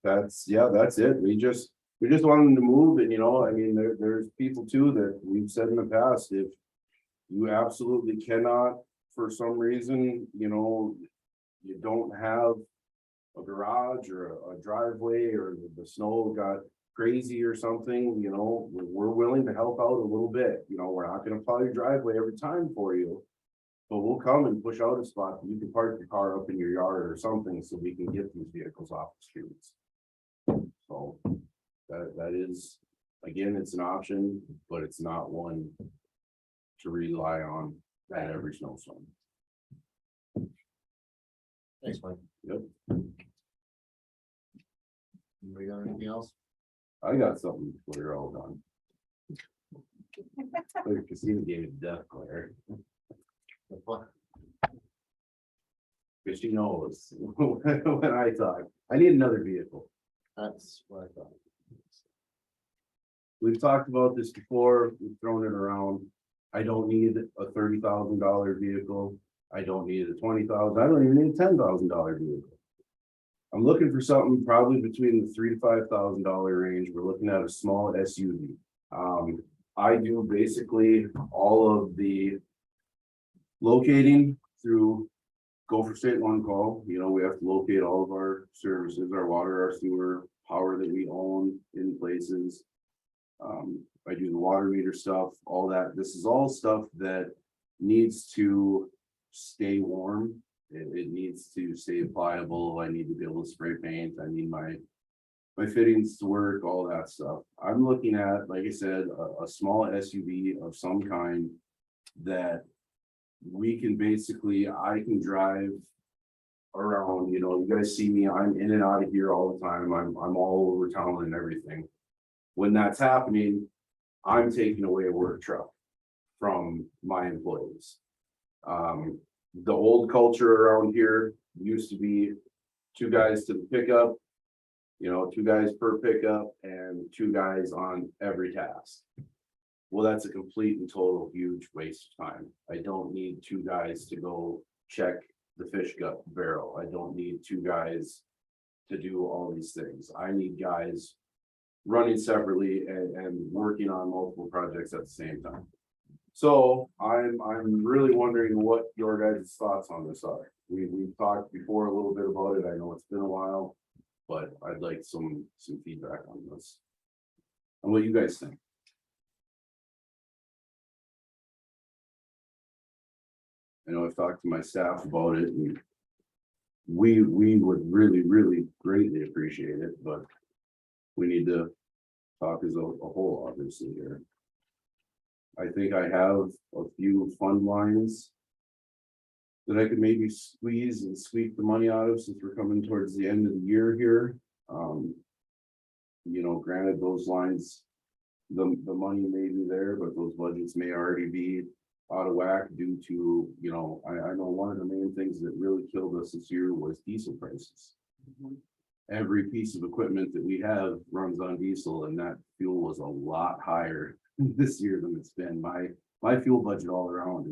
That's it. We just want them to move, and you know, I mean, there's people too that we've said in the past, if you absolutely cannot, for some reason, you know, you don't have a garage or a driveway, or the snow got crazy or something, you know, we're willing to help out a little bit. You know, we're not gonna plow your driveway every time for you, but we'll come and push out a spot that you can park your car up in your yard or something, so we can get these vehicles off the streets. So that is Again, it's an option, but it's not one to rely on at every snowstorm. Thanks, Mike. Yep. Anybody got anything else? I got something before you're all done. The casino gave me death glare, because she knows when I talk, I need another vehicle. That's what I thought. We've talked about this before, we've thrown it around. I don't need a $30,000 vehicle. I don't need a $20,000, I don't even need a $10,000 vehicle. I'm looking for something probably between the $3,000 to $5,000 range. We're looking at a small SUV. I do basically all of the locating through Gopher State One Call. You know, we have to locate all of our services, our water, our sewer, power that we own in places. I do the water meter stuff, all that. This is all stuff that needs to stay warm. It needs to stay pliable. I need to be able to spray paint. I need my fittings to work, all that stuff. I'm looking at, like I said, a small SUV of some kind that we can basically, I can drive around, you know, you guys see me, I'm in and out of here all the time. I'm all over town and everything. When that's happening, I'm taking away a work truck from my employees. The old culture around here used to be 2 guys to the pickup, you know, 2 guys per pickup and 2 guys on every task. Well, that's a complete and total huge waste of time. I don't need 2 guys to go check the fish gut barrel. I don't need 2 guys to do all these things. I need guys running separately and working on multiple projects at the same time. So I'm really wondering what your guys' thoughts on this are. We've talked before a little bit about it. I know it's been a while, but I'd like some feedback on this. And what you guys think. I know I've talked to my staff about it and we would really greatly appreciate it, but we need to talk as a whole, obviously, here. I think I have a few fund lines that I could maybe squeeze and squeak the money out of since we're coming towards the end of the year here. You know, granted, those lines, the money may be there, but those budgets may already be out of whack due to, you know, I know one of the main things that really killed us this year was diesel prices. Every piece of equipment that we have runs on diesel, and that fuel was a lot higher this year than it's been. My fuel budget all around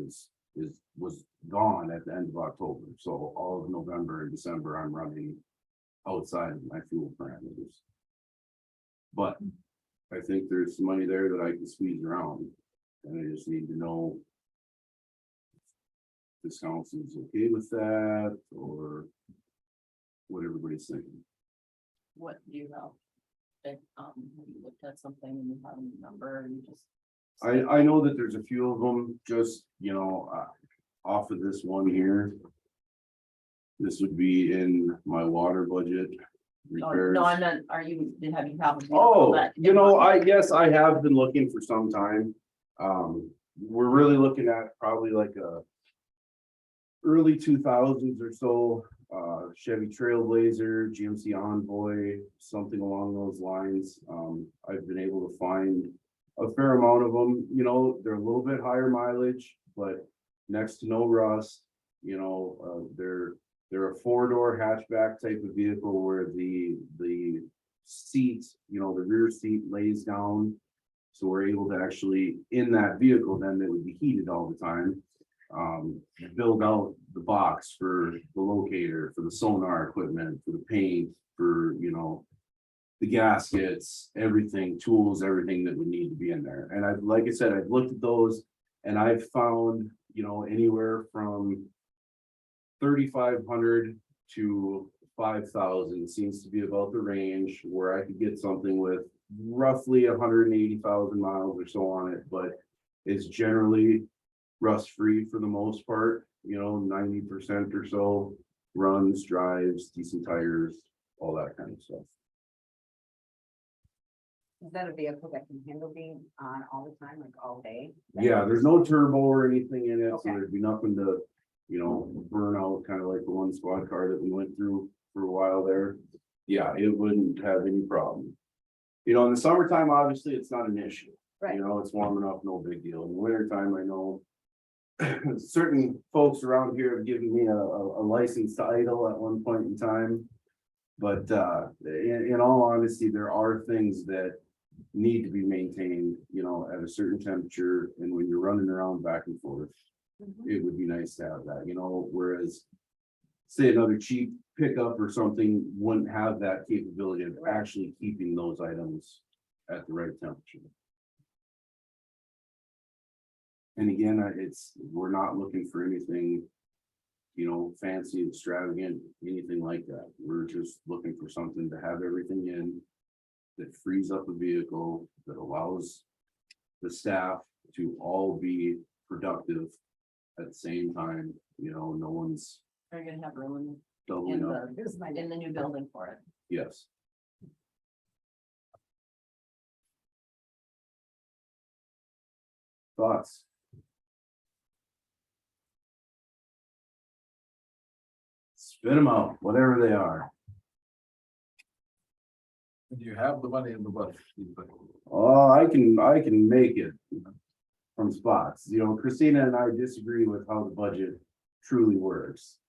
was gone at the end of October. So all of November and December, I'm running outside of my fuel parameters. But I think there's some money there that I can squeeze around, and I just need to know if this council's okay with that or what everybody's thinking. What do you have? Have you looked at something and you have a number and you just. I know that there's a few of them, just, you know, off of this one here. This would be in my water budget. Repairs. No, I'm not, have you have? a vehicle Oh, that- you know, yes, I have been looking for some time. We're really looking at probably like a early 2000s or so, Chevy Trailblazer, GMC Envoy, something along those lines. I've been able to find a fair amount of them. You know, they're a little bit higher mileage, but next to no rust. You know, they're a 4-door hatchback type of vehicle where the seat, you know, the rear seat lays down. So we're able to actually, in that vehicle, then that would be heated all the time. Build out the box for the locator, for the sonar equipment, for the paint, for, you know, the gaskets, everything, tools, everything that would need to be in there. And I've, like I said, I've looked at those and I've found, you know, anywhere from 3,500 to 5,000 seems to be about the range where I could get something with roughly 180,000 miles or so on it, but it's generally rust free for the most part, you know, 90% or so, runs, drives, decent tires, all that kind of stuff. Is that a vehicle that can handle being on all the time, like all day? Yeah, there's no turbo or anything in it, so Okay. there'd be nothing to, burn out, kind of like the one squad car that we went through for a while there. Yeah, it wouldn't have any problem. In the summertime, obviously, it's not an issue. Right. It's warm enough, no big deal. In the wintertime, I know certain folks around here have given me a license to idle at one point in time. But in all honesty, there are things that need to be maintained, at a certain temperature, and when you're running around back and forth, Mhm. it would be nice to have that, whereas say another cheap pickup or something wouldn't have that capability of Right. actually keeping those items at the right temperature. And again, we're not looking for anything, fancy, extravagant, anything like that. We're just looking for something to have everything in that frees up a vehicle, that allows the staff to all be productive at the same time, no one's Are you gonna have room in doubling up. in the new building for it? Yes. Thoughts? Spit them out, whatever they are. And you have the money in the budget. Oh, I can make it from spots. Christina and I disagree with how the budget truly works.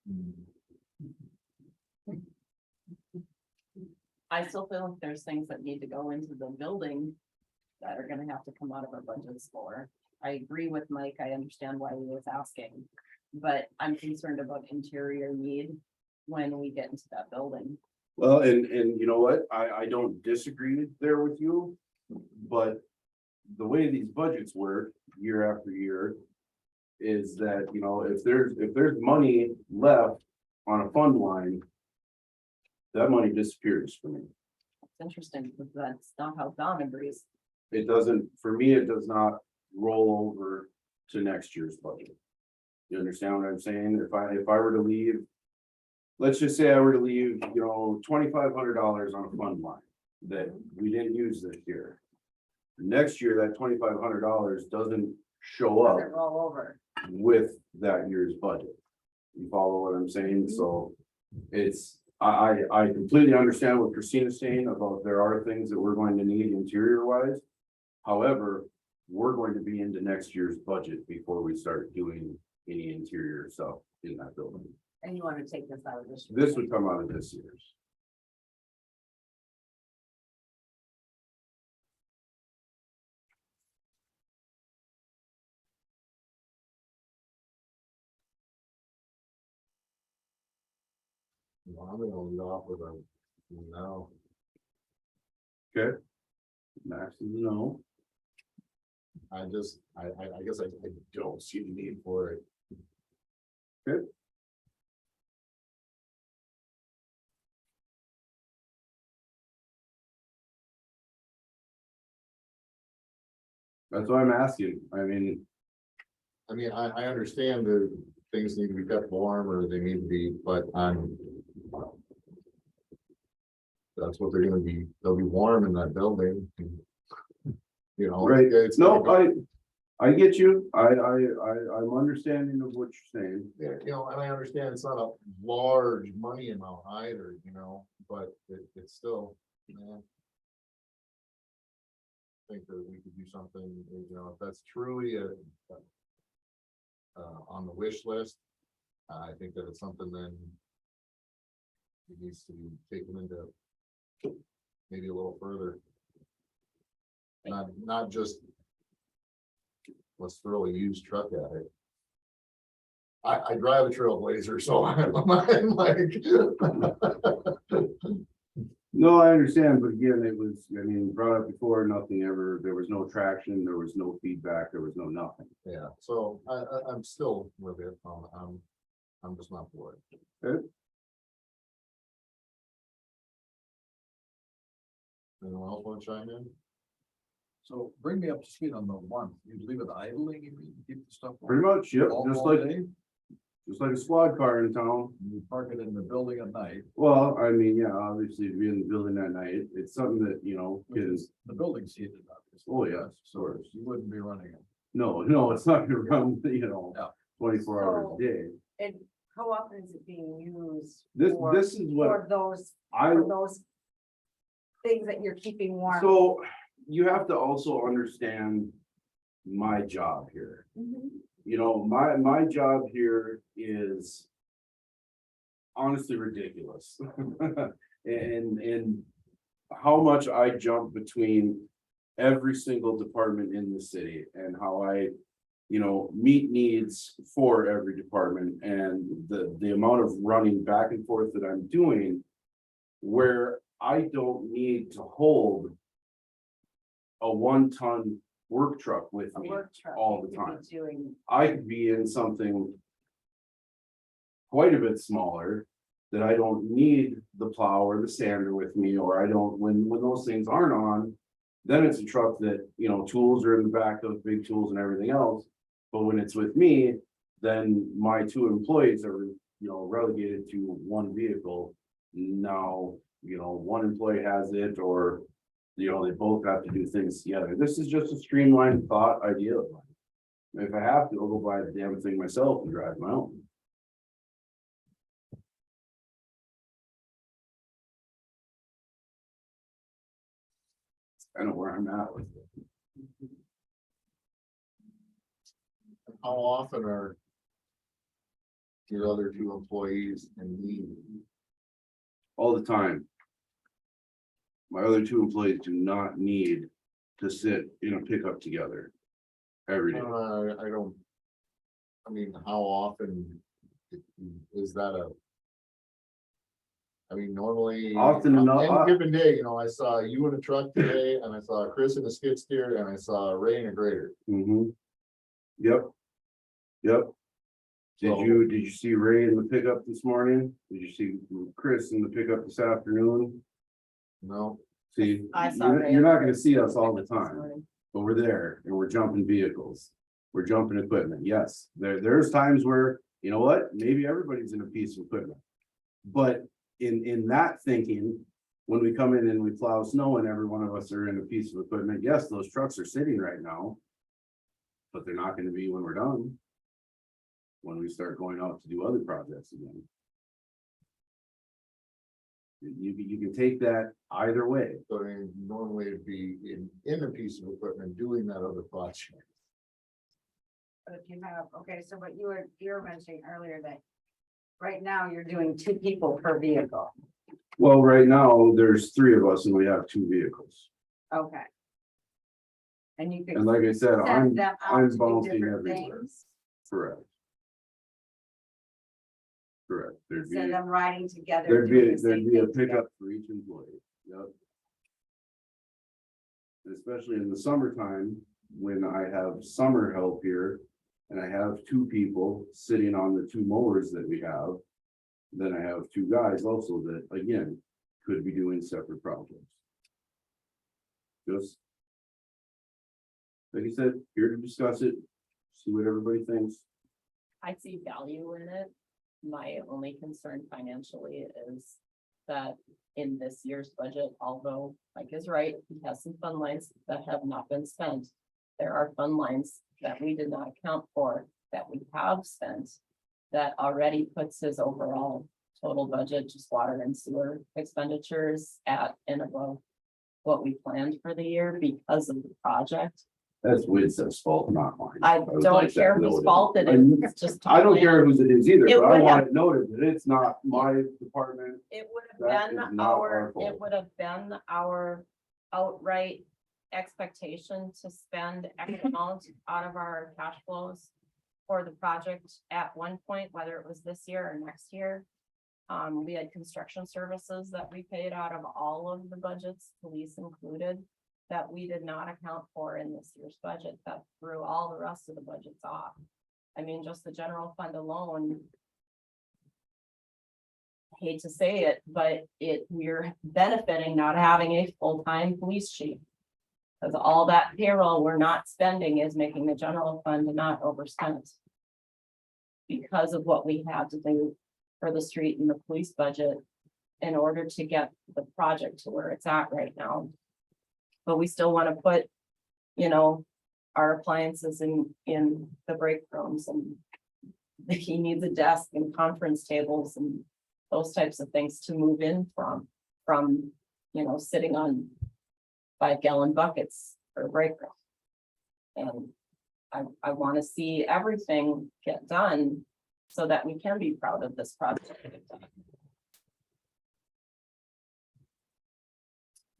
I still feel like there's things that need to go into the building that are gonna have to come out of our budgets for. I agree with Mike. I understand why he was asking, but I'm concerned about interior need when we get into that building. Well, and you know what? I don't disagree there with you, but the way these budgets work year after year is that, if there's money left on a fund line, that money disappears for me. It's interesting because that's not how Don agrees. It doesn't, for me, it does not roll over to next year's budget. You understand what I'm saying? If I were to leave, let's just say I were to leave, $2,500 on a fund line that we didn't use this year. Next year, that $2,500 doesn't show up Doesn't roll over. with that year's budget. You follow what I'm saying? So I completely understand what Christina's saying about there are things that we're going to need interior wise. However, we're going to be into next year's budget before we start doing any interior stuff in that building. And you want to take this out of this? This would come out of this year's. I'm gonna lead off with a no. Max is no. I guess I don't see the need for it. That's what I'm asking. I mean, I understand that things need to be kept warm or they need to be, but that's what they're gonna be, they'll be warm in that building. right, It's no, gonna I get you. I'm understanding of what you're saying. go- and I understand it's not a large money amount either, but it's still, think that we could do something, if that's truly on the wish list. I think that it's something then it needs to be taken into maybe a little further. Not just let's throw a used truck at it. I drive a Trailblazer, so I'm like. No, I understand, but again, it was, brought up before, nothing ever, there was no traction, there was no feedback, there was no nothing. Yeah, so I'm still with it, I'm just not for it. Okay. Anyone else want to chime in? So bring me up to speed on the one, you leave it idling, you mean, keep the stuff. Pretty much, yep, all just all like, day? Just like a squad car in town. You park it in the building at night, Well, I mean, yeah, obviously to be in the building that night, it's something that, you know, which is, is the building's heated up. oh, yes, so You wouldn't be running it. no, it's not gonna run, you know, Yeah. 24 hours a day. And how often is it being used? This, for- this is what For those, I, for those things that you're keeping warm? so you have to also understand my job here. Mhm. You know, my job here is honestly ridiculous. And how much I jump between every single department in the city and how I, you know, meet needs for every department and the amount of running back and forth that I'm doing, where I don't need to hold a 1-ton work truck with A me. work truck. all you the could be time. Doing, I could be in something quite a bit smaller that I don't need the plow or the sander with me, or I don't, when those things aren't on, then it's a truck that, you know, tools are in the back of big tools and everything else. But when it's with me, then my 2 employees are, you know, relegated to 1 vehicle. Now, you know, 1 employee has it, or, you know, they both have to do things together. This is just a streamlined thought idea of mine. If I have to, I'll go buy the damn thing myself and drive my own. I know where I'm at with it. How often are your other 2 employees in need? All the time. My other 2 employees do not need to sit in a pickup together every day. I don't. I mean, how often is that a? I mean, normally. Often on enough- Any given day, you know, I saw you in a truck today, and I saw Chris in a skid steer, and I saw Ray in a grader. Mm-hmm. Yep. Yep. So- Did you see Ray in the pickup this morning? Did you see Chris in the pickup this afternoon? No, See, I saw you're Ray. you're not gonna see us all the This time, morning. but we're there and we're jumping vehicles. We're jumping equipment. Yes, there's times where, you know what, maybe everybody's in a piece of equipment. But in that thinking, when we come in and we plow snow and every one of us are in a piece of equipment, yes, those trucks are sitting right now. But they're not gonna be when we're done. When we start going out to do other projects again. You can take that either way. so then normally it'd be in a piece of equipment doing that other project. but if you have, okay, so what you were mentioning earlier that right now you're doing 2 people per vehicle. Well, right now, there's 3 of us and we have 2 vehicles. Okay. And you And could like I said, I'm send them I'm out to do bouncing different everywhere. things, correct. Correct. instead of them riding together. There'd doing be, the there'd same be a thing together. pickup for each employee, yep. Especially in the summertime, when I have summer help here, and I have 2 people sitting on the 2 mowers that we have. Then I have 2 guys also that, again, could be doing separate projects. Just. Like you said, here to discuss it, see what everybody thinks. I see value in it. My only concern financially is that in this year's budget, although Mike is right, he has some fund lines that have not been spent. There are fund lines that we did not account for that we have spent that already puts his overall total budget, just water and sewer expenditures at and above what we planned for the year because of the project. That's Winston's fault, not mine. I would don't like that care whose noted. fault it And is, it's just. I don't care whose it is either, It but I would want have- it noted that it's not my department. It would That have is been not our it fault. would have been our outright expectation to spend X amount out of our cash flows for the project at one point, whether it was this year or next year. We had construction services that we paid out of all of the budgets, police included, that we did not account for in this year's budget, that threw all the rest of the budgets off. I mean, just the general fund alone. Hate to say it, but we're benefiting not having a full-time police chief. Because all that payroll we're not spending is making the general fund not overspent. because of what we had to do for the street and the police budget in order to get the project to where it's at right now. But we still want to put, you know, our appliances in the break rooms, and he needs a desk and conference tables and those types of things to move in from, you know, sitting on 5-gallon buckets for a break room. And I want to see everything get done so that we can be proud of this project.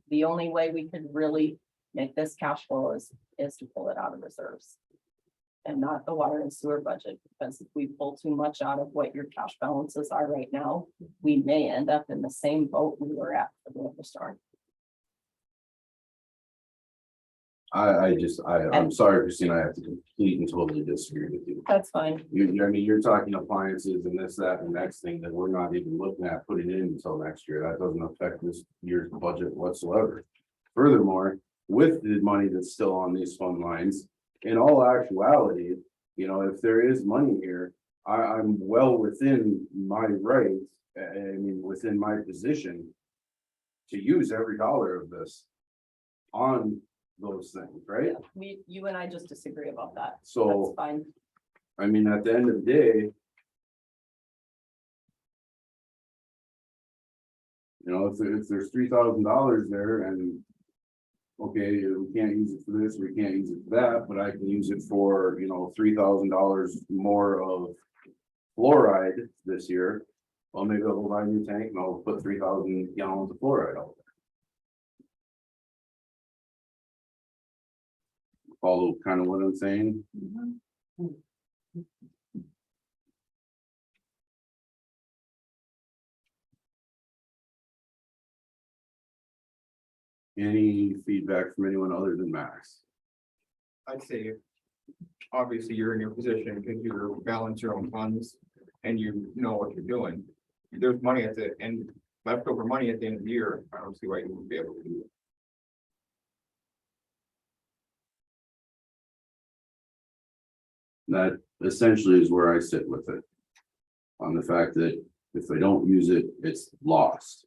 The only way we could really make this cash flow is to pull it out of reserves. And not the water and sewer budget, because if we pull too much out of what your cash balances are right now, we may end up in the same boat we were at for the winter storm. I'm sorry, Christine, I have to completely and totally disagree with you. That's fine. I mean, you're talking appliances and this, that, and the next thing that we're not even looking at putting in until next year. That doesn't affect this year's budget whatsoever. Furthermore, with the money that's still on these fund lines, in all actuality, you know, if there is money here, I'm well within my rights, I mean, within my position to use every dollar of this on those things, right? You and I just disagree about that. So, That's fine. I mean, at the end of the day, you know, if there's $3,000 there and okay, we can't use it for this, we can't use it for that, but I can use it for, you know, $3,000 more of fluoride this year. Well, maybe I'll go buy a new tank and I'll put 3,000 gallons of fluoride out there. Follow kind of what I'm saying? Any feedback from anyone other than Max? I'd say, obviously, you're in your position because you balance your own funds and you know what you're doing. There's money at the end, leftover money at the end of the year. I don't see why you wouldn't be able to do it. That essentially is where I sit with it. On the fact that if they don't use it, it's lost.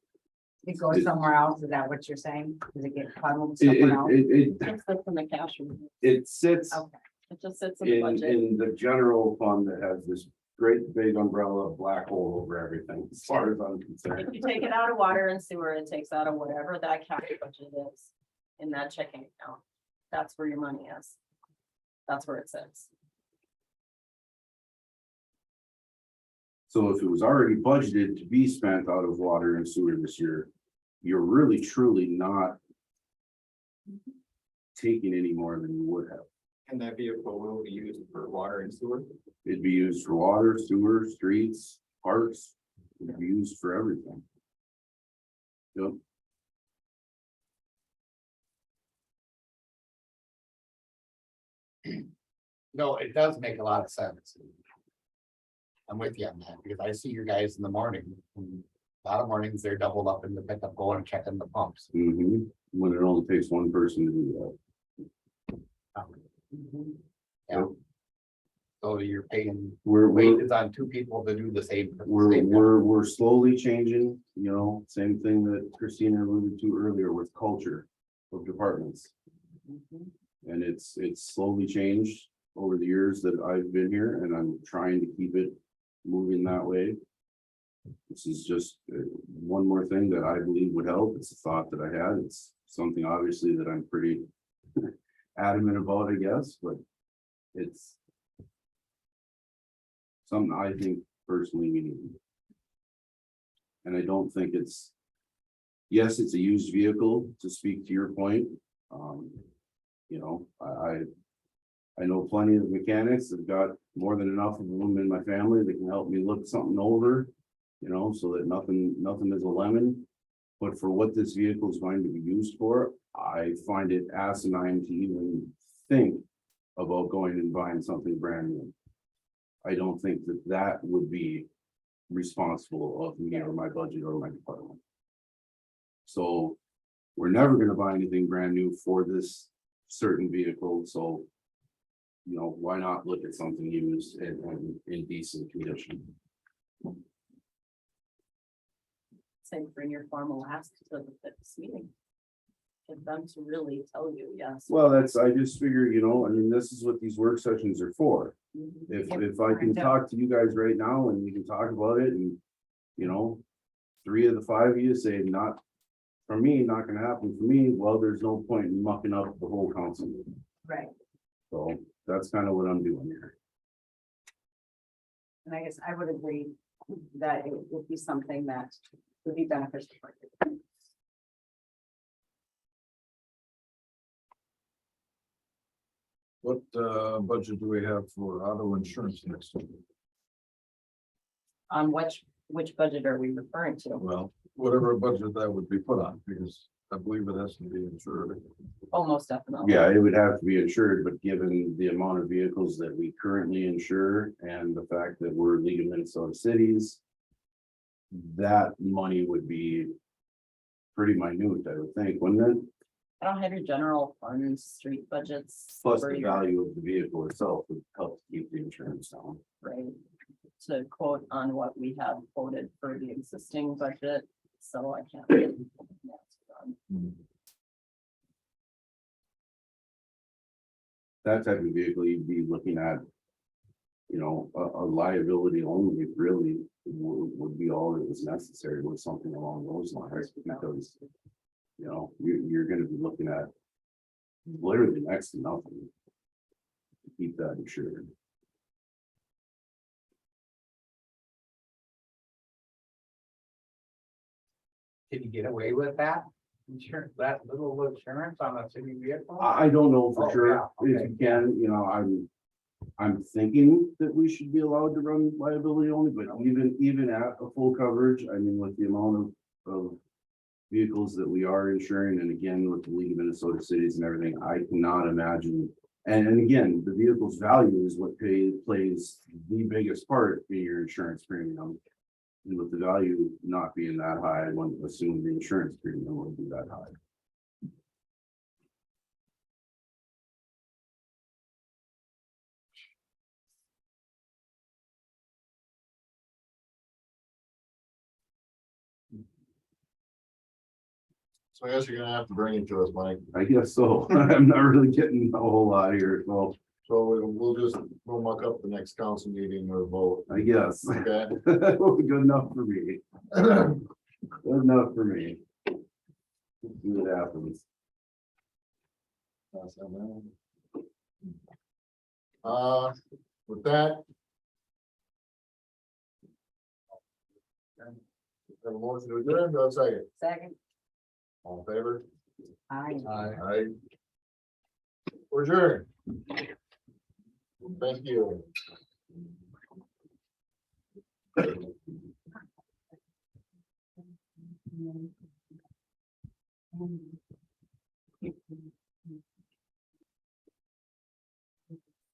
It goes somewhere else, is that what you're saying? Does it get funneled It, somewhere else? It just sits in the cash reserve. it sits Okay, It just sits in the budget. in the general fund that has this great big umbrella black hole over everything, as far as I'm concerned. If you take it out of water and sewer, it takes out of whatever that cash budget is in that checking account. That's where your money is. That's where it sits. So if it was already budgeted to be spent out of water and sewer this year, you're really truly not taking any more than you would have. And that vehicle will be used for water and sewer. It'd be used for water, sewer, streets, parks, it'd be used for everything. Yep. No, it does make a lot of sense. I'm with you on that, because I see you guys in the morning. and A lot of mornings, they're doubled up in the pickup going and checking the pumps. When it only takes one person to do Yeah. So you're paying that. We're wages on two people to do the same. we're slowly changing, you know, same thing that Christina alluded to earlier with culture of departments. And it's slowly changed over the years that I've been here, and I'm trying to keep it moving that way. This is just one more thing that I believe would help. It's a thought that I had. It's something obviously that I'm pretty adamant about, I guess, but it's something I think personally we need. And I don't think it's, yes, it's a used vehicle, to speak to your point. You know, I know plenty of mechanics. I've got more than enough of them in my family that can help me look something over, you know, so that nothing is a lemon. But for what this vehicle is going to be used for, I find it asinine to even think about going and buying something brand new. I don't think that that would be responsible of me or my budget or my department. So we're never gonna buy anything brand new for this certain vehicle, so you know, why not look at something used and in decent condition? Same, bring your formal ask to the fifth meeting. Get them to really tell you, yes. Well, that's, I just figure, you know, I mean, this is what these work sessions are for. Mhm. If I can talk to you guys right now and we can talk about it and, you know, 3 of the 5 of you say not, for me, not gonna happen for me, well, there's no point in mucking up the whole council meeting. Right, So that's kind of what I'm doing here. and I guess I would agree that it would be something that would be beneficial for you. What, budget do we have for auto insurance next year? On which budget are we referring to? Well, whatever budget that would be put on, because I believe it has to be insured. Almost definitely. Yeah, it would have to be insured, but given the amount of vehicles that we currently insure and the fact that we're League of Minnesota Cities, that money would be pretty minute, I would think, wouldn't it? I don't have your general fund street budgets. Plus for the your- value of the vehicle itself would help keep the insurance down. Right, to quote on what we have quoted for the existing budget, so I can't. That type of vehicle, you'd be looking at, you know, a liability only really would be all that was necessary with something along those lines, because, you know, you're gonna be looking at literally next to nothing to keep that insured. Can you get away with that? Insurance, that little insurance on a city vehicle? I don't know for Oh, sure yeah, if okay. you can, you know, I'm thinking that we should be allowed to run liability only, but even at a full coverage, I mean, with the amount of vehicles that we are insuring, and again, with the League of Minnesota Cities and everything, I cannot imagine. And again, the vehicle's value is what plays the biggest part in your insurance premium. And with the value not being that high, I wouldn't assume the insurance premium would be that high. So I guess you're gonna have to bring it to us, Mike. I guess so. I'm not really getting a whole lot here, so So we'll muck up the next council meeting or vote. I guess. Okay. Good enough for me. Good enough for me. See what happens. With that. Have a motion to adjourn, do I have a second? Second, All in favor? I. Aye. We're adjourned. Thank you.